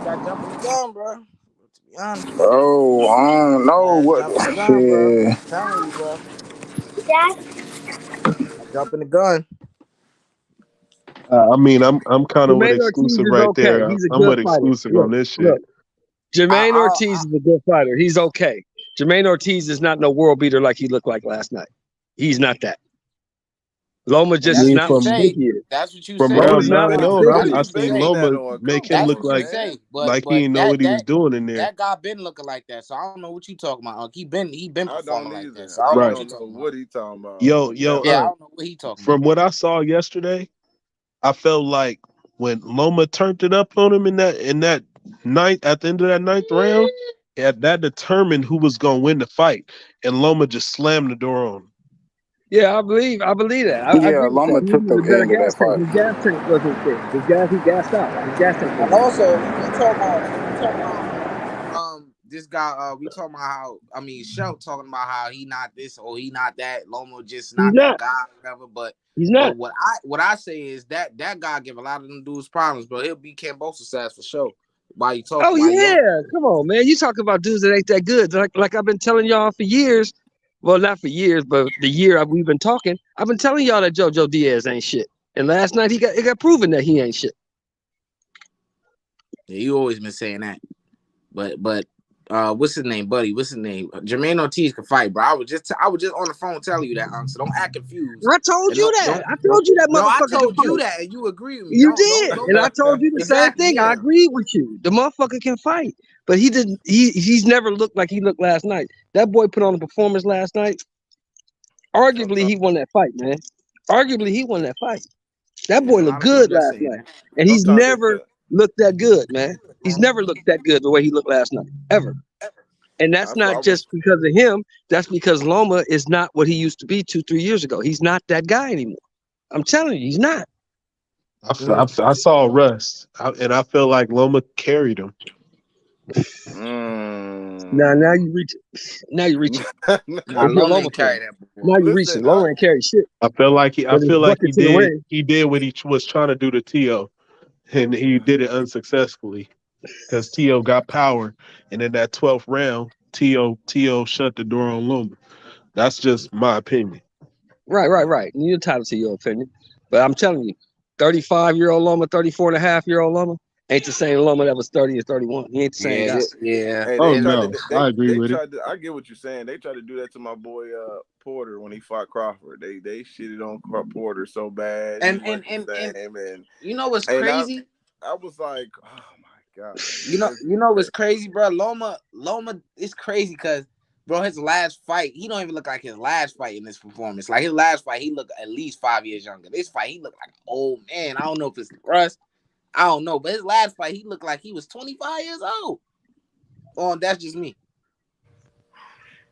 gun, bro. To be honest, Oh, I don't know man, what jumping the gun, bro. shit. I'm telling you, bro. I jumping the gun. I mean, I'm kind of with Jermaine Ortiz exclusive is right okay. there. He's a I'm good with fighter. exclusive on Look, this shit. look. Jermaine I Ortiz is a good fighter. He's okay. Jermaine Ortiz is not no world beater like he looked like last night. He's not that. Loma and I just that's mean, what not you what from you say. think he is. That's what you from say. Loma's round not nine what you on, think I, he That's I is. what you seen They say. Loma stand on a make him couple That's look what things, you like man. say. But he didn't know what he was that doing in there. that guy been looking like that. So I don't know what you talking about. He been I don't performing like that. either. So I don't know I what Right. you don't know talking about. what he talking about. Yo, He yo, Yeah, I definitely. don't know what he talking from about. what I saw yesterday, I felt like when Loma turned it up on him in that ninth at the end of that ninth round, that determined who was gonna win the fight. And Loma just slammed the door on him. Yeah, I believe that. I Yeah, agree with that. Loma He took needed the a better end of gas that tank. fight. His gas tank wasn't there. He gassed out. His gas tank And wasn't there. also, if we talking about this guy, we talking about how Shelp talking about how he not this or he not that, Lomo just He's not that not. guy, whatever. But He's not. what I say is that guy give a lot of them dudes problems, bro. He'll beat Cambosa's ass for sure. Oh Why you young? yeah, come on, man. You talk about dudes that ain't that good. Like I've been telling y'all for years. Well, not for years, but the year we've been talking, I've been telling y'all that JoJo Diaz ain't shit. And last night it got proven that he ain't shit. Yeah, you always been saying that. But what's his name, buddy? What's his name? Jermaine Ortiz can fight, bro. I was just on the phone telling you that, so don't act confused. I told And you that. I told you that no, I motherfucker can told you fight. that, and you agree with me. You Don't did, and I told you the same exactly, thing. I yeah. agreed with you. The motherfucker can fight, but he didn't. He's never looked like he looked last night. That boy put on a performance last night. Arguably, he won that fight, man. Arguably, he won that fight. That Yeah, boy a looked lot of people good been last saying night, that. and he's Sometimes they never feel. looked that good, man. He's never looked that good the way he looked last night, ever. And I that's not was. just because of him. That's because Loma is not what he used to be 2-3 years ago. He's not that guy anymore. I'm telling you, he's not. I saw rust, and I felt like Loma carried him. Now Mm. you reach it. Now you reach it. Nah, Let's get Loma Loma ain't for carry it. that boy. Now you reach it. Listen, Loma ain't carry shit, I but it's feel like he bucket to the ring. did what he was trying to do to Tio, and he did it unsuccessfully because Tio got power, and in that 12th round, Tio shut the door on Loma. That's just my opinion. Right. You're entitled to your opinion. But I'm telling you, 35-year-old Loma, 34 and a half year old Loma, Ain't the same Loma that was 30 and 31. He ain't the same guy. Yeah. Hey, Oh no, I agree with it. I get what you're saying. They tried to do that to my boy Porter when he fought Crawford. They shitted on Porter so bad. And you know what's crazy? I was like, oh my god. You know what's crazy, bro? Loma is crazy because, bro, his last fight, he don't even look like his last fight in this performance. Like his last fight, he looked at least 5 years younger. This fight, he looked like an old man. I don't know if it's the rust. I don't know, but his last fight, he looked like he was 25 years old. Oh, that's just me.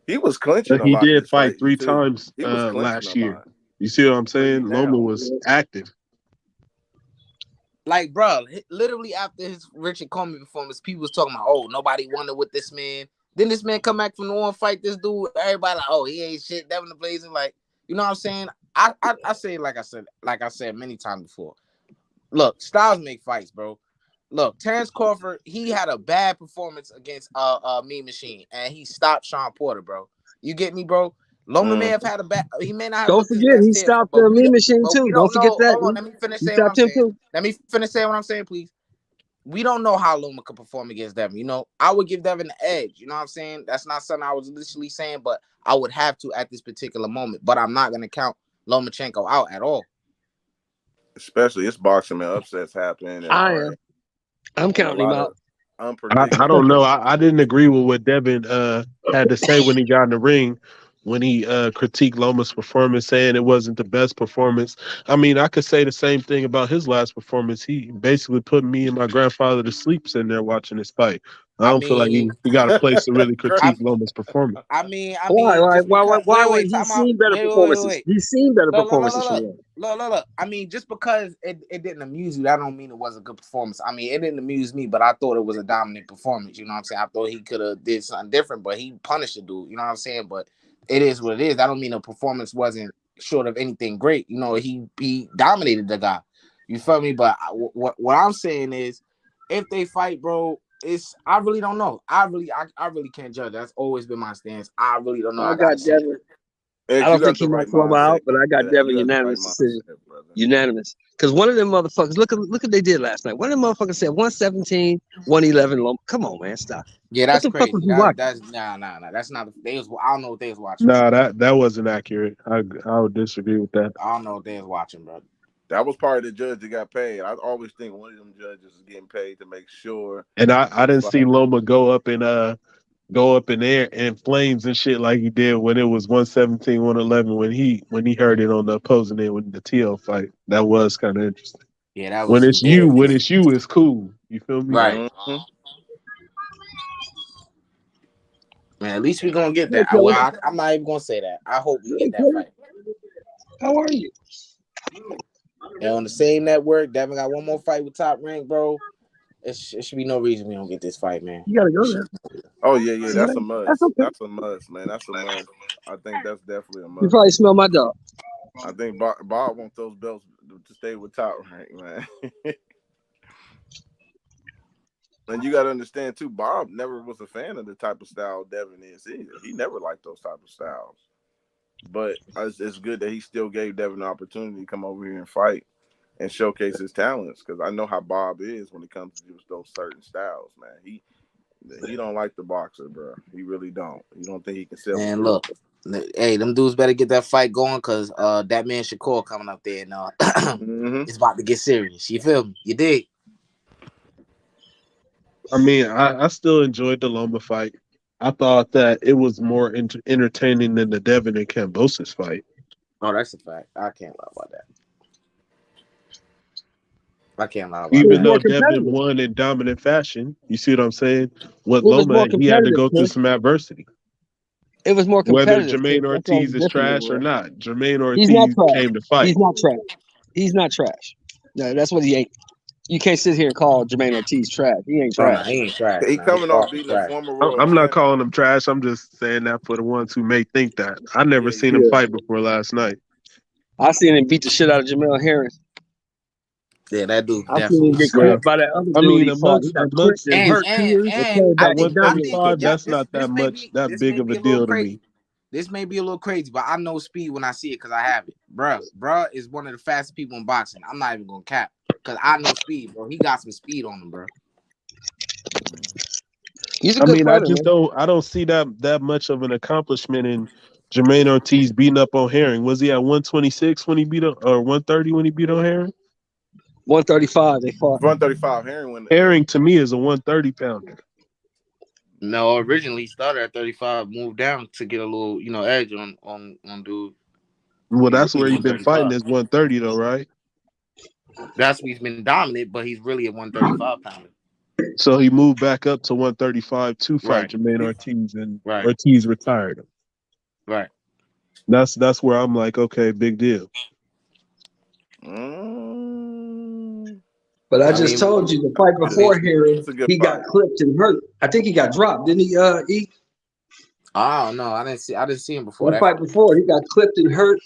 He was clinching. But he did fight 3 times last year. You see what I'm saying? Loma was active. Like, bro, literally after his Richard Coleman performance, people was talking about, oh, nobody wanted with this man. Then this man come back from the war and fight this dude. Everybody like, oh, he ain't shit. Devin the Blazing, like, you know what I'm saying? I say like I said many times before. Look, styles make fights, bro. Look, Terrence Crawford, he had a bad performance against Mean Machine, and he stopped Sean Porter, bro. You get me, bro? Loma may have had a bad. He may not have. Don't forget, he stopped the Mean Machine too. Don't forget that. Hold on, let me finish saying what I'm saying. Let me finish saying what I'm saying, please. We don't know how Loma could perform against Devin. You know, I would give Devin the edge. You know what I'm saying? That's not something I was literally saying, but I would have to at this particular moment. But I'm not gonna count Lomachenko out at all. Especially it's boxing, man. Upsets happen. I'm counting him out. I don't know. I didn't agree with what Devin had to say when he got in the ring, when he critiqued Loma's performance, saying it wasn't the best performance. I mean, I could say the same thing about his last performance. He basically put me and my grandfather to sleep sitting there watching this fight. I don't feel like he got a place to really critique Loma's performance. Why would he seen better performances? He's seen better performances from him. Look. I mean, just because it didn't amuse you, that don't mean it was a good performance. I mean, it didn't amuse me, but I thought it was a dominant performance. You know what I'm saying? I thought he could have did something different, but he punished the dude. You know what I'm saying? But it is what it is. That don't mean the performance wasn't short of anything great. You know, he dominated the guy. You feel me? But what I'm saying is, if they fight, bro, I really don't know. I really can't judge. That's always been my stance. I really don't know. I got Devin. I don't think he might Loma out, but I got Devin unanimous decision. Unanimous. Because one of them motherfuckers, look what they did last night. One of them motherfuckers said 117, 111 Loma. Come on, man, stop. Yeah, that's crazy. That's That's not. I don't know what they was watching. Nah, that wasn't accurate. I would disagree with that. I don't know what they was watching, bro. That was part of the judge that got paid. I always think one of them judges is getting paid to make sure. And I didn't see Loma go up in there in flames and shit like he did when it was 117, 111 when he heard it on the opposing end with the TL fight. That was kind of interesting. Yeah, that was when it's you, it's cool. You feel me? Right. Mm-hmm. Man, at least we're gonna get that. I'm not even gonna say that. I hope we get that fight. How are you? And on the same network, Devin got one more fight with Top Rank, bro. It should be no reason we don't get this fight, man. You gotta go there. Oh yeah, that's a must. That's a must, man. That's a must. I think that's definitely a must. You probably smell my dog. I think Bob wants those belts to stay with Top Rank, man. And you got to understand too, Bob never was a fan of the type of style Devin is either. He never liked those type of styles. But it's good that he still gave Devin the opportunity to come over here and fight and showcase his talents, because I know how Bob is when it comes to just those certain styles, man. He don't like the boxer, bro. He really don't. He don't think he can sell. Man, look, hey, them dudes better get that fight going, because that man Shakur coming up there and it's about to get serious. You feel me? You dig? I mean, I still enjoyed the Loma fight. I thought that it was more entertaining than the Devin and Kambosos fight. Oh, that's a fact. I can't lie about that. I can't lie about Even though Devin won in dominant fashion, you see what I'm saying? With Loma, he had to go through some adversity. It was more competitive. Whether Jermaine Ortiz is trash or not, Jermaine Ortiz came to fight. He's not trash. He's not trash. No, that's what he ain't. You can't sit here and call Jermaine Ortiz trash. He ain't trash. He ain't trash. He coming off beating a former world. I'm not calling him trash. I'm just saying that for the ones who may think that. I never seen him fight before last night. I seen him beat the shit out of Jamel Harris. Yeah, that dude I seen him get clipped by that other dude. I mean, amongst that's not that big of a deal to me. This may be a little crazy, but I know speed when I see it because I have it. Bruh is one of the fastest people in boxing. I'm not even gonna cap. Cause I know speed, bro. He got some speed on him, bro. He's a good fighter, man. I don't see that much of an accomplishment in Jermaine Ortiz beating up on Herring. Was he at 126 when he beat up, or 130 when he beat on Herring? 135 they fought. 135 Herring. Herring to me is a 130 pounder. No, originally he started at 35, moved down to get a little, edge on dude. Well, that's where he's been fighting is 130 though, right? That's where he's been dominant, but he's really a 135 pounder. So he moved back up to 135 to fight Jermaine Ortiz, and Ortiz retired him. Right. That's where I'm like, okay, big deal. But I just told you the fight before here, he got clipped and hurt. I think he got dropped, didn't he? E? Oh no, I didn't see him before. That fight before, he got clipped and hurt,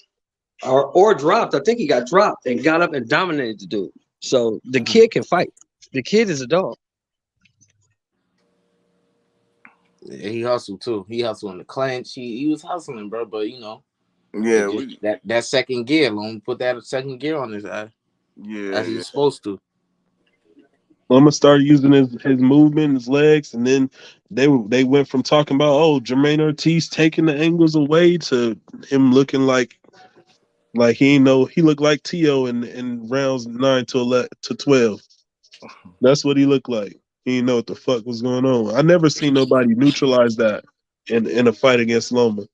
or dropped. I think he got dropped and got up and dominated the dude. So the kid can fight. The kid is a dog. Yeah, he hustled too. He hustled in the clinch. He was hustling, bro. But that second gear, long put that second gear on his eye. Yeah, as he's supposed to. I'm gonna start using his movement, his legs, and then they went from talking about Jermaine Ortiz taking the angles away to him looking like he looked like Tio in rounds 9 to 12. That's what he looked like. He didn't know what the fuck was going on. I never seen nobody neutralize that in a fight against Loma.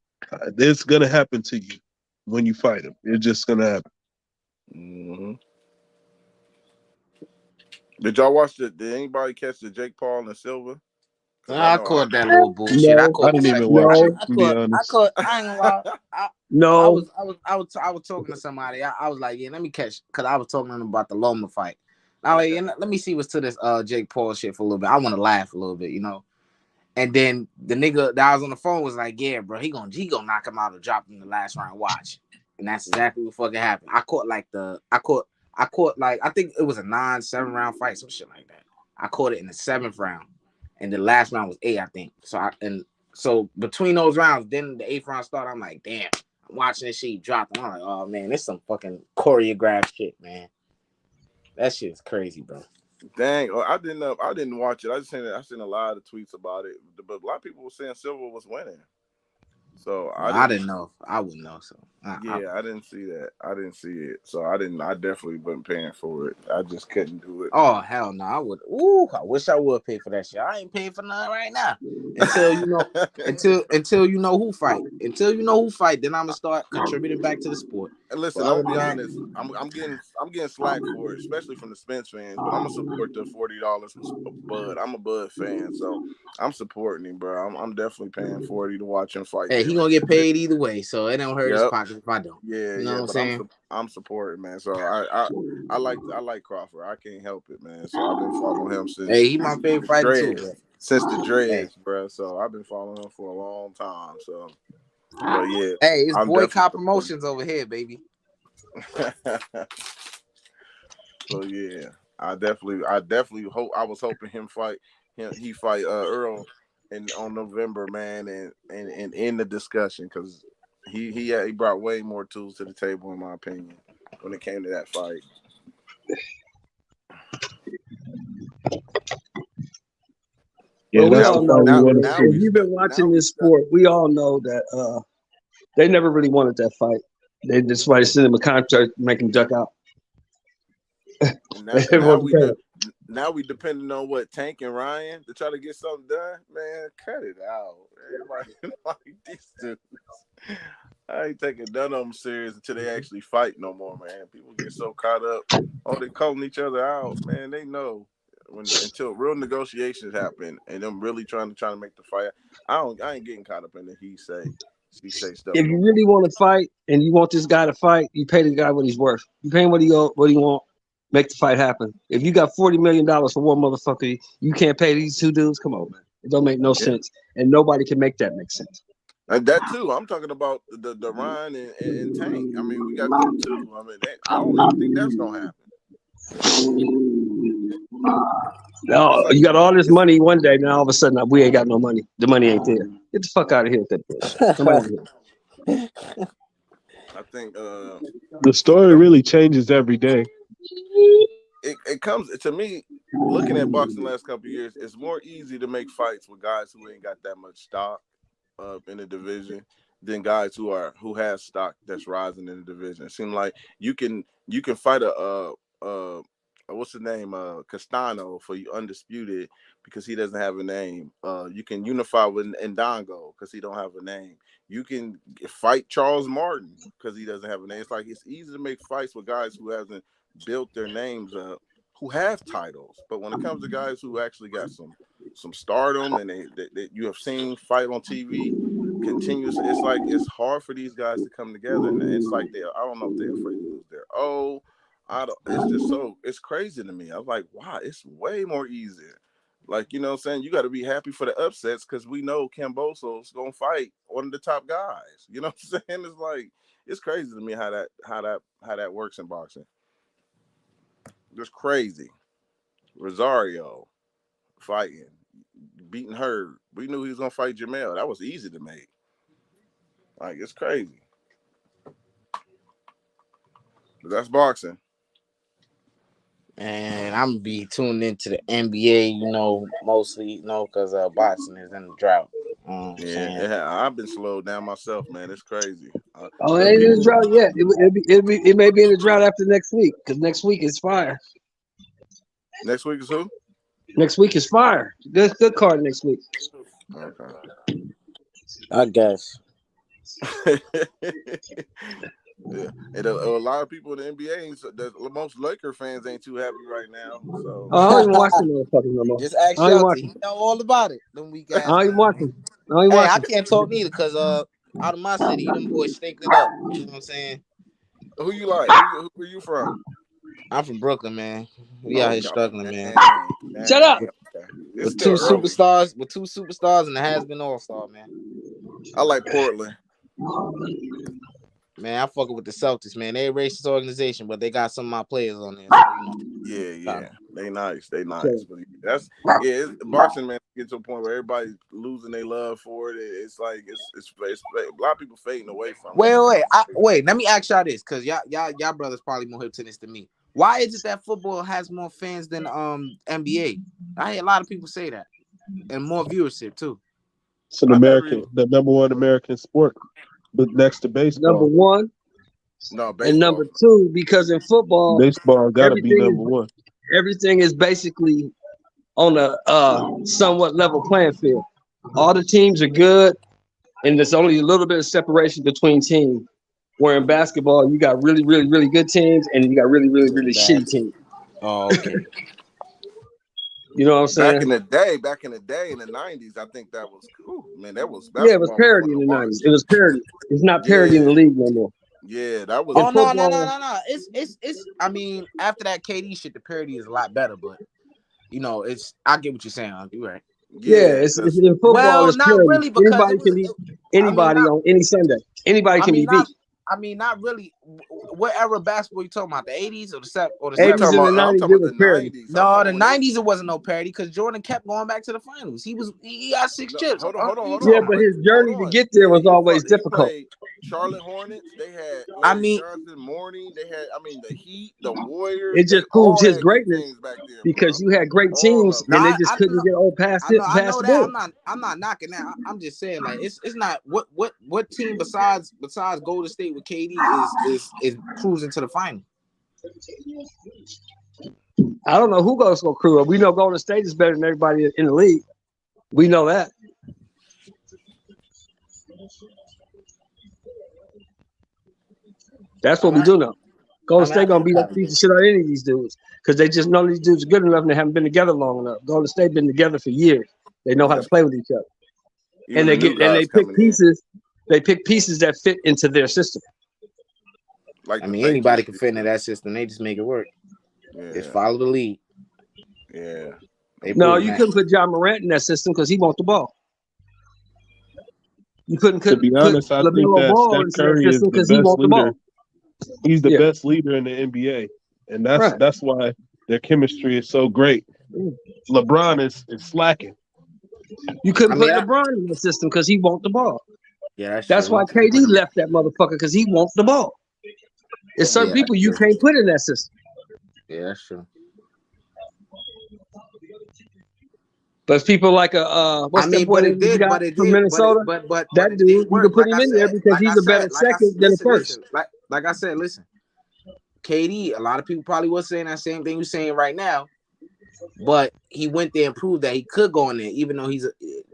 It's gonna happen to you when you fight him. It's just gonna happen. Mm-hmm. Did y'all watch Did anybody catch the Jake Paul and Silva? I caught that little bullshit. No, I didn't even watch it. To be honest, I ain't gonna lie. No, I was talking to somebody. I was like, yeah, let me catch, because I was talking to them about the Loma fight. I was like, yeah, let me see what's to this Jake Paul shit for a little bit. I want to laugh a little bit, And then the nigga that I was on the phone was like, yeah, bro, he gonna knock him out or drop him in the last round. Watch. And that's exactly what fucking happened. I caught I think it was a 9-7 round fight, some shit like that. I caught it in the 7th round, and the last round was 8, I think. So between those rounds, then the 8th round started. I'm like, damn, I'm watching this shit drop. I'm like, oh man, this some fucking choreographed shit, man. That shit is crazy, bro. Dang, I didn't watch it. I seen a lot of tweets about it, but a lot of people were saying Silva was winning. So I didn't know. I wouldn't know. So I didn't see that. I didn't see it. So I definitely wasn't paying for it. I just couldn't do it. Oh hell no! I would. Ooh, I wish I would pay for that shit. I ain't paying for nothing right now until you know who fight. Until you know who fight, then I'm gonna start contributing back to the sport. And listen, I'll be honest. I'm getting slack for it, especially from the Spence fans. But I'm gonna support the $40 for Bud. I'm a Bud fan, so I'm supporting him, bro. I'm definitely paying $40 to watch him fight. Hey, he gonna get paid either way, so it don't hurt his pocket if I don't. Yeah, you know what I'm saying? I'm supporting, man. So I like Crawford. I can't help it, man. So I've been following him since. Hey, he my favorite fighter too, bro. Since the dreads, bro. So I've been following him for a long time. So, but yeah. Hey, it's boycott promotions over here, baby. So yeah, I definitely hope. I was hoping he fight Earl on November, man, and end the discussion, because he brought way more tools to the table, in my opinion, when it came to that fight. Yeah, we all know. If you've been watching this sport, we all know that they never really wanted that fight. They just tried to send him a contract, make him duck out. Now we depending on what, Tank and Ryan to try to get something done. Man, cut it out. Everybody like these dudes. I ain't taking none of them serious until they actually fight no more, man. People get so caught up. They calling each other out, man. They know until real negotiations happen and them really trying to make the fight. I ain't getting caught up in the he say stuff. If you really want to fight and you want this guy to fight, you pay the guy what he's worth. You pay him what he want. Make the fight happen. If you got $40 million for one motherfucker, you can't pay these two dudes. Come on, man. It don't make no sense, and nobody can make that make sense. And that too. I'm talking about the Ryan and Tank. I mean, we got them too. I mean, I don't even think that's gonna happen. No, you got all this money one day, now all of a sudden we ain't got no money. The money ain't there. Get the fuck out of here with that bullshit. Come on here. I think the story really changes every day. it comes to me looking at boxing the last couple of years. It's more easy to make fights with guys who ain't got that much stock in the division than guys who have stock that's rising in the division. It seems like you can fight a what's the name Castano for you undisputed because he doesn't have a name. You can unify with Ndongo because he don't have a name. You can fight Charles Martin because he doesn't have a name. It's like it's easy to make fights with guys who hasn't built their names up, who have titles. But when it comes to guys who actually got some stardom and they you have seen fight on TV continuously, it's like it's hard for these guys to come together. And it's like I don't know if they're afraid to lose their it's just it's crazy to me. I was like, wow, it's way more easier. Like, you know what I'm saying? You got to be happy for the upsets because we know Kamboso's going to fight one of the top guys. You know what I'm saying? It's like, it's crazy to me how that works in boxing. Just crazy. Rosario fighting, beating Hurd. We knew he was going to fight Jamel. That was easy to make. Like, it's crazy. But that's boxing. And I'm gonna be tuned into the NBA, mostly, because boxing is in the drought. I've been slowed down myself, man. It's crazy. It ain't in the drought yet. It may be in the drought after next week because next week is fire. Next week is who? Next week is fire. Good card next week. Okay. I guess. Yeah, and a lot of people in the NBA, most Laker fans ain't too happy right now. So I don't even watch the motherfuckers no more. Just ask Shelty. He know all about it. Them weak ass. I don't even watch them. I can't talk neither because out of my city, them boys stink it up. You know what I'm saying? Who you like? Who you from? I'm from Brooklyn, man. We out here struggling, man. Shut up. With two superstars and a has-been all-star, man. I like Portland. Man, I'm fucking with the Celtics, man. They a racist organization, but they got some of my players on there. So, Yeah. They nice. But that's boxing, man. Get to a point where everybody's losing their love for it. It's like it's a lot of people fading away from it. Wait. Let me ask y'all this, cause y'all brothers probably more hip to this than me. Why is it that football has more fans than NBA? I hear a lot of people say that, and more viewership too. It's the number one American sport, but next to baseball. Number one. No, baseball. And number two, because in football, baseball got to be number one. Everything is basically on a somewhat level playing field. All the teams are good, and there's only a little bit of separation between teams. Where in basketball, you got really, really, really good teams, and you got really, really, really shitty teams. Oh, okay. You know what I'm saying? Back in the day, in the 90s, I think that was cool. Man, that was it was parody in the 90s. It was parody. It's not parody in the league no more. Yeah, that was. Oh no. It's. I mean, after that KD shit, the parody is a lot better. But I get what you're saying. You're right. Yeah, it's in football. Well, it's not parody. really, because anybody can beat anybody on any Sunday. Anybody can be beat. Not really. What era of basketball you talking about? The 80s or the 70s? Or the 80s and the 90s, it was parody. No, the 90s it wasn't no parody because Jordan kept going back to the finals. He got 6 chips. Hold on. Yeah, but his journey to get there was always difficult. Charlotte Hornets, they had Johnson, Morning, they had the Heat, the Warriors. It just proves his greatness because you had great teams and they just couldn't get past it. I'm not knocking that. I'm just saying it's not what team besides Golden State with KD is cruising to the final. I don't know who goes to crew. We know Golden State is better than everybody in the league. We know that. That's what we do know. Golden State gonna beat the shit out of any of these dudes because they just know these dudes are good enough and they haven't been together long enough. Golden State been together for years. They know how to play with each other, and they pick pieces. They pick pieces that fit into their system. Anybody can fit into that system. They just make it work. Yeah. Just follow the lead. Yeah. No, you couldn't put John Morant in that system because he wants the ball. You couldn't. To be honest, I think that Steph Curry is the best leader. He's the best leader in the NBA, and that's why their chemistry is so great. LeBron is slacking. You couldn't put LeBron in the system because he wants the ball. Yeah, that's why KD left that motherfucker because he wants the ball. There's some people you can't put in that system. Yeah, that's true. But people like what's that boy that we got from Minnesota? But that it dude, did you work. can put Like him I in there said, because he's a better second than a first. Like I said, listen. KD, a lot of people probably was saying that same thing you're saying right now, but he went there and proved that he could go in there, even though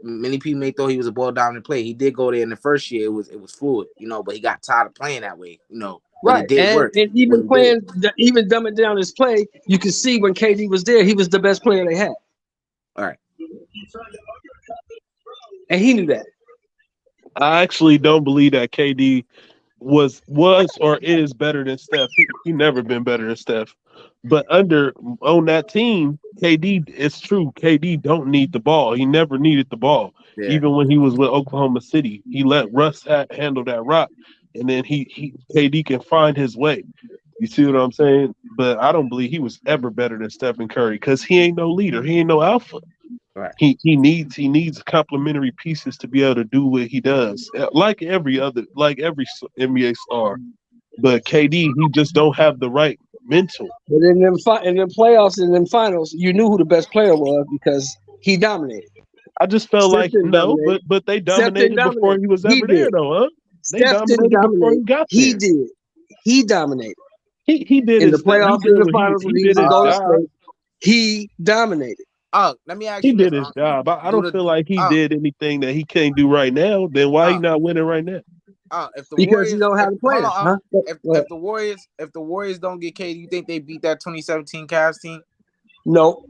many people may thought he was a ball dominant player. He did go there in the first year. It was fluid, but he got tired of playing that way, But right. it did work. And even even dumbing down his play, you could see when KD was there, he was the best player they had. All right. And he knew that. I actually don't believe that KD was or is better than Steph. He never been better than Steph. But on that team, KD, it's true. KD don't need the ball. He never needed the ball. Yeah. Even when he was with Oklahoma City, he let Russ handle that rock, and then KD can find his way. You see what I'm saying? But I don't believe he was ever better than Stephen Curry because he ain't no leader. He ain't no alpha. Right. He needs complementary pieces to be able to do what he does, like every NBA star. But KD, he just don't have the right mental. But in them playoffs and them finals, you knew who the best player was because he dominated. I just felt like no, but they dominated before he was ever there, though, huh? They dominated before he got there. He did. He dominated. He did in the playoffs and the finals when he was in Golden State. He dominated. Oh, let me ask you. He did his job. I don't feel like he did anything that he can't do right now. Then why he not winning right now? Because he don't have the players. If the Warriors don't get KD, you think they beat that 2017 Cavs team? No.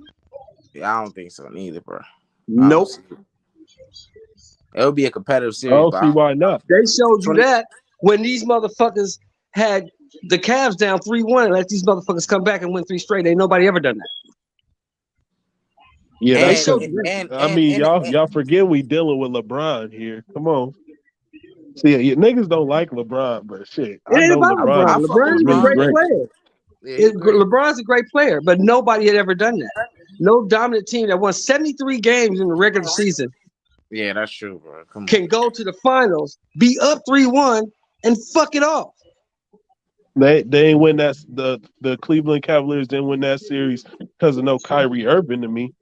Yeah, I don't think so neither, bro. Nope. It would be a competitive series. I don't see why not. They showed you that when these motherfuckers had the Cavs down 3-1 and let these motherfuckers come back and win 3 straight. Ain't nobody ever done that. Yeah, that's y'all forget we dealing with LeBron here. Come on. See, niggas don't like LeBron, but shit, I know LeBron. LeBron's a great player. Yeah, LeBron's a great player, but nobody had ever done that. No dominant team that won 73 games in the regular season. Yeah, that's true, bro. Come on. Can go to the finals, be up 3-1, and fuck it off. They ain't win that. The Cleveland Cavaliers didn't win that series because of no Kyrie Irving to me.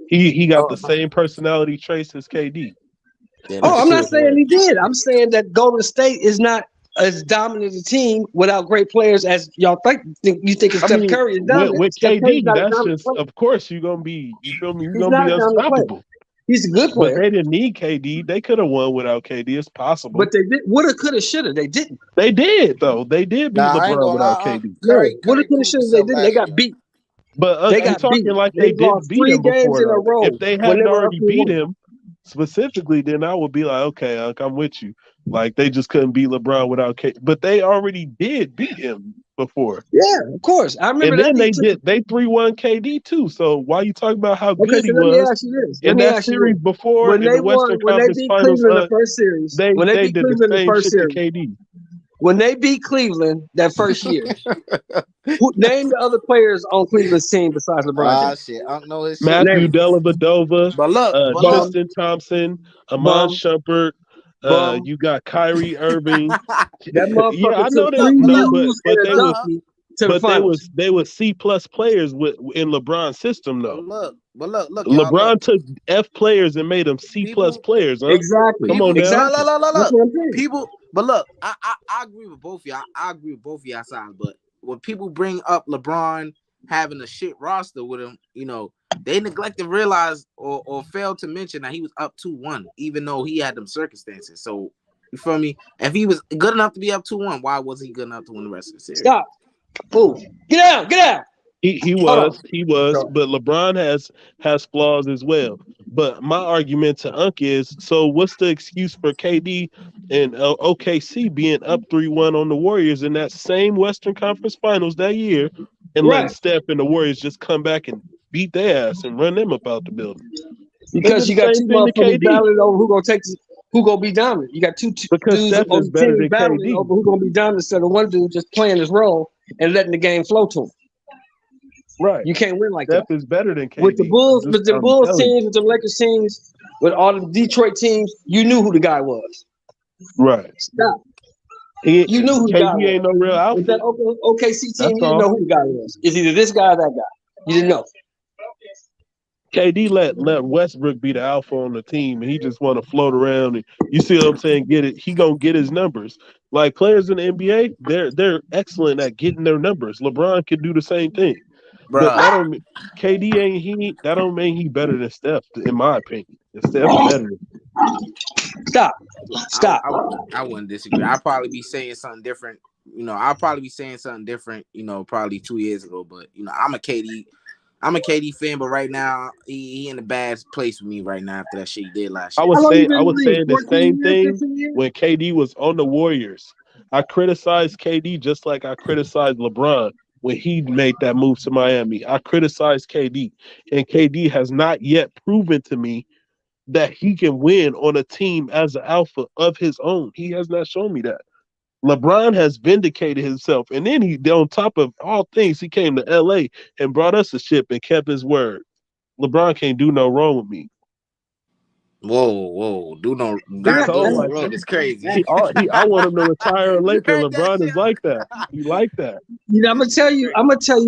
He got the same personality traits as KD. I'm not saying he did. I'm saying that Golden State is not as dominant a team without great players as y'all think. You think Steph Curry is dominant. With KD, that's just of course you're gonna be. You feel me? You're gonna be unstoppable. He's a good player. But they didn't need KD. They could have won without KD. It's possible. But they did. Woulda, coulda, shoulda. They didn't. They did though. They did beat LeBron without KD. Woulda, coulda, shoulda. They didn't. They got beat. But they got talking beat. Like they didn't beat him before. If they hadn't already beat him specifically, then I would be like, okay, I'm with you. Like they just couldn't beat LeBron without KD. But they already did beat him before. Yeah, of course. I remember. And then they 3-1 KD too. So why are you talking about how good he was in that series before when in the Western Conference Finals? Cleveland the first series, when they beat Cleveland the first series, KD. When they beat Cleveland that first year, name the other players on Cleveland's team besides LeBron. Shit, I don't know his Matthew Dellavedova, but Tristan Thompson, Amon Shumpert. You got Kyrie Irving. That motherfucker yeah, I know that. They were C+ players in LeBron's system though. But look. LeBron took F players and made them C+ players. Huh? Exactly. Come on, exactly. Look. People, but look, I agree with both of y'all. I agree with both of y'all sides. But when people bring up LeBron having a shit roster with him, they neglect to realize or fail to mention that he was up 2-1, even though he had them circumstances. So you feel me? If he was good enough to be up 2-1, why wasn't he good enough to win the rest of the series? Stop. Boom. Get out. He was, but LeBron has flaws as well. But my argument to Unc is, so what's the excuse for KD and OKC being up 3-1 on the Warriors in that same Western Conference Finals that year, and letting Steph and the Warriors just come back and beat their ass and run them up out the building? Because you got two motherfuckers battling over who gonna be dominant. You got two because dudes Steph is better than battling KD. over who gonna be dominant instead of one dude just playing his role and letting the game flow to him. Right. You can't win like Steph that. is better than KD. With the Bulls teams, with the Lakers teams, with all the Detroit teams, you knew who the guy was. Right. Stop. You knew who the guy was. KD ain't no real alpha. With that OKC team, you didn't know who the guy was. It's either this guy or that guy. You didn't know. KD let Westbrook be the alpha on the team, and he just want to float around. And you see what I'm saying? Get it? He gonna get his numbers. Like players in the NBA, they're excellent at getting their numbers. LeBron can do the same thing, but that don't KD ain't he. That don't mean he better than Steph, in my opinion. And Steph's better. Stop. I wouldn't disagree. I'd probably be saying something different. I'll probably be saying something different. Probably 2 years ago. But I'm a KD fan, but right now he in a bad place with me right now after that shit he did last year. I was saying the same thing when KD was on the Warriors. I criticized KD just like I criticized LeBron when he made that move to Miami. I criticized KD, and KD has not yet proven to me that he can win on a team as an alpha of his own. He has not shown me that. LeBron has vindicated himself, and then he, on top of all things, he came to L.A. and brought us a ship and kept his word. LeBron can't do no wrong with me. Whoa, not do no wrong. It's crazy. I want him to retire a Laker. LeBron is like that. He like that. I'm gonna tell you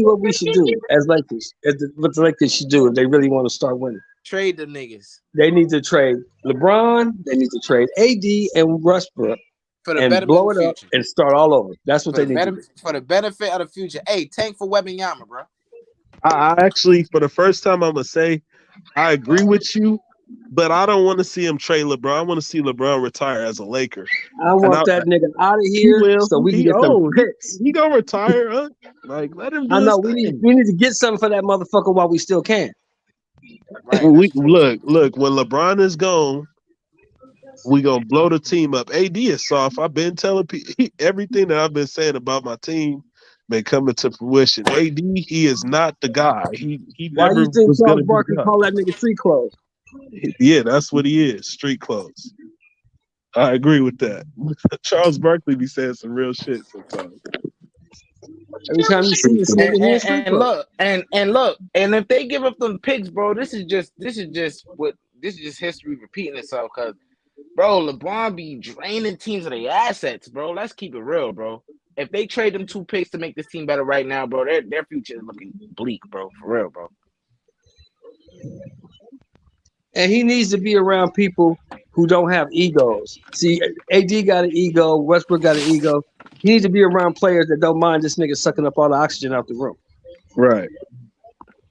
what we should do as Lakers. What the Lakers should do if they really want to start winning. Trade them niggas. They need to trade LeBron. They need to trade AD and Westbrook. And blow it up and start all over. That's what they need to do. For the benefit of the future. Hey, tank for Wembanyama, bro. I actually, for the first time, I'm going to say I agree with you, but I don't want to see him trade LeBron. I want to see LeBron retire as a Laker. I want that nigga out of here so we can get some picks. He going to retire, huh? Like, let him do I know. We need to get something for that motherfucker while we still can. Right, look, when LeBron is gone, we gonna blow the team up. AD is soft. I've been telling people everything that I've been saying about my team been coming to fruition. AD, he is not the guy. He Why never you think was Charles Barkley call that nigga street clothes? Yeah, that's what he is. Street clothes. I agree with that. Charles Barkley be saying some real shit sometimes. Every time you see this nigga and look, and if they give up them picks, bro, this is just history repeating itself. Cause, bro, LeBron be draining teams of their assets, bro. Let's keep it real, bro. If they trade them 2 picks to make this team better right now, bro, their future is looking bleak, bro. For real, bro. And he needs to be around people who don't have egos. See, AD got an ego. Westbrook got an ego. He needs to be around players that don't mind this nigga sucking up all the oxygen out the room. Right.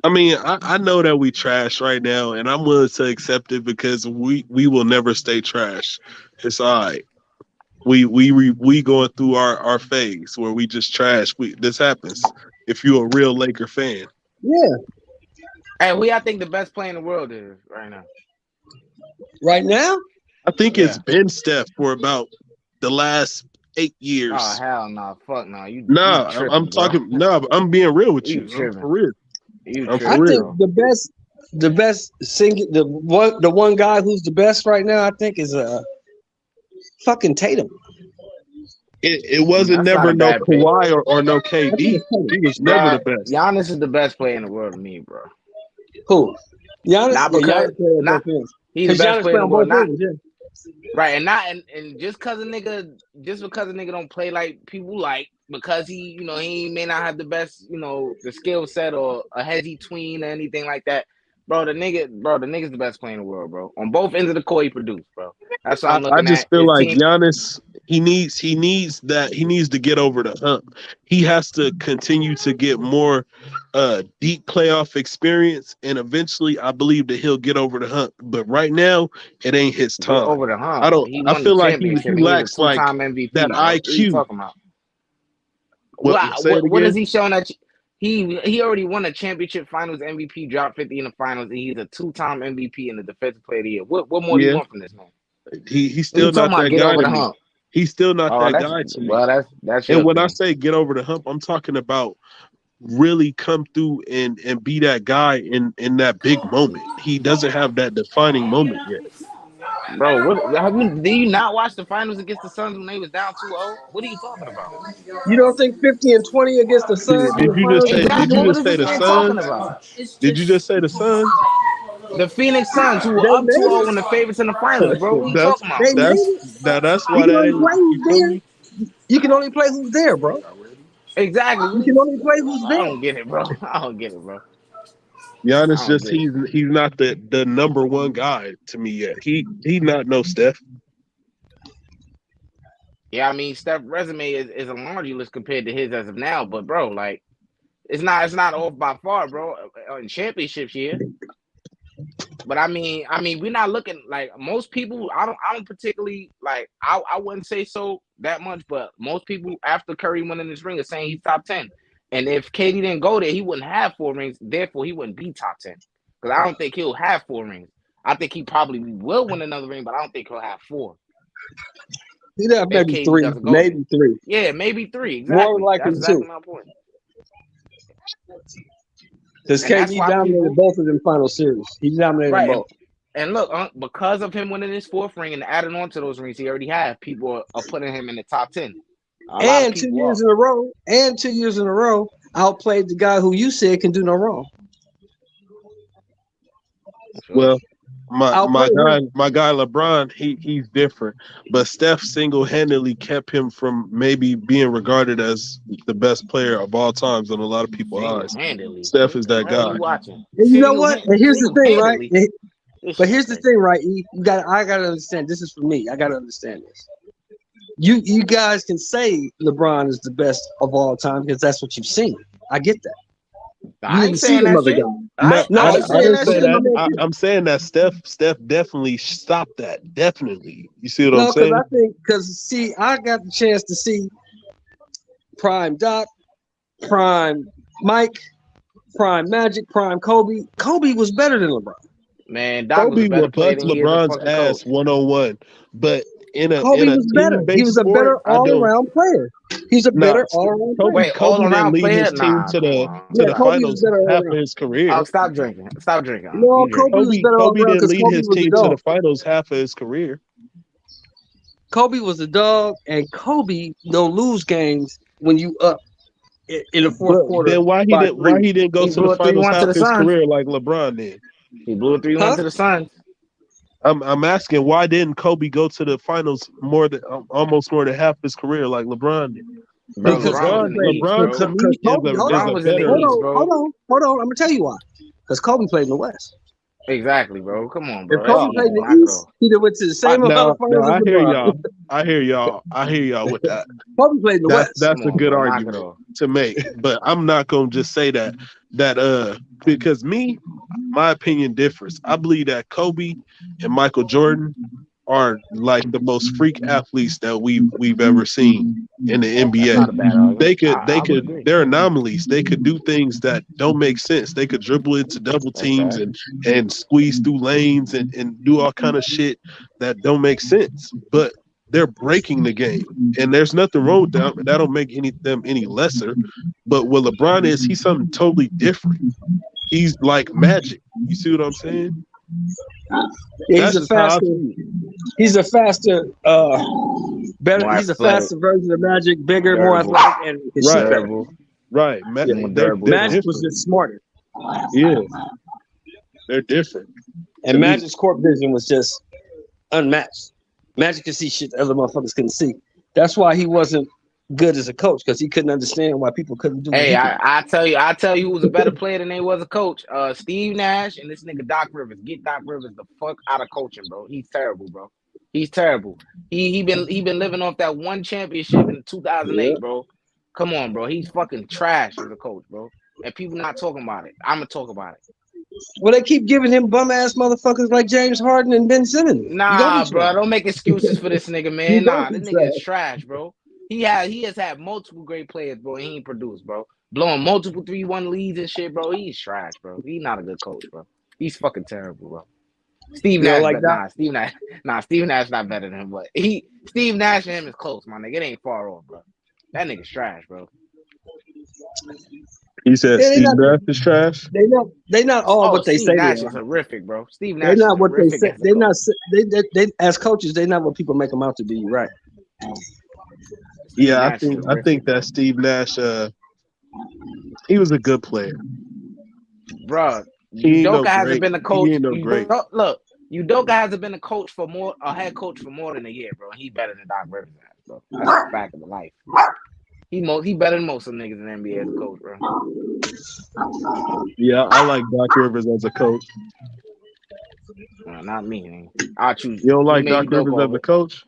I mean, I know that we trash right now, and I'm willing to accept it because we will never stay trash. It's all right. We going through our phase where we just trash. This happens if you're a real Laker fan. Yeah. Hey, who y'all think the best player in the world is right now? Right now? I think it's been Steph for about the last 8 years. Oh hell no! Fuck no! I'm talking. No, I'm being real with you. I'm for real. I think the best singer, the one guy who's the best right now, I think is fucking Tatum. It wasn't never no Kawhi or no KD. He was never the best. Giannis is the best player in the world to me, bro. Who? Giannis? Not because he's the best player in the world. Right, and just because a nigga don't play like people like, because he may not have the best, the skill set or a hezzy tween or anything like that. Bro, the nigga's the best player in the world, bro. On both ends of the court, he produced, bro. That's what I'm looking at. I just feel like Giannis, he needs to get over the hump. He has to continue to get more deep playoff experience, and eventually, I believe that he'll get over the hump. But right now, it ain't his time. Get over the hump. I feel like he lacks like MVP, that bro. IQ. What are you talking about? What is he showing that? He already won a championship finals MVP, dropped 50 in the finals, and he's a 2-time MVP and the defensive player of the year. What more do you want from this man? He's still not that guy to me. He's still not that guy to me. Well, that's and when I say get over the hump, I'm talking about really come through and be that guy in that big moment. He doesn't have that defining moment yet. Bro, did you not watch the finals against the Suns when they was down 2-0? What are you talking about? You don't think 50 and 20 against the Suns? Did you just say the Suns? Did you just say the Suns? The Phoenix Suns, who were up 2-0 when the favorites in the finals, bro. What are you talking about? That's why that you can only play who's there, bro. Exactly. You can only play who's there. I don't get it, bro. Giannis just he's not the number one guy to me yet. He not no Steph. Yeah, I mean, Steph's resume is a laundry list compared to his as of now, but bro, like, it's not off by far, bro. In championships here, but I mean, we're not looking like most people. I don't particularly like. I wouldn't say so that much, but most people after Curry winning this ring are saying he's top 10. And if KD didn't go there, he wouldn't have 4 rings. Therefore, he wouldn't be top 10. Because I don't think he'll have 4 rings. I think he probably will win another ring, but I don't think he'll have 4. He'd have maybe 3, maybe 3. Yeah, maybe 3. Exactly. More likely That's exactly 2. my point. Because KD dominated both of them final series. He dominated them both. And look, because of him winning his 4th ring and adding on to those rings he already had, people are putting him in the top 10. And 2 years in a row, outplayed the guy who you said can do no wrong. Well, my guy LeBron, he's different, but Steph single-handedly kept him from maybe being regarded as the best player of all times in a lot of people's eyes. Steph is that guy. And you know what? And here's the thing, right? But here's the thing, right? I gotta understand. This is for me. I gotta understand this. You guys can say LeBron is the best of all time because that's what you've seen. I get that. I ain't saying that shit. I'm saying that Steph definitely stopped that. Definitely. You see what I'm saying? Because I got the chance to see Prime Doc, Prime Mike, Prime Magic, Prime Kobe. Kobe was better than LeBron. Man, Doc Kobe was would bust LeBron's ass 1-on-1, but Kobe was better. He was a better all-around player. He's a better all-around player. Kobe didn't lead his team to the finals half of his career. Oh, stop drinking. No, Kobe didn't lead his team to the finals half of his career. Kobe was a dog, and Kobe don't lose games when you up in the fourth quarter. Then why he didn't go to the finals half his career like LeBron did? He blew a 3-1 to the Suns. I'm asking, why didn't Kobe go to the finals almost more than half his career like LeBron did? Bro, because LeBron to me is a better. Hold on. I'm gonna tell you why. Because Kobe played in the West. Exactly, bro. Come on, bro. If Kobe played in the East, he'd have went to the same amount of finals. I hear y'all with that. Kobe played in the West. That's a good argument to make, but I'm not gonna just say that because my opinion differs. I believe that Kobe and Michael Jordan are like the most freak athletes that we've ever seen in the NBA. They're anomalies. They could do things that don't make sense. They could dribble into double teams and squeeze through lanes and do all kind of shit that don't make sense. But they're breaking the game, and there's nothing wrong with that. That don't make them any lesser. But what LeBron is, he's something totally different. He's like Magic. You see what I'm saying? Yeah, he's a faster, better. He's a faster version of Magic, bigger, more athletic, and right. Magic was just smarter. Yeah, they're different. And Magic's court vision was just unmatched. Magic could see shit that other motherfuckers couldn't see. That's why he wasn't good as a coach, because he couldn't understand why people couldn't do. Hey, I tell you who was a better player than he was a coach. Steve Nash and this nigga Doc Rivers. Get Doc Rivers the fuck out of coaching, bro. He's terrible, bro. He's terrible. He been living off that one championship in 2008, bro. Come on, bro. He's fucking trash as a coach, bro. And people not talking about it. I'm gonna talk about it. Well, they keep giving him bum ass motherfuckers like James Harden and Ben Simmons. Nah, bro. Don't make excuses for this nigga, man. Nah, this nigga is trash, bro. He has had multiple great players, bro. He ain't produced, bro. Blowing multiple 3-1 leads and shit, bro. He's trash, bro. He's not a good coach, bro. He's fucking terrible, bro. Steve Nash, like that? Steve Nash not better than him, but Steve Nash and him is close, my nigga. It ain't far off, bro. That nigga's trash, bro. You said Steve Nash is trash? They not all what they say. Steve Nash is horrific, bro. Steve Nash. They're not what they say. They're not. They as coaches, they're not what people make them out to be. Right. Yeah, I think that Steve Nash, he was a good player, bro. Udoka hasn't been a coach. Look, Udoka hasn't been a head coach for more than a year, bro. He better than Doc Rivers, bro. That's a fact of life. He better than most of the niggas in the NBA as a coach, bro. Yeah, I like Doc Rivers as a coach. Not me, man. I choose. You don't like Doc Rivers as a coach?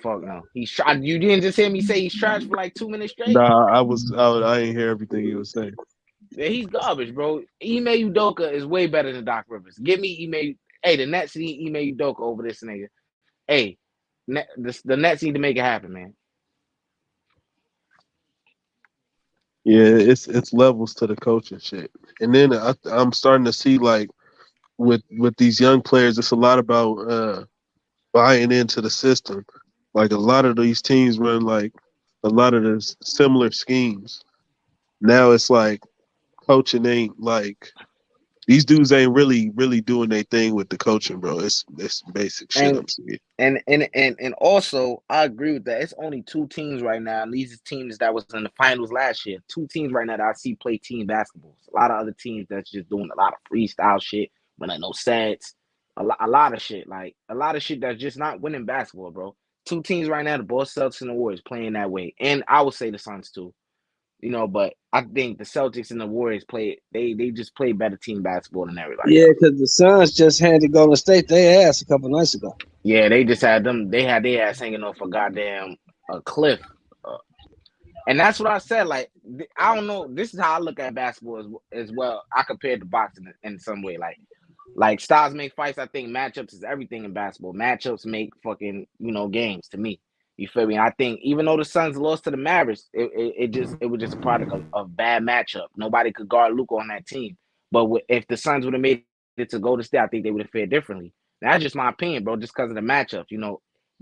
Fuck no. He's tried. You didn't just hear me say he's trash for like 2 minutes straight? Nah, I didn't hear everything you was saying. Yeah, he's garbage, bro. Ime Udoka is way better than Doc Rivers. Give me Ime. Hey, the Nets need Ime Udoka over this nigga. Hey, the Nets need to make it happen, man. Yeah, it's levels to the coaching shit. And then I'm starting to see like with these young players, it's a lot about buying into the system. Like a lot of these teams run like a lot of the similar schemes. Now it's like coaching ain't like these dudes ain't really doing their thing with the coaching, bro. It's basic shit I'm seeing. And also I agree with that. It's only 2 teams right now, and these are teams that was in the finals last year. 2 teams right now that I see play team basketball. A lot of other teams that's just doing a lot of freestyle shit, winning no sets, a lot of shit, like a lot of shit that's just not winning basketball, bro. 2 teams right now, the Boston Celtics and the Warriors playing that way, and I would say the Suns too. But I think the Celtics and the Warriors they just play better team basketball than everybody. Yeah, because the Suns just had to Golden State their ass a couple nights ago. Yeah, they just had their ass hanging off a goddamn cliff. And that's what I said. Like, I don't know. This is how I look at basketball as well. I compare it to boxing in some way. Like styles make fights. I think matchups is everything in basketball. Matchups make fucking, games to me. You feel me? I think even though the Suns lost to the Mavericks, it was just a product of bad matchup. Nobody could guard Luka on that team. But if the Suns would have made it to Golden State, I think they would have fared differently. That's just my opinion, bro. Just because of the matchup,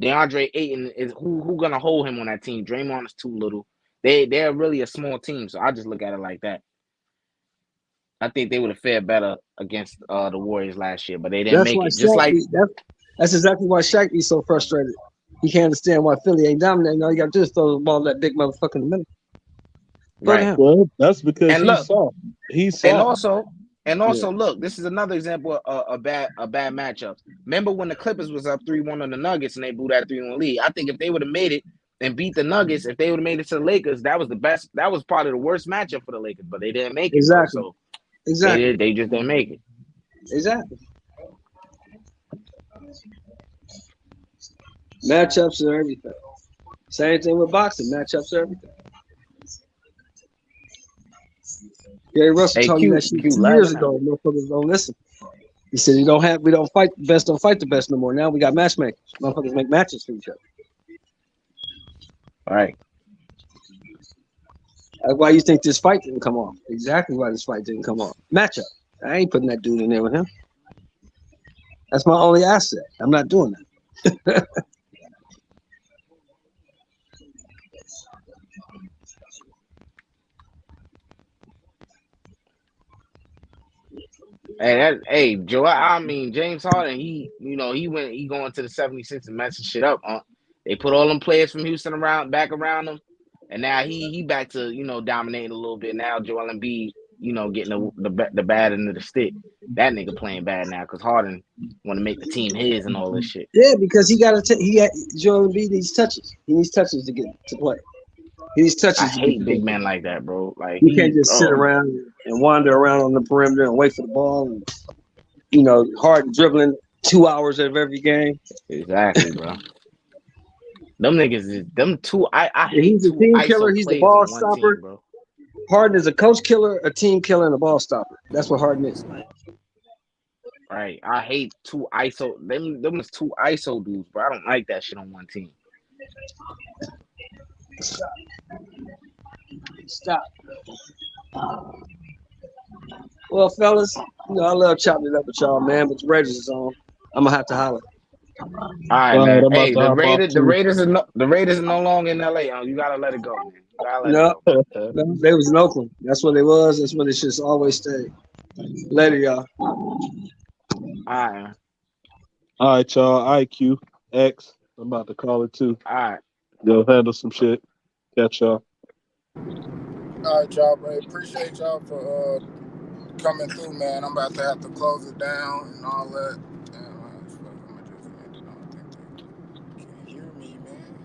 DeAndre Ayton is who gonna hold him on that team. Draymond is too little. They're really a small team, so I just look at it like that. I think they would have fared better against the Warriors last year, but they didn't make it. That's exactly why Shaq be so frustrated. He can't understand why Philly ain't dominating. All you got to do is throw the ball that big motherfucker in the middle. Right. Well, that's because he's soft. He's soft. And also, look, this is another example of a bad matchup. Remember when the Clippers was up 3-1 on the Nuggets and they blew that 3-1 lead? I think if they would have made it and beat the Nuggets, if they would have made it to the Lakers, that was the best. That was probably the worst matchup for the Lakers, but they didn't make it. Exactly. So exactly. They just didn't make it. Exactly. Matchups are everything. Same thing with boxing. Matchups are everything. Gary Russell told me that shit 2 years ago. Motherfuckers don't listen. He said we don't fight the best, don't fight the best no more. Now we got matchmakers. Motherfuckers make matches for each other. All right. Why you think this fight didn't come off? Exactly why this fight didn't come off. Matchup. I ain't putting that dude in there with him. That's my only asset. I'm not doing that. Hey, Joe. I mean, James Harden. He going to the 76 and messing shit up. They put all them players from Houston back around him, and now he back to dominating a little bit. Now Joel Embiid, getting the bad end of the stick. That nigga playing bad now because Harden want to make the team his and all this shit. Yeah, because Joel Embiid needs touches. He needs touches to get to play. He needs touches. I hate big men like that, bro. Like you can't just sit around and wander around on the perimeter and wait for the ball. And, Harden dribbling 2 hours of every game. Exactly, bro. Them niggas is them two. I hate he's a team killer. He's the ball stopper. Team, bro. Harden is a coach killer, a team killer, and a ball stopper. That's what Harden is. Right. I hate 2 ISO. Them is 2 ISO dudes, bro. I don't like that shit on one team. Stop. Well, fellas, I love chopping it up with y'all, man. But the Raiders is on. I'm gonna have to holler. All right, man. Hey, the Raiders are no longer in L.A. You gotta let it go, man. No, they was in Oakland. That's what they was. That's where they should always stay. Later, y'all. All right, y'all. IQ X. I'm about to call it too. All right. They'll handle some shit. Catch y'all. All right, y'all, bro. Appreciate y'all for coming through, man. I'm about to have to close it down and all that.